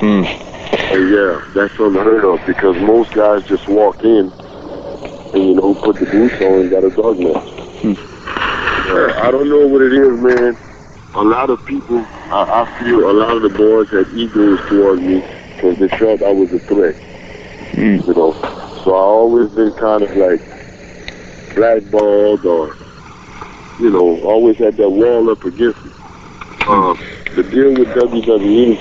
And yeah, that's unheard of, because most guys just walk in and, you know, put the boots on and got a dark match. I don't know what it is, man. A lot of people, I feel a lot of the boys had egos towards me because they felt I was a threat. You know, so I always been kind of like blackballed, or, you know, always had that wall up against me. The deal with WWE,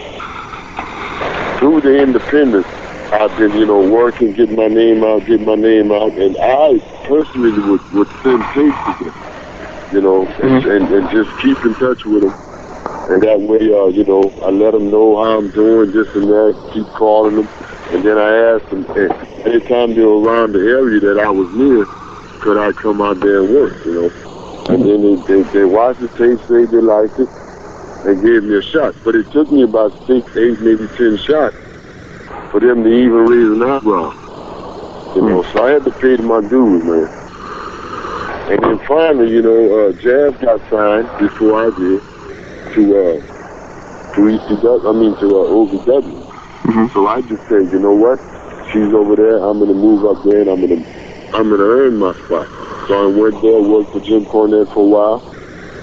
through the independents, I've been, you know, working, getting my name out, and I personally would send tapes to them. You know, and just keep in touch with them. And that way, you know, I let them know how I'm doing, this and that, keep calling them. And then I asked them, anytime they were around the area that I was near, could I come out there and work, you know? And then they watched the tape, say they liked it, and gave me a shot. But it took me about 6, 8, maybe 10 shots for them to even raise an eyebrow. You know, so I had to pay my dues, man. And then finally, you know, Jazz got signed before I did to ECW, I mean to OVW. So I just said, you know what? She's over there. I'm gonna move up there, and I'm gonna earn my spot. So I went there, worked for Jim Cornette for a while.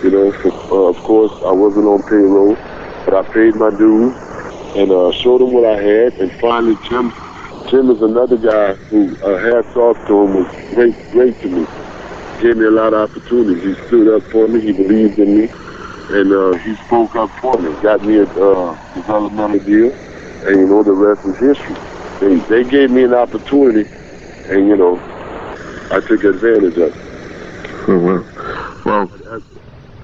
You know, of course I wasn't on payroll, but I paid my dues and showed him what I had. And finally, Jim is another guy who, hats off to him, was great to me. Gave me a lot of opportunities. He stood up for me. He believed in me, and he spoke up for me. Got me a developmental deal, and you know, the rest is history. They gave me an opportunity, and you know, I took advantage of it. Well,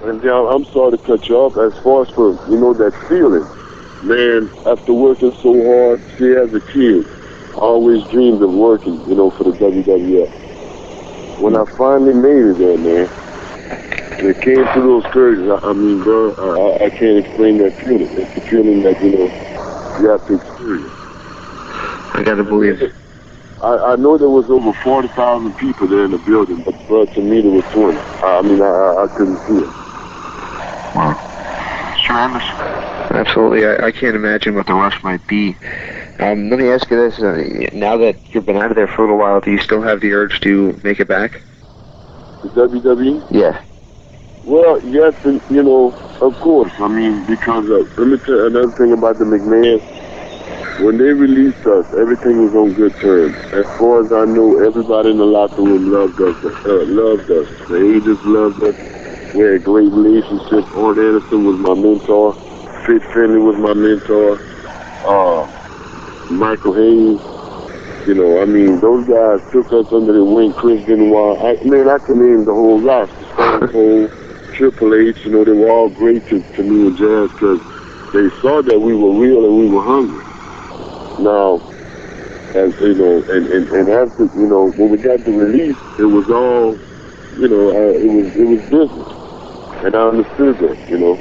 and I'm sorry to cut you off. As far as for, you know, that feeling, man, after working so hard, see, as a kid, I always dreamed of working, you know, for the WWF. When I finally made it there, man, and it came through those curtains, I mean, bro, I can't explain that feeling. It's the feeling that, you know, you have to experience. I gotta believe it. I know there was over 40,000 people there in the building, but bro, to me there was 20. I mean, I couldn't see it. Wow. Tremendous. Absolutely. I can't imagine what the rush might be. Let me ask you this. Now that you've been out of there for a little while, do you still have the urge to make it back? The WWE? Yeah. Well, yes, and, you know, of course. I mean, because let me tell you another thing about the McMahon. when they released us, everything was on good terms. As far as I know, everybody in the locker room loved us. The agents loved us. We had a great relationship. Art Anderson was my mentor. Fitz Finley was my mentor. Michael Hayes. You know, I mean, those guys took us under their wing. Chris Benoit. I can name the whole roster. Stone Cold, Triple H. You know, they were all great to me and Jazz because they saw that we were real and we were hungry. Now, as you know, and after, you know, when we got the release, it was all, you know, it was business, and I understood that, you know.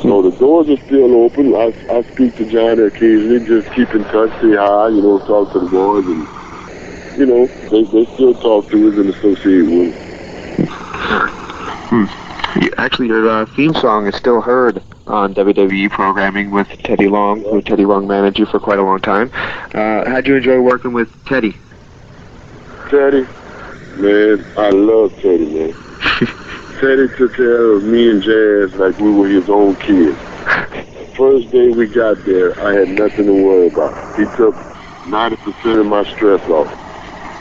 So the doors are still open. I speak to John occasionally, just keep in touch, say hi, you know, talk to the boys, and you know, they still talk to us and associate with us. Actually, your theme song is still heard on WWE programming with Teddy Long, who Teddy Long managed you for quite a long time. How'd you enjoy working with Teddy? Teddy, man, I love Teddy, man. Teddy took care of me and Jazz like we were his own kids. First day we got there, I had nothing to worry about. He took 90% of my stress off.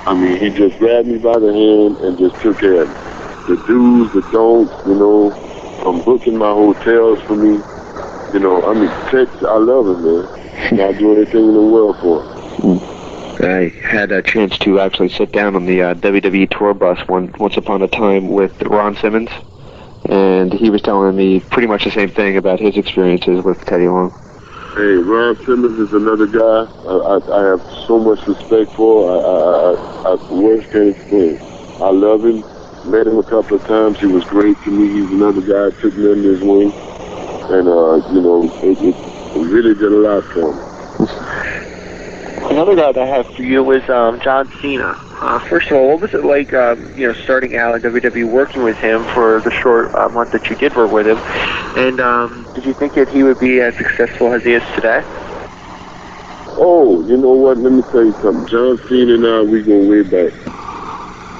I mean, he just grabbed me by the hand and just took care of me. The do's, the don'ts, you know, from booking my hotels for me. You know, I mean, I love him, man. I'll do anything in the world for him. I had a chance to actually sit down on the WWE tour bus once upon a time with Ron Simmons, and he was telling me pretty much the same thing about his experiences with Teddy Long. Hey, Ron Simmons is another guy I have so much respect for. I words can't explain. I love him. Met him a couple of times. He was great to me. He's another guy that took me under his wing. And, you know, it really did a lot for me. Another guy that I have for you was John Cena. First of all, what was it like, you know, starting out in WWE, working with him for the short month that you did work with him? And did you think that he would be as successful as he is today? Oh, you know what? Let me tell you something. John Cena and I, we go way back.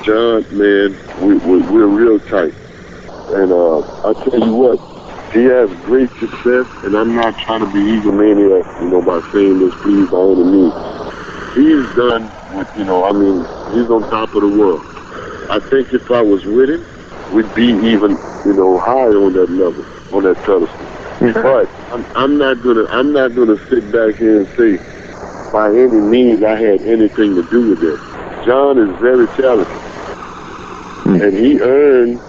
John, man, we're real tight. And I tell you what, he has great success, and I'm not trying to be egomaniac, you know, by saying this, please, by any means. He's done with, you know, I mean, he's on top of the world. I think if I was with him, we'd be even, you know, higher on that level, on that pedestal. But I'm not gonna sit back here and say, by any means, I had anything to do with it. John is very talented. And he earned,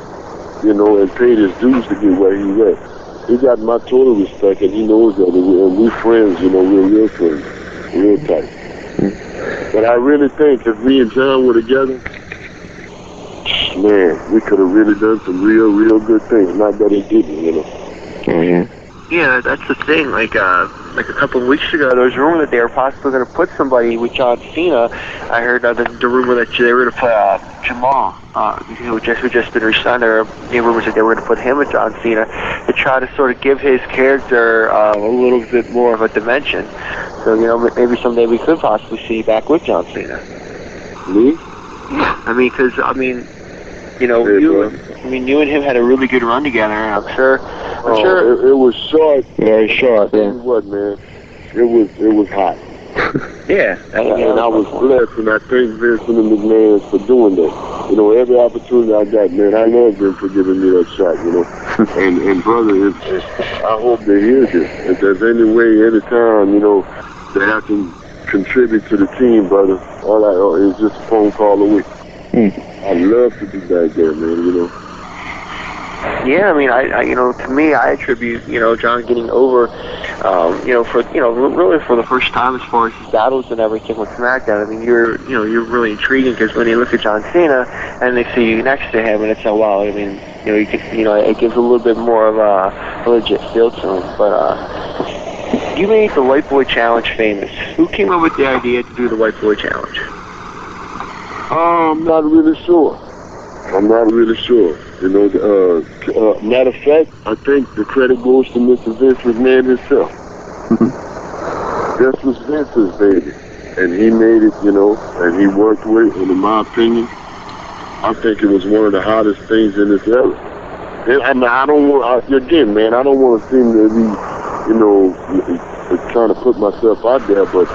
you know, and paid his dues to get where he's at. He got my total respect, and he knows that. And we're friends, you know, we're real friends, real tight. But I really think if me and John were together, man, we could have really done some real good things. Not that he didn't, you know. Oh, yeah. Yeah, that's the thing. Like a couple of weeks ago, there was a rumor that they were possibly going to put somebody with John Cena. I heard the rumor that they were going to put Jamal, who just been re-signed. There were rumors that they were going to put him with John Cena to try to sort of give his character a little bit more of a dimension. So, you know, maybe someday we could possibly see you back with John Cena. Me? Yeah. I mean, because, you know, you and him had a really good run together, and I'm sure. It was short. Very short, yeah. What, man? It was hot. Yeah. And I was blessed, and I thank Vincent and McMahon for doing that. You know, every opportunity I got, man, I love them for giving me that shot, you know. and brother, I hope they hear this. If there's any way, any time, you know, that I can contribute to the team, brother, all is just a phone call away. I'd love to be back there, man, you know. Yeah, I mean, I you know, to me, I attribute, you know, John getting over, you know, for, you know, really for the first time as far as his battles and everything with SmackDown. I mean, you're really intriguing because when you look at John Cena and they see you next to him, and it's wow, I mean, you know, it gives a little bit more of a legit feel to him. But you made the White Boy Challenge famous. Who came up with the idea to do the White Boy Challenge? I'm not really sure. You know, matter of fact, I think the credit goes to Mr. Vince McMahon himself. This was Vince's baby, and he made it, you know, and he worked with it, and in my opinion, I think it was one of the hottest things in this era. And I don't want to seem to be, you know, trying to put myself out there. But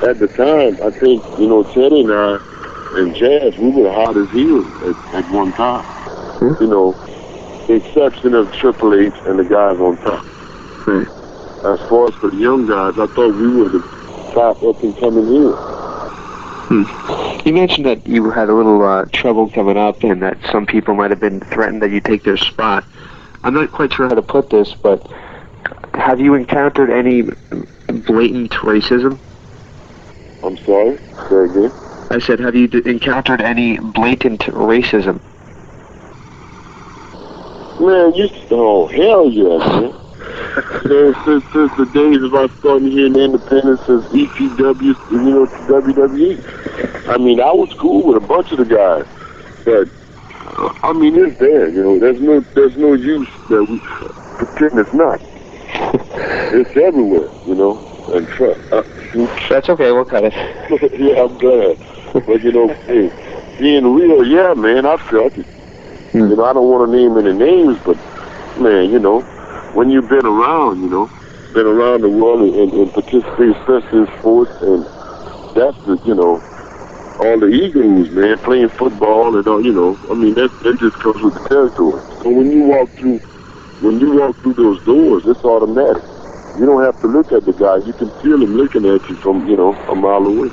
at the time, I think, you know, Teddy and I and Jazz, we were hot as heels at one time. You know, the exception of Triple H and the guys on top. As far as for the young guys, I thought we were the top up-and-coming heels. You mentioned that you had a little trouble coming up and that some people might have been threatened that you take their spot. I'm not quite sure how to put this, but have you encountered any blatant racism? I'm sorry? Say again? I said, have you encountered any blatant racism? Man, oh, hell yeah, man. Since the days of us starting here in Independence, since ECW, you know, to WWE. I mean, I was cool with a bunch of the guys, but I mean, it's there, you know. There's no use that we pretend it's not. It's everywhere, you know. And trust. That's okay. We'll cut it. Yeah, I'm glad. But you know, hey, being real, yeah, man, I felt it. You know, I don't want to name any names, but man, you know, when you've been around, you know, been around the world and participate especially in sports, and that's the, you know, all the egos, man, playing football and all, you know, I mean, that just comes with the territory. So when you walk through those doors, it's automatic. You don't have to look at the guy. You can feel him looking at you from, you know, a mile away.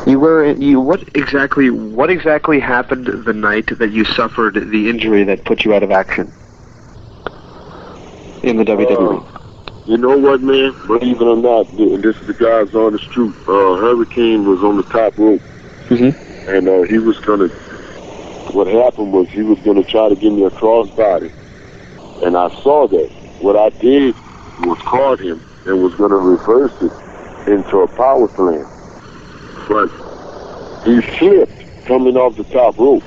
What exactly happened the night that you suffered the injury that put you out of action in the WWE? You know what, man? Believe it or not, this is the guy's honest truth. Hurricane was on the top rope, and he was gonna. What happened was he was gonna try to give me a crossbody, and I saw that. What I did was caught him and was gonna reverse it into a power slam, but he slipped coming off the top rope,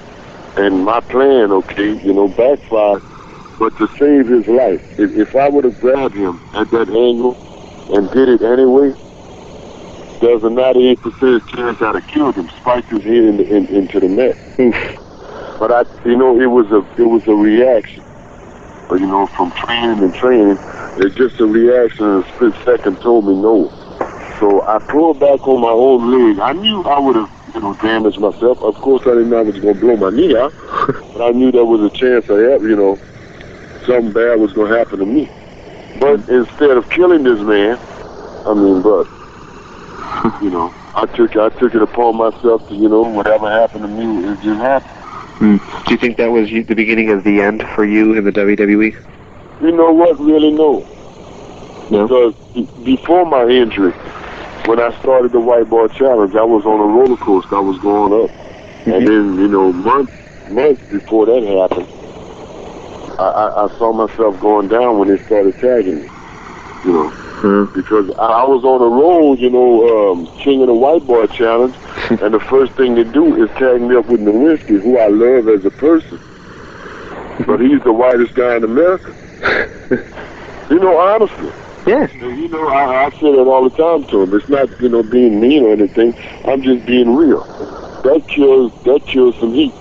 and my plan, okay, you know, backfired. But to save his life, if I would have grabbed him at that angle and did it anyway, there's a 98% chance I'd have killed him, spiked his head into the mat. But you know, it was a reaction. But you know, from training, it's just a reaction. In a split second, told me no. So I pulled back on my own leg. I knew I would have, you know, damaged myself. Of course, I didn't know I was going to blow my knee out, but I knew there was a chance I had, you know, something bad was going to happen to me. But instead of killing this man, I mean, but, you know, I took it upon myself to, you know, whatever happened to me, it just happened. Do you think that was the beginning of the end for you in the WWE? You know what? Really, no. Because before my injury, when I started the White Ball Challenge, I was on a roller coaster. I was going up. And then, you know, months before that happened, I saw myself going down when they started tagging me, you know. Because I was on a roll, you know, King of the White Ball Challenge, and the first thing they do is tag me up with Nowinski, who I love as a person. But he's the whitest guy in America. You know, honestly. Yes. And, you know, I say that all the time to him. It's not, you know, being mean or anything. I'm just being real. That kills some heat.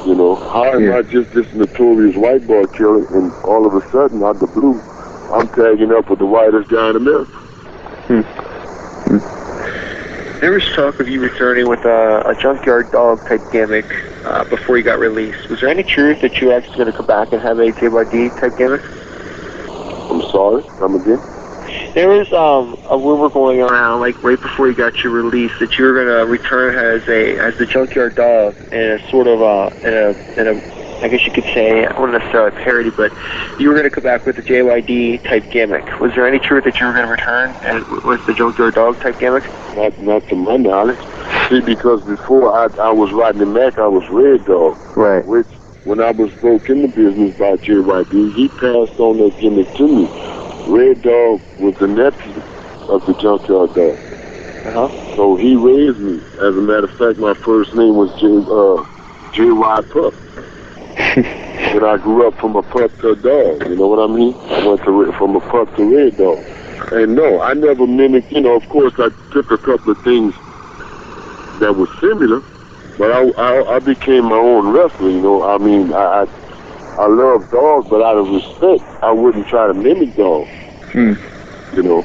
You know, how am I just this notorious white ball killer, and all of a sudden, out the blue, I'm tagging up with the whitest guy in America. There was talk of you returning with a junkyard dog type gimmick before you got released. Was there any truth that you were actually going to come back and have a JYD type gimmick? I'm sorry, come again? There was a rumor going around, like right before you got your release, that you were going to return as the junkyard dog in a sort of in a I guess you could say, I wouldn't necessarily parody, but you were going to come back with a JYD type gimmick. Was there any truth that you were going to return with the junkyard dog type gimmick? Not to my knowledge. See, because before I was Rodney Mack, I was Red Dog. Right. Which, when I was broke in the business by JYD, he passed on that gimmick to me. Red Dog was the nephew of the junkyard dog. So he raised me. As a matter of fact, my first name was J.Y. Pup. When I grew up from a pup to a dog, you know what I mean? I went from a pup to Red Dog. And no, I never mimicked, you know, of course I took a couple of things that were similar, but I became my own wrestler, you know. I mean, I I love dogs, but out of respect, I wouldn't try to mimic dogs. You know.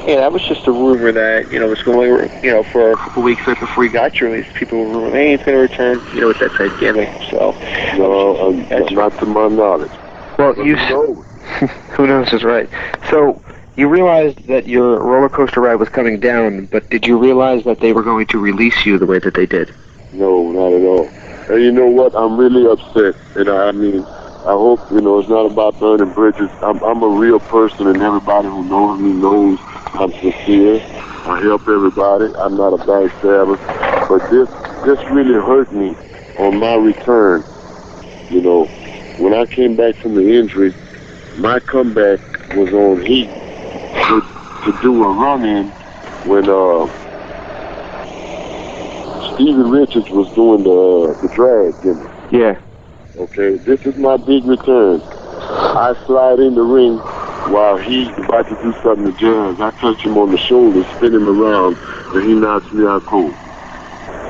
Yeah, that was just a rumor that, was going, for a couple weeks right before he got your release. People were rumoring, hey, he's going to return, with that type gimmick. So, no, not to my knowledge. Well, who knows is right. So, you realized that your roller coaster ride was coming down, but did you realize that they were going to release you the way that they did? No, not at all. And you know what? I'm really upset. And I mean, I hope, it's not about burning bridges. I'm a real person, and everybody who knows me knows I'm sincere. I help everybody. I'm not a backstabber. But this really hurt me on my return. When I came back from the injury, my comeback was on heat to do a run-in when Stevie Richards was doing the drag gimmick. Yeah. Okay, this is my big return. I slide in the ring while he's about to do something to Jazz. I touch him on the shoulder, spin him around, and he knocks me out cold.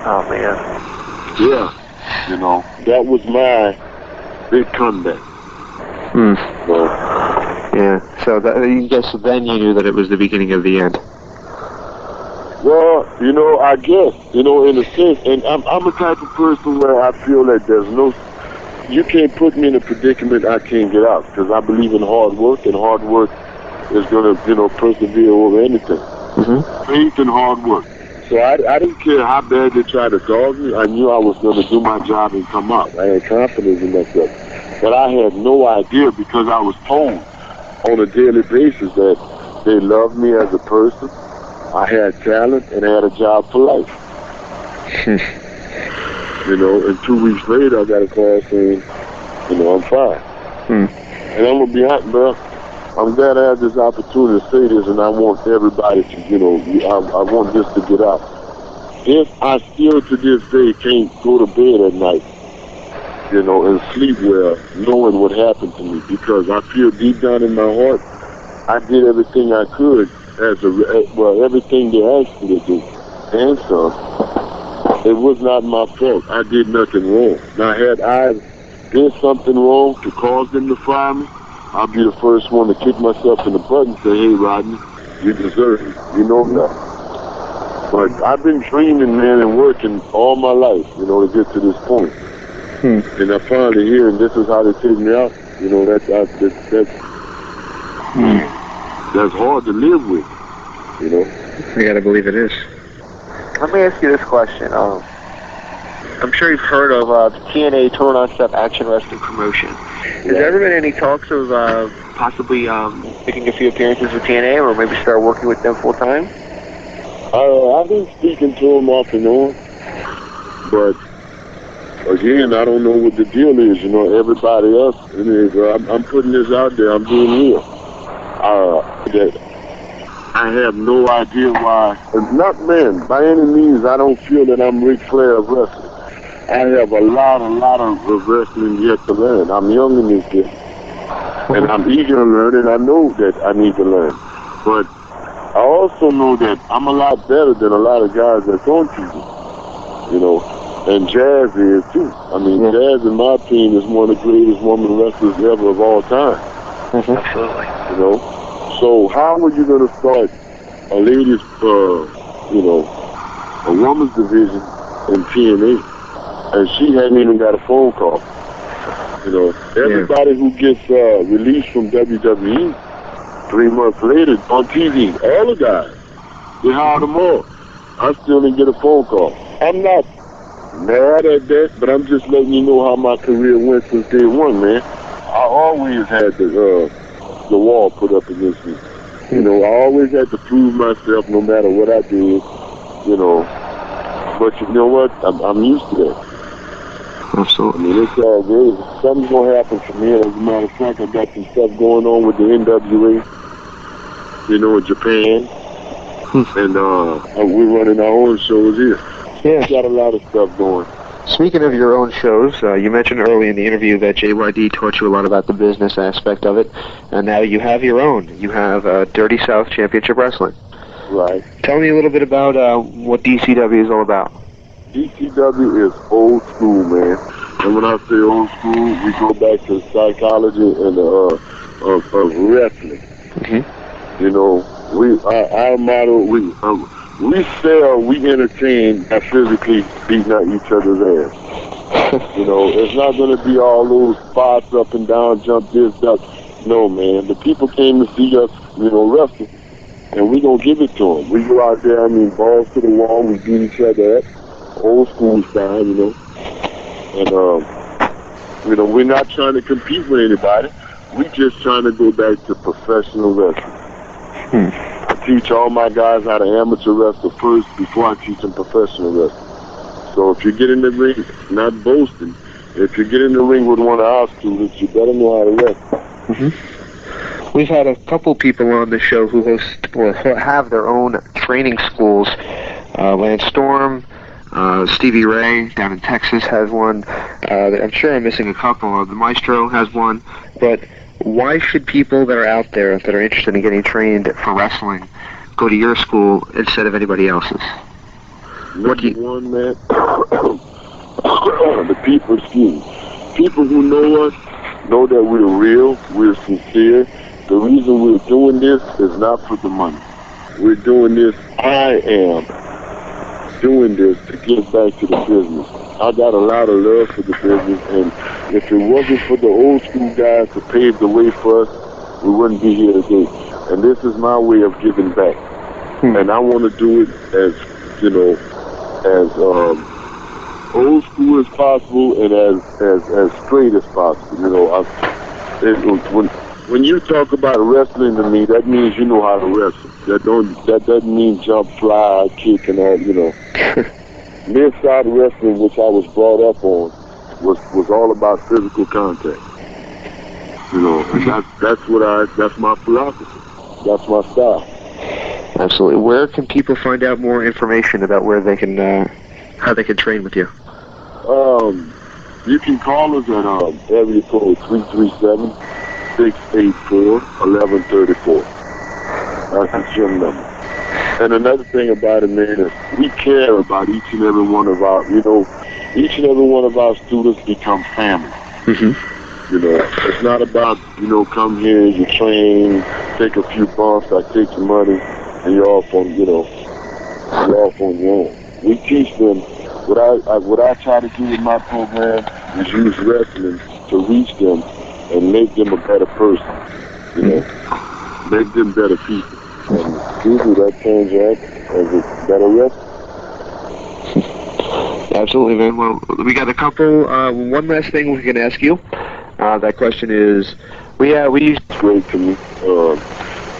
Oh, man. Yeah, that was my big comeback. Yeah, so I guess then you knew that it was the beginning of the end. Well, I guess, in a sense, and I'm a type of person where I feel that you can't put me in a predicament I can't get out, because I believe in hard work, and hard work is going to, persevere over anything. Faith and hard work. So I didn't care how bad they tried to dog me. I knew I was going to do my job and come out. I had confidence in myself. But I had no idea, because I was told on a daily basis that they loved me as a person, I had talent, and I had a job for life. And 2 weeks later, I got a call saying, I'm fine. And I'm going to be honest, bro, I'm glad I have this opportunity to say this, and I want everybody to, I want this to get out. If I still to this day can't go to bed at night, and sleep well, knowing what happened to me, because I feel deep down in my heart, I did everything I could everything they asked me to do, and some. It was not my fault. I did nothing wrong. Now, had I did something wrong to cause them to fire me, I'll be the first one to kick myself in the butt and say, hey, Rodney, you deserve it. That. But I've been dreaming, man, and working all my life, to get to this point. And I finally hear, and this is how they take me out. That's hard to live with, You gotta believe it is. Let me ask you this question. I'm sure you've heard of the TNA Total Non-Stop Action Wrestling promotion. Has there ever been any talks of possibly making a few appearances with TNA, or maybe start working with them full time? I've been speaking to them off and on, but again, I don't know what the deal is. Everybody else, I'm putting this out there. I'm being real. That I have no idea why. Not, man, by any means, I don't feel that I'm Ric Flair of wrestling. I have a lot of wrestling yet to learn. I'm young in this game, and I'm eager to learn, and I know that I need to learn. But I also know that I'm a lot better than a lot of guys that's on TV, and Jazz is too. I mean, Jazz, in my opinion, is one of the greatest woman wrestlers ever of all time. Absolutely. So how are you going to start a ladies, a woman's division in TNA, and she hadn't even got a phone call? Everybody who gets released from WWE 3 months later on TV, all the guys, they hired them all. I still didn't get a phone call. I'm not mad at that, but I'm just letting you know how my career went since day one, man. I always had the wall put up against me. I always had to prove myself no matter what I did, But you know what? I'm used to that. Absolutely. I mean, it's all good. Something's going to happen for me. As a matter of fact, I got some stuff going on with the NWA, in Japan. And we're running our own shows here. Yeah. Got a lot of stuff going. Speaking of your own shows, you mentioned early in the interview that JYD taught you a lot about the business aspect of it, and now you have your own. You have Dirty South Championship Wrestling. Right. Tell me a little bit about what DCW is all about. DCW is old school, man. And when I say old school, we go back to the psychology and of wrestling. Mm-hmm. You know, our motto, we sell, we entertain by physically beating out each other's ass. You know, it's not going to be all those spots up and down, jump this, that. No, man. The people came to see us, you know, wrestle, and we going to give it to them. We go out there, I mean, balls to the wall, we beat each other up, old school style, you know. And, you know, we're not trying to compete with anybody. We just trying to go back to professional wrestling. I teach all my guys how to amateur wrestle first before I teach them professional wrestling. So if you get in the ring, not boasting, if you get in the ring with one of our students, you better know how to wrestle. Mm-hmm. We've had a couple people on the show who host or have their own training schools. Lance Storm, Stevie Ray down in Texas has one. I'm sure I'm missing a couple. The Maestro has one. But why should people that are out there that are interested in getting trained for wrestling go to your school instead of anybody else's? Number one, man, the people, people who know us know that we're real, we're sincere. The reason we're doing this is not for the money. We're doing this, I am doing this to give back to the business. I got a lot of love for the business, and if it wasn't for the old school guys to pave the way for us, we wouldn't be here today. And this is my way of giving back. And I want to do it as, you know, as old school as possible and as straight as possible. You know, when you talk about wrestling to me, that means you know how to wrestle. That doesn't mean jump, fly, kick, and all. You know, mid-side wrestling, which I was brought up on, was all about physical contact. You know, and that's my philosophy. That's my style. Absolutely. Where can people find out more information about where they can, how they can train with you? You can call us at area code 337-684-1134. That's the gym number. And another thing about it, man, is we care about each and every one of our, you know, each and every one of our students become family. Mm-hmm. You know, it's not about, you know, come here, you train, take a few bumps, I take your money, and you're off on, you know, you're off on your own. We teach them, what I try to do with my program is use wrestling to reach them and make them a better person, you know, make them better people. And usually that turns out as a better wrestler. Absolutely, man. Well, we got a couple, one last thing we can ask you. That question is, it's great to me.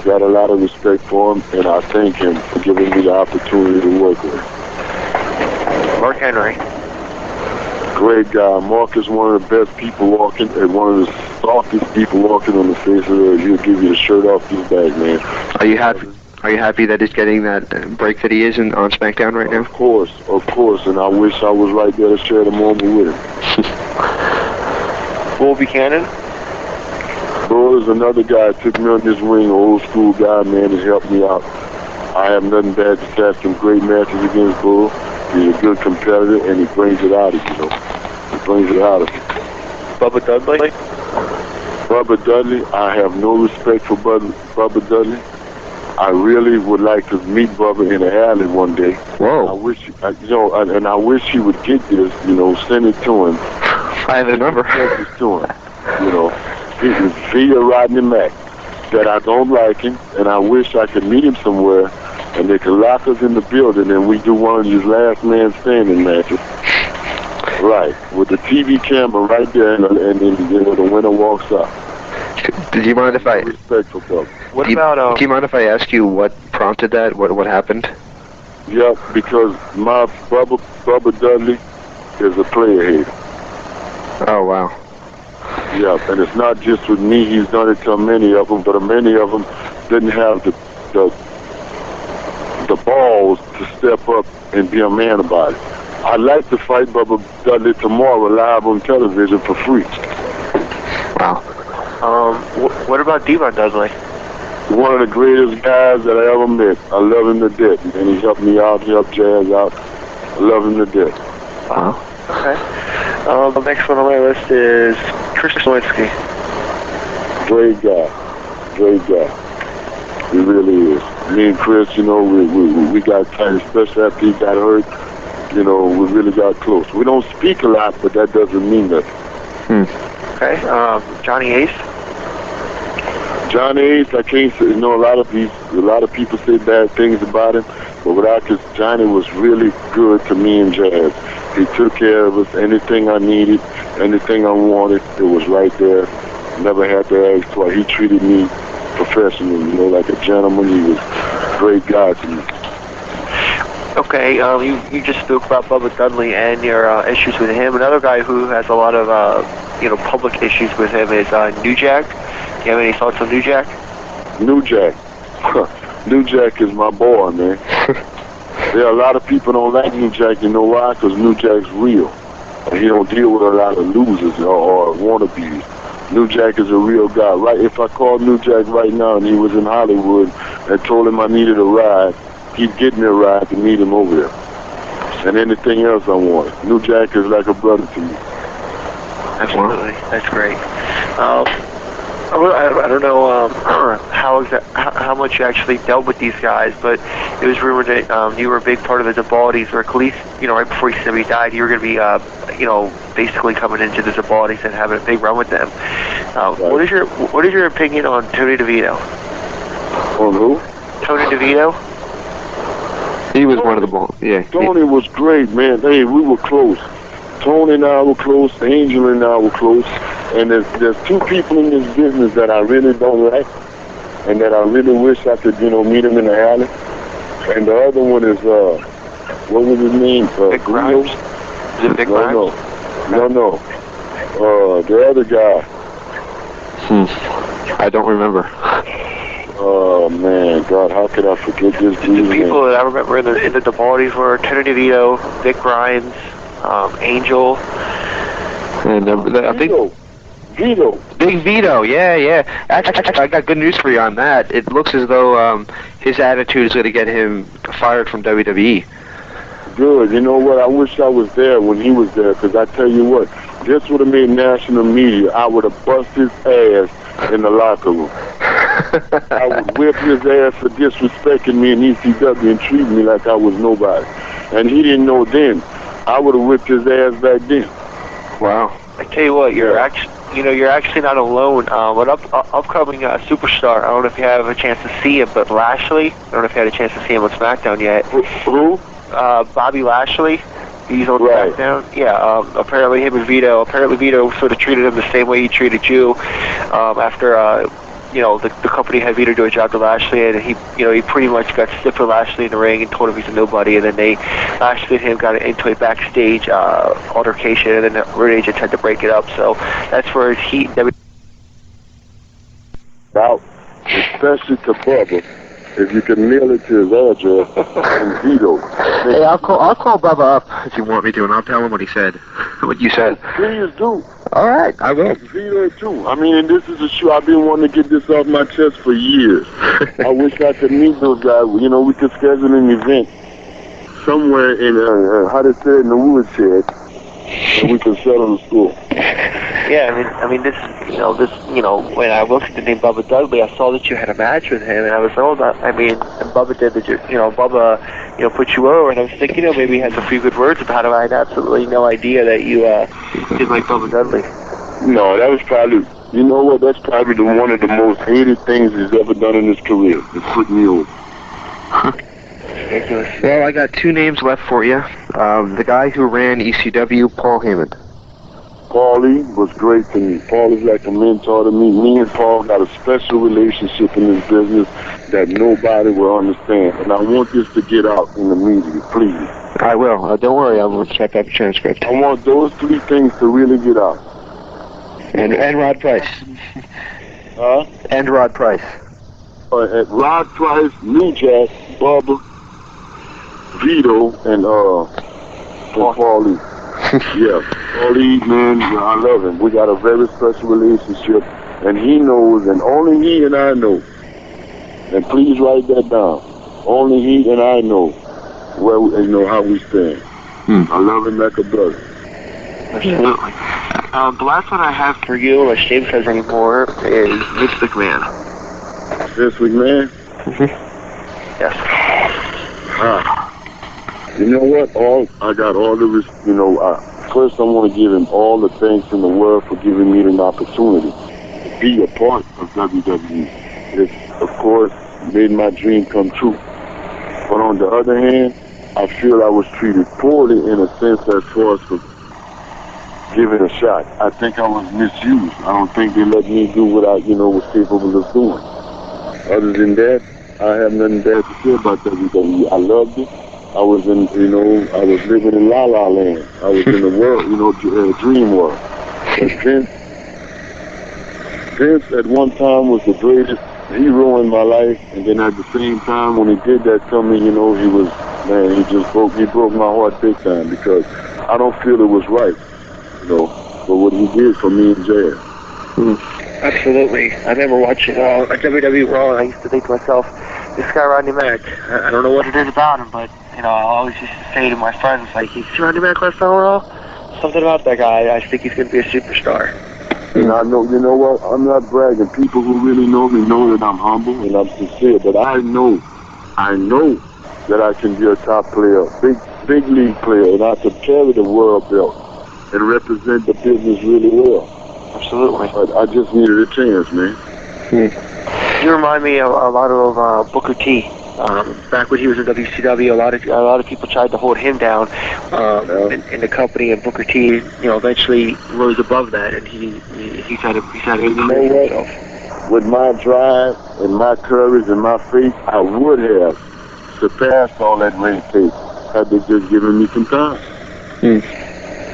Got a lot of respect for him, and I thank him for giving me the opportunity to work with him. Mark Henry. Great guy. Mark is one of the best people walking, and one of the softest people walking on the face of the earth. He'll give you the shirt off his back, man. Are you happy? Are you happy that he's getting that break that he is on SmackDown right now? Of course, and I wish I was right there to share the moment with him. Bull Buchanan. Bull is another guy. Took me on this ring, an old school guy, man, has helped me out. I have nothing bad to say. Some great matches against Bull. He's a good competitor, and he brings it out of you, know. He brings it out of you. Bubba Dudley? Bubba Dudley, I have no respect for Bubba Dudley. I really would like to meet Bubba in the alley one day. Whoa. I wish, you know, and I wish he would get this, you know, send it to him. I have his number. Send it to him, you know. He's via Rodney Mack. That I don't like him, and I wish I could meet him somewhere, and they could lock us in the building, and we do one of these last man standing matches. Right, with the TV camera right there, and the winner walks up. Do you mind if I? Respect for Bubba. What about? Do you mind if I ask you what prompted that? What happened? Yeah, because my Bubba Dudley is a player hater. Oh wow. Yeah, and it's not just with me. He's done it to many of them, but many of them didn't have the balls to step up and be a man about it. I'd like to fight Bubba Dudley tomorrow live on television for free. Wow. What about Devon Dudley? One of the greatest guys that I ever met. I love him to death, and he helped me out, he helped Jazz out. I love him to death. Wow. Okay. The next one on my list is Chris Nowinski. Great guy. He really is. Me and Chris, we got tight, especially after he got hurt. We really got close. We don't speak a lot, but that doesn't mean nothing. Okay, Johnny Ace. Johnny Ace, I can't say. A lot of people say bad things about him, but Johnny was really good to me and Jazz. He took care of us. Anything I needed, anything I wanted, it was right there. Never had to ask twice. He treated me professionally, like a gentleman. He was a great guy to me. Okay, you just spoke about Bubba Dudley and your issues with him. Another guy who has a lot of public issues with him is New Jack. Do you have any thoughts on New Jack? New Jack. New Jack is my boy, man. There are a lot of people don't like New Jack. You know why? Because New Jack's real. And he don't deal with a lot of losers or wannabes. New Jack is a real guy. Right? If I called New Jack right now and he was in Hollywood and told him I needed a ride, he'd get me a ride to meet him over there. And anything else I wanted. New Jack is like a brother to me. Absolutely. That's great. I don't know how much you actually dealt with these guys, but it was rumored that you were a big part of the Zabaldis, or at least, right before he said he died, you were going to be, basically coming into the Zabaldis and having a big run with them. What is your opinion on Tony DeVito? On who? Tony DeVito. He was one of the balls. Yeah. Tony was great, man. Hey, we were close. Tony and I were close. Angel and I were close. And there's two people in this business that I really don't like, and that I really wish I could, meet them in the alley. And the other one is, what was his name? Vic Grimes? Is it Vic Grimes? No. The other guy. I don't remember. Oh, man, God, how could I forget this dude? The people that I remember in the Zabaldis were Tony DeVito, Vic Grimes, Angel. And I think Vito. Big Vito, yeah. Actually, I got good news for you on that. It looks as though his attitude is going to get him fired from WWE. Good. You know what? I wish I was there when he was there, because I tell you what, this would have made national media. I would have bust his ass in the locker room. I would whip his ass for disrespecting me in ECW and treating me like I was nobody. And he didn't know then. I would have whipped his ass back then. Wow. I tell you what, you're actually not alone. An upcoming superstar, I don't know if you have a chance to see him, but Lashley, I don't know if you had a chance to see him on SmackDown yet. Who? Bobby Lashley. He's on SmackDown. Yeah, apparently him and Vito. Apparently Vito sort of treated him the same way he treated you after, the company had Vito do a job to Lashley, and he pretty much got stiff for Lashley in the ring and told him he's a nobody, and then Lashley and him got into a backstage altercation, and then the Road Agents had to break it up. So that's where his heat. Out, especially to Bubba. If you can mail it to his address, and Vito. Hey, I'll call Bubba up if you want me to, and I'll tell him what he said. What you said. Please do. All right, I will. Vito too. I mean, this is a show. I've been wanting to get this off my chest for years. I wish I could meet those guys. We could schedule an event somewhere in how they say it, in the woodshed, and we could settle the score. Yeah, I mean, this, when I looked at the name Bubba Dudley, I saw that you had a match with him, and I was told that, and Bubba did Bubba put you over, and I was thinking, maybe he has a few good words about him. I had absolutely no idea that you did like Bubba Dudley. No, that was probably, that's probably one of the most hated things he's ever done in his career. It put me over. Ridiculous. Well, I got two names left for you. The guy who ran ECW, Paul Heyman. Paulie was great to me. Paul is like a mentor to me. Me and Paul got a special relationship in this business that nobody will understand. And I want this to get out in the media, please. I will. Don't worry, I will check out the transcript. I want those three things to really get out. And Rod Price. Huh? And Rod Price. Rod Price, New Jack, Bubba, Vito, and Paulie. Yeah, Paulie, man, I love him. We got a very special relationship, and he knows, and only he and I know. And please write that down. Only he and I know how we stand. I love him like a brother. Absolutely. The last one I have for you, unless James has any more, is Vince McMahon. Vince McMahon? Yes. You know what? I got all the, first I want to give him all the thanks in the world for giving me an opportunity to be a part of WWE. It's, of course, made my dream come true. But on the other hand, I feel I was treated poorly in a sense as far as for giving a shot. I think I was misused. I don't think they let me do what I, was capable of doing. Other than that, I have nothing bad to say about WWE. I loved it. I was I was living in La La Land. I was in the world, dream world. But Vince at one time was the greatest hero in my life, and then at the same time when he did that to me, he broke my heart big time, because I don't feel it was right, for what he did for me and Jazz. Absolutely. I remember watching a WWE Raw, and I used to think to myself, this guy Rodney Mack, I don't know what it is about him, but I always used to say to my friends, like, you see Rodney Mack last time Raw? Something about that guy, I think he's going to be a superstar. And I know, you know what, I'm not bragging. People who really know me know that I'm humble and I'm sincere, but I know that I can be a top player, big league player, and I could carry the world belt and represent the business really well. Absolutely. But I just needed a chance, man. You remind me a lot of Booker T. Back when he was in WCW, a lot of people tried to hold him down in the company, and Booker T, eventually rose above that, and he's had to prove himself. With my drive and my courage and my faith, I would have surpassed all that red tape had they just given me some time.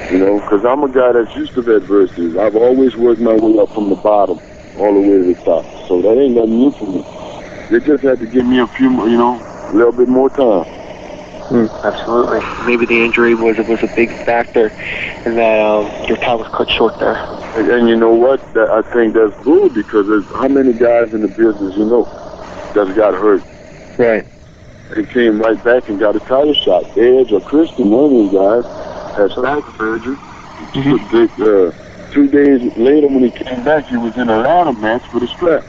Because I'm a guy that's used to adversity. I've always worked my way up from the bottom all the way to the top, so that ain't nothing new for me. They just had to give me a few, a little bit more time. Absolutely. Maybe the injury was a big factor in that your time was cut short there. And you know what? I think that's good, because there's how many guys in the business that's got hurt. Right. They came right back and got a title shot. Edge or Christian, one of these guys, had back surgery. 2 days later, when he came back, he was in a ladder match for the strap.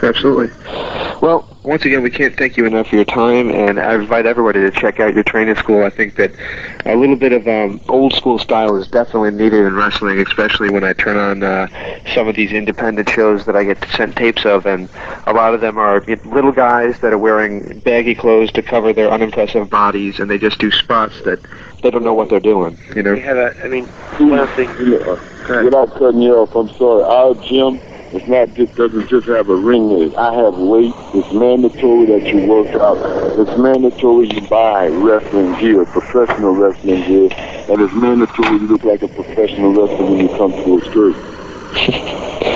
Absolutely. Well, once again, we can't thank you enough for your time, and I invite everybody to check out your training school. I think that a little bit of old school style is definitely needed in wrestling, especially when I turn on some of these independent shows that I get sent tapes of, and a lot of them are little guys that are wearing baggy clothes to cover their unimpressive bodies, and they just do spots that they don't know what they're doing, We have one of the things. Without cutting you off, I'm sorry. Our gym doesn't just have a ring in it. I have weight. It's mandatory that you work out. It's mandatory you buy wrestling gear, professional wrestling gear, and it's mandatory you look like a professional wrestler when you come to a skirt.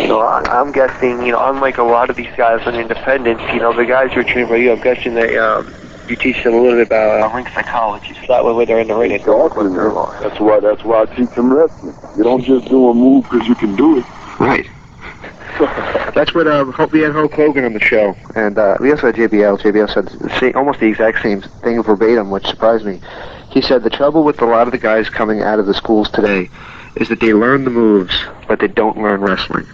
I'm guessing, unlike a lot of these guys on independents, the guys who are trained by you, I'm guessing that you teach them a little bit about ring psychology, so that way when they're in the ring, they don't look like they're lost. That's why I teach them wrestling. You don't just do a move because you can do it. Right. That's what we had Hulk Hogan on the show, and we also had JBL. JBL said almost the exact same thing verbatim, which surprised me. He said the trouble with a lot of the guys coming out of the schools today is that they learn the moves, but they don't learn wrestling.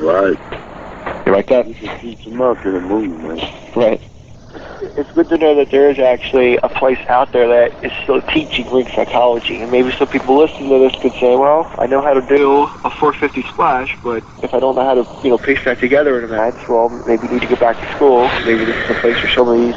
Right. You like that? You can teach them up in a move, man. Right. It's good to know that there is actually a place out there that is still teaching ring psychology, and maybe some people listening to this could say, well, I know how to do a 450 splash, but if I don't know how to, piece that together in a match, well, maybe we need to go back to school. Maybe this is a place where some of these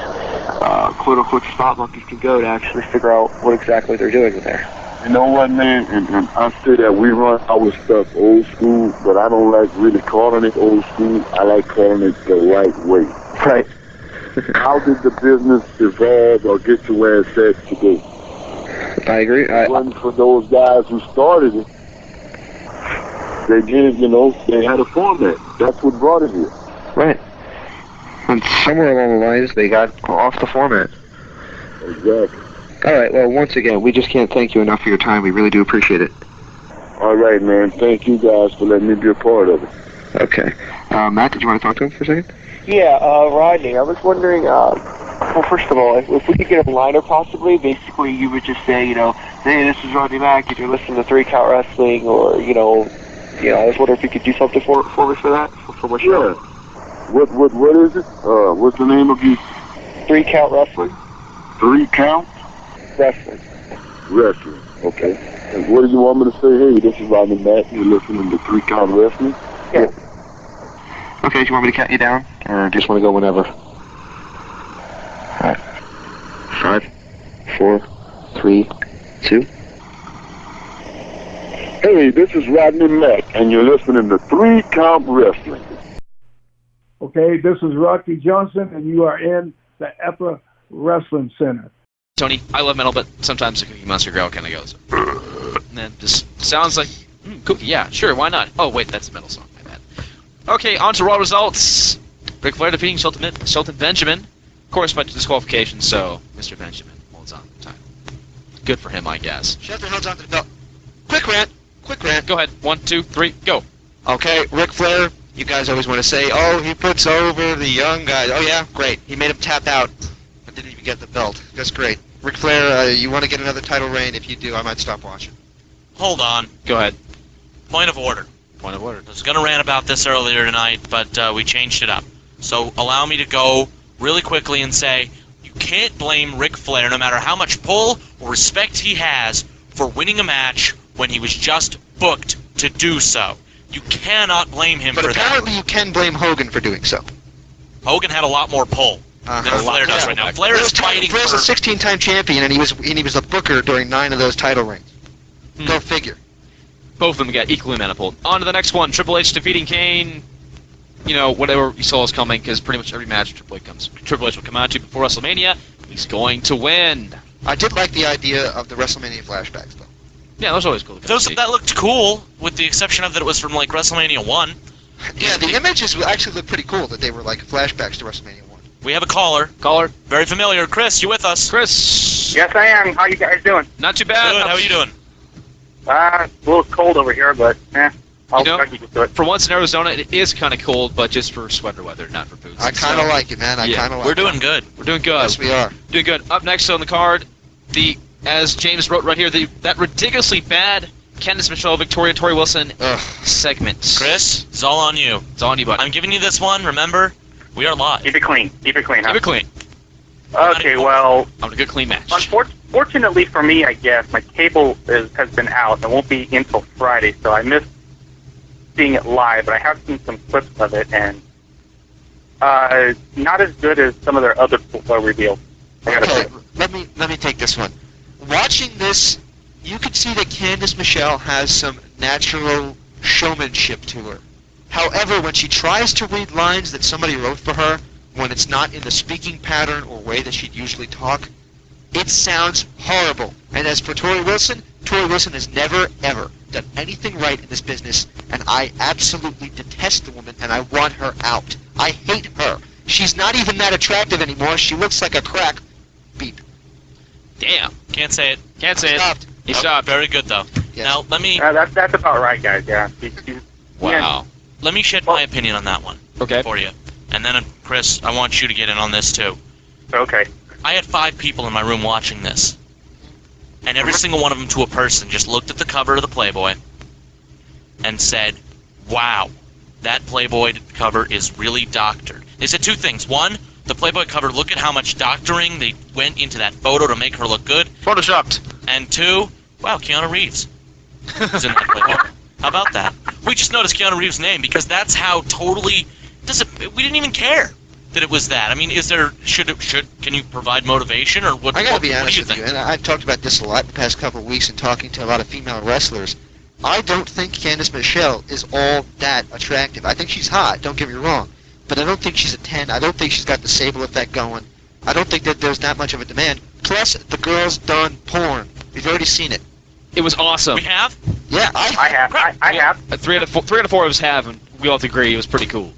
quote-unquote spot monkeys can go to actually figure out what exactly they're doing in there. You know what, man? And I say that we run our stuff old school, but I don't like really calling it old school. I like calling it the right way. Right. How did the business evolve or get to where it's at today? I agree. It wasn't for those guys who started it. They did, they had a format. That's what brought it here. Right. And somewhere along the lines, they got off the format. Exactly. All right, well, once again, we just can't thank you enough for your time. We really do appreciate it. All right, man. Thank you guys for letting me be a part of it. Okay. Matt, did you want to talk to him for a second? Yeah, Rodney, I was wondering, Well, first of all, if we could get a liner possibly, basically you would just say, hey, this is Rodney Mack, if you're listening to 3 Count Wrestling, or, I was wondering if you could do something for me for that, for my show. Yeah. What is it? What's the name of you? 3 Count Wrestling. 3 Count? Wrestling. Wrestling, okay. And what do you want me to say? Hey, this is Rodney Mack, you're listening to 3 Count Wrestling? Yeah. Okay, do you want me to count you down, or just want to go whenever? 5, 4, 3, 2. Hey, this is Rodney Mack, and you're listening to 3 Count Wrestling. Okay, this is Rocky Johnson, and you are in the Epicenter Wrestling Center. Tony, I love metal, but sometimes the Cookie Monster growl kind of goes. And then just sounds like, Cookie, yeah, sure, why not? Oh, wait, that's a metal song, my bad. Okay, on to Raw results. Ric Flair defeating Shelton Benjamin. Of course, by disqualification, so Mr. Benjamin holds on to the title. Good for him, I guess. Shelton holds on to the belt. Quick rant. Go ahead. 1, 2, 3, go. Okay, Ric Flair, you guys always want to say, oh, he puts over the young guys. Oh, yeah, great. He made him tap out, but didn't even get the belt. That's great. Ric Flair, you want to get another title reign? If you do, I might stop watching. Hold on. Go ahead. Point of order. Point of order. I was going to rant about this earlier tonight, but we changed it up. So allow me to go really quickly and say, you can't blame Ric Flair, no matter how much pull or respect he has, for winning a match when he was just booked to do so. You cannot blame him for that. But apparently you can blame Hogan for doing so. Hogan had a lot more pull than Flair does right now. Flair is fighting for... Flair's a 16-time champion, and he was the booker during 9 of those title reigns. Go figure. Both of them got equally manifold. On to the next one. Triple H defeating Kane. Whatever you saw was coming, because pretty much every match Triple H will come out to before WrestleMania, he's going to win. I did like the idea of the WrestleMania flashbacks, though. Yeah, that was always cool. That looked cool, with the exception of that it was from, WrestleMania 1. Yeah, the images actually look pretty cool, that they were, flashbacks to WrestleMania 1. We have a caller. Very familiar. Chris, you with us? Chris. Yes, I am. How you guys doing? Not too bad. Good. How are you doing? A little cold over here, but I'll try to get to it. For once in Arizona, it is kind of cold, but just for sweater weather, not for boots. I kind of like it, man. I kind of like it. We're doing good. We're doing good. Yes, we are. Doing good. Up next on the card, as James wrote right here, that ridiculously bad Candice Michelle, Victoria, Tori Wilson segment. Chris, it's all on you. It's all on you, buddy. I'm giving you this one. Remember, we are live. Keep it clean. Keep it clean. Okay, well... On a good, clean match. Unfortunately for me, I guess, my cable has been out. It won't be until Friday, so I missed seeing it live, but I have seen some clips of it, and not as good as some of their other reveals. Okay, let me take this one. Watching this, you can see that Candice Michelle has some natural showmanship to her. However, when she tries to read lines that somebody wrote for her, when it's not in the speaking pattern or way that she'd usually talk, it sounds horrible. And as for Tori Wilson has never, ever done anything right in this business, and I absolutely detest the woman, and I want her out. I hate her. She's not even that attractive anymore. She looks like a crack. Beep. Damn. Can't say it. He stopped. Very good, though. Yes. Now, let me... that's about right, guys, yeah. Wow. Let me shed my opinion on that one. Okay. For you. And then, Chris, I want you to get in on this, too. Okay. I had 5 people in my room watching this. And every single one of them, to a person, just looked at the cover of the Playboy and said, wow, that Playboy cover is really doctored. They said 2 things. 1, the Playboy cover, look at how much doctoring they went into that photo to make her look good. Photoshopped. And 2, wow, Keanu Reeves is in that Playboy. How about that? We just noticed Keanu Reeves' name because that's how totally... we didn't even care that it was that. I mean, can you provide motivation or what? I gotta be honest honest with you, and I've talked about this a lot the past couple of weeks in talking to a lot of female wrestlers. I don't think Candice Michelle is all that attractive. I think she's hot, don't get me wrong, but I don't think she's a 10. I don't think she's got the Sable effect going. I don't think that there's that much of a demand. Plus, the girl's done porn. We've already seen it. It was awesome. We have? Yeah, I have. I have. 3 out of 4 of us have, and we all agree it was pretty cool.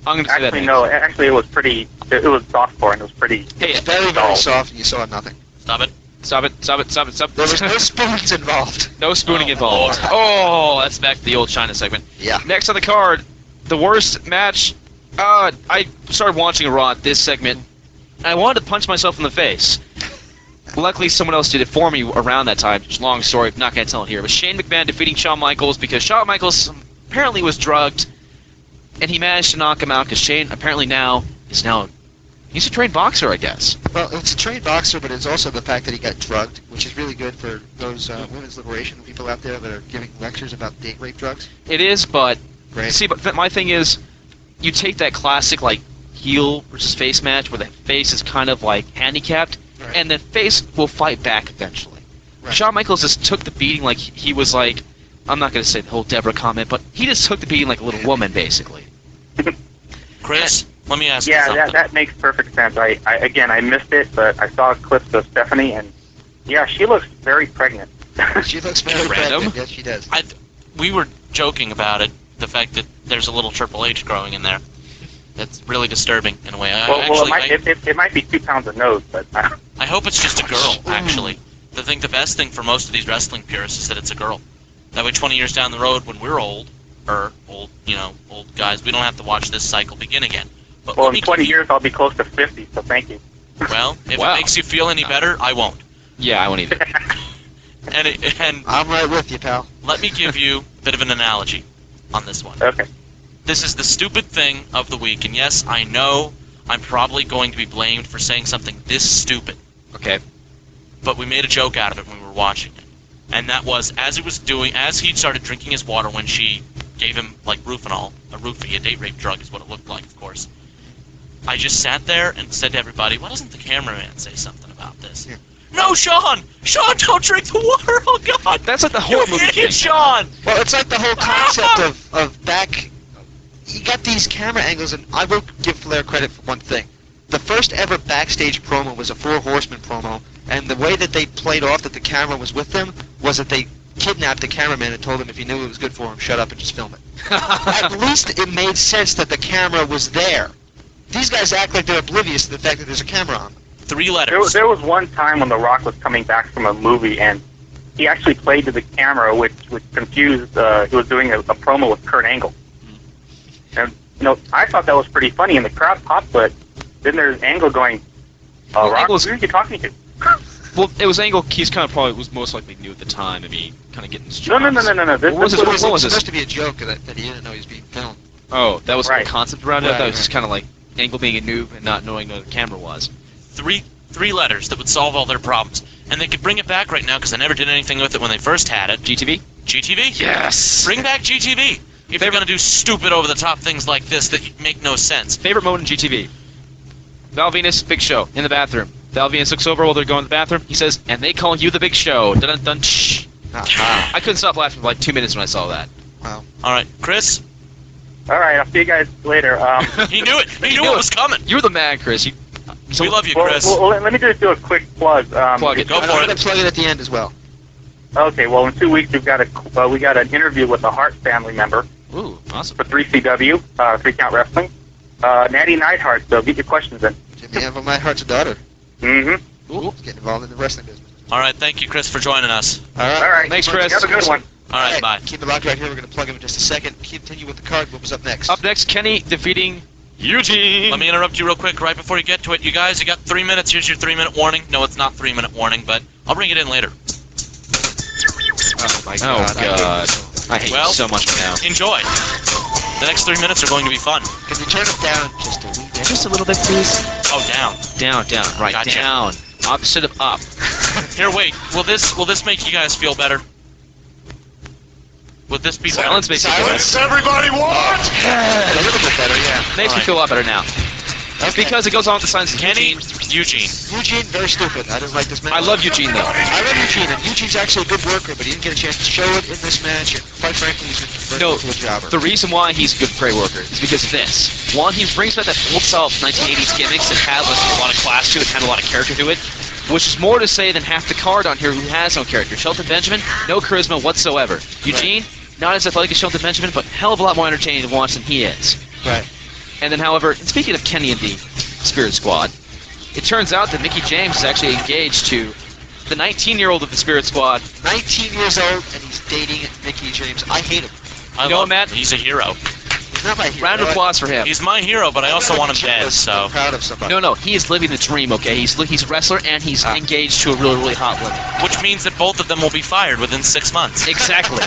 I'm going to say that. Actually, it was pretty. It was soft porn. It was pretty. Hey, it's very, very soft, and you saw nothing. Stop it. There was no spoons involved. No spooning involved. Oh, that's back to the old China segment. Yeah. Next on the card, the worst match. I started watching Raw at this segment. I wanted to punch myself in the face. Luckily, someone else did it for me around that time. Long story, I'm not going to tell it here. But Shane McMahon defeating Shawn Michaels because Shawn Michaels apparently was drugged, and he managed to knock him out because Shane apparently he's a trained boxer, I guess. Well, it's a trained boxer, but it's also the fact that he got drugged, which is really good for those women's liberation people out there that are giving lectures about date rape drugs. It is, but Great. see, but my thing is, you take that classic like heel versus face match where the face is kind of like handicapped, and the face will fight back eventually. Right. Shawn Michaels just took the beating like he was like, I'm not going to say the whole Deborah comment, but he just took the beating like a little woman, basically. Chris, let me ask you something. Yeah, that makes perfect sense. I missed it, but I saw clips of Stephanie, and yeah, she looks very pregnant. She looks very pregnant. Yes, she does. We were joking about it, the fact that there's a little Triple H growing in there. That's really disturbing in a way. It might be 2 pounds of nose, but I hope it's just a girl, actually. The best thing for most of these wrestling purists is that it's a girl. That way 20 years down the road, when we're old guys, we don't have to watch this cycle begin again. But in 20 years, I'll be close to 50, so thank you. Well, if it makes you feel any better, I won't. Yeah, I won't either. and I'm right with you, pal. Let me give you a bit of an analogy on this one. Okay. This is the stupid thing of the week, and yes, I know I'm probably going to be blamed for saying something this stupid. Okay. But we made a joke out of it when we were watching it. And that was, as he started drinking his water when she gave him, like, Rufinol, a roofie, a date rape drug is what it looked like, of course. I just sat there and said to everybody, why doesn't the cameraman say something about this? Yeah. No, Sean! Sean, don't drink the water! Oh, God! That's like the whole movie thing. Sean! Well, it's like the whole concept of back... You got these camera angles, and I will give Flair credit for one thing. The first ever backstage promo was a Four Horsemen promo, and the way that they played off that the camera was with them was that they kidnapped the cameraman and told him if he knew it was good for him, shut up and just film it. At least it made sense that the camera was there. These guys act like they're oblivious to the fact that there's a camera on them. 3 letters. There was one time when The Rock was coming back from a movie, and he actually played to the camera, which confused. He was doing a promo with Kurt Angle. And, I thought that was pretty funny, and the crowd popped, but then there's Angle going, Rock, who are you talking to? Well, it was Angle. He's kind of probably was most likely new at the time. I mean, kind of getting his No. What was this? Supposed to be a joke that he didn't know he was being filmed. Oh, that was right. the concept around it? Right, That was just kind of like Angle being a noob and not knowing where the camera was. Three letters that would solve all their problems. And they could bring it back right now because they never did anything with it when they first had it. GTV? GTV? Yes! Bring back GTV. If you're going to do stupid over-the-top things like this that make no sense. Favorite mode in GTV? Val Venus, Big Show, in the bathroom. Val Venus looks over while they're going to the bathroom. He says, and they call you the Big Show. Dun-dun-dun, shh. I couldn't stop laughing for like 2 minutes when I saw that. Wow. All right, Chris? All right, I'll see you guys later. He knew it. He knew it was coming. You were the man, Chris. We love you, Chris. Well, let me just do a quick plug. Plug it. Go for it. I'm going to plug it at the end as well. Okay, well, in 2 weeks we got an interview with a Hart family member. Ooh, awesome. For 3CW, 3 Count Wrestling. Natty Neidhart, so get your questions in. Jimmy Anvil Neidhart's daughter. Mm-hmm. Ooh, getting involved in the wrestling business. All right, thank you, Chris, for joining us. All right. All right. Thanks, Chris. Have a good one. All right, bye. Keep it locked right here. We're going to plug him in just a second. Continue with the card. What was up next? Up next, Kenny defeating Eugene. Let me interrupt you real quick right before you get to it. You guys, you got 3 minutes. Here's your 3-minute warning. No, it's not 3-minute warning, but I'll bring it in later. Oh, my God. Oh, God. I hate you so much now. Enjoy. The next 3 minutes are going to be fun. Can you turn it down just a wee bit? Just a little bit, please. Oh, down. Down. Right, Gotcha. down. Opposite of up. Here, wait. Will this make you guys feel better? Would this be Silence makes me feel better. Silence everybody what? A little bit better, yeah. Makes me feel a lot better now. It's because it goes on with the signs of Kenny, Eugene. Eugene, very stupid. I didn't like this match. I love Eugene, though. I love Eugene, and Eugene's actually a good worker, but he didn't get a chance to show it in this match. And quite frankly, he's been very good jobber. The reason why he's a good great worker is because of this. One, he brings back that old style 1980s gimmicks that had a lot of class to it, had a lot of character to it, which is more to say than half the card on here who has no character. Shelton Benjamin, no charisma whatsoever. Eugene, not as athletic as Shelton Benjamin, but hell of a lot more entertaining to watch than he is. Right. And then, however, speaking of Kenny and the Spirit Squad, it turns out that Mickey James is actually engaged to the 19-year-old of the Spirit Squad. 19 years old, and he's dating Mickey James. I hate him. You know what, Matt? He's a hero. Not my hero. Round of applause for him. He's my hero, but I also want him dead, so. I'm proud of somebody. No, he is living the dream, okay? He's a wrestler, and he's engaged to a really, really hot woman. Which means that both of them will be fired within 6 months. Exactly.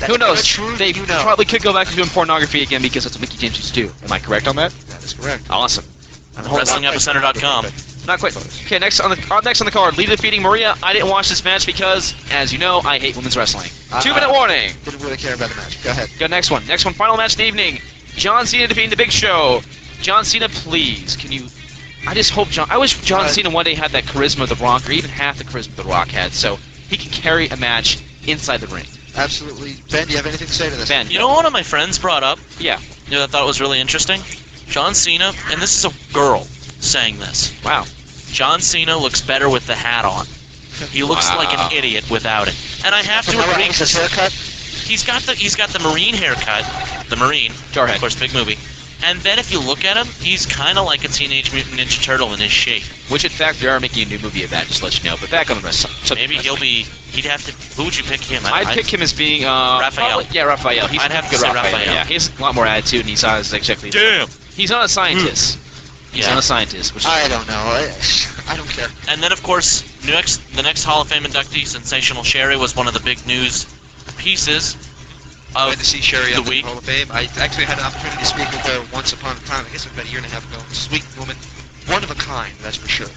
Who knows? They probably could go back to doing pornography again because that's what Mickey James used to do. Am I correct on that? That is correct. Awesome. WrestlingEpicenter.com. Not quite. Okay, next on the card, Lita defeating Maria. I didn't watch this match because, as you know, I hate women's wrestling. 2-minute warning. Didn't really care about the match. Go ahead. Go next one. Final match of the evening. John Cena defeating The Big Show. John Cena, please, can you... I wish John Cena one day had that charisma The Rock, or even half the charisma The Rock had, so he can carry a match inside the ring. Absolutely. Ben, do you have anything to say to this? Ben. You know what one of my friends brought up? Yeah. You know, I thought it was really interesting? John Cena, and this is a girl saying this. Wow. John Cena looks better with the hat on. He looks like an idiot without it. And I have to agree because his haircut? He's got the Marine haircut. The Marine. Jarhead. Of course, big movie. And then if you look at him, he's kind of like a Teenage Mutant Ninja Turtle in his shape. Which, in fact, they are making a new movie of that, just to let you know. But back on the rest. Maybe he'd have to... Who would you pick him? I'd pick him as being... Raphael. Raphael. I'd have to say Raphael. Yeah, he has a lot more attitude, and he's not exactly... Damn! He's not a scientist. He's not a scientist. Which I don't know. I don't care. And then, of course, the next Hall of Fame inductee, Sensational Sherry, was one of the big news pieces of to see Sherry the up week. In the Hall of Fame. I actually had an opportunity to speak with her once upon a time. I guess it was about a year and a half ago. Sweet woman. One of a kind, that's for sure.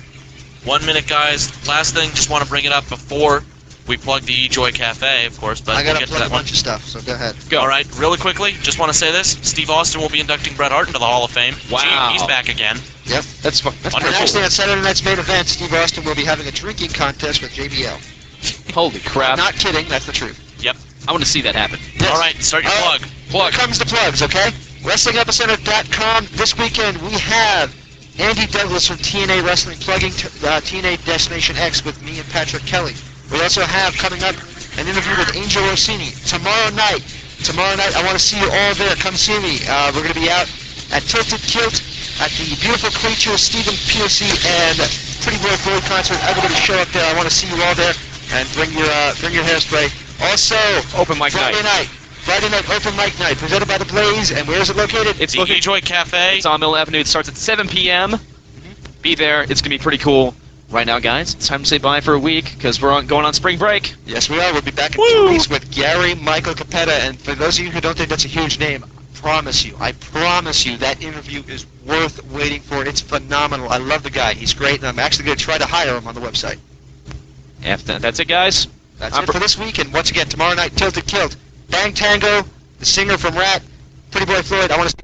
1 minute, guys. Last thing, just want to bring it up before we plug the E-Joy Cafe, of course. But I got we'll to plug a bunch of stuff, so go ahead. All right, really quickly, just want to say this. Steve Austin will be inducting Bret Hart into the Hall of Fame. Wow. Gee, he's back again. Yep. That's And actually, on Saturday night's main event, Steve Austin will be having a drinking contest with JBL. Holy crap. I'm not kidding, that's the truth. Yep. I want to see that happen. Yes. All right, start your plug. Here comes the plugs, okay? WrestlingEpicenter.com. This weekend we have Andy Douglas from TNA Wrestling plugging TNA Destination X with me and Patrick Kelly. We also have coming up an interview with Angel Orsini tomorrow night. I want to see you all there. Come see me. We're going to be out at Tilted Kilt at the Beautiful Creature, Stephen Piercy, and Pretty Boy Floyd concert. Everybody show up there. I want to see you all there, and bring your hairspray. Also, open mic Friday night open mic night presented by The Blaze. And where is it located? It's the E-Joy Cafe. It's on Mill Avenue. It starts at 7 p.m. Be there. It's going to be pretty cool. Right now, guys, it's time to say bye for a week because we're going on spring break. Yes, we are. We'll be back in 2 weeks with Gary Michael Capetta. And for those of you who don't think that's a huge name, I promise you that interview is worth waiting for. It's phenomenal. I love the guy. He's great, and I'm actually going to try to hire him on the website. That's it, guys. That's it for this week. And once again, tomorrow night, Tilted Kilt. Bang Tango, the singer from Rat, Pretty Boy Floyd. I want to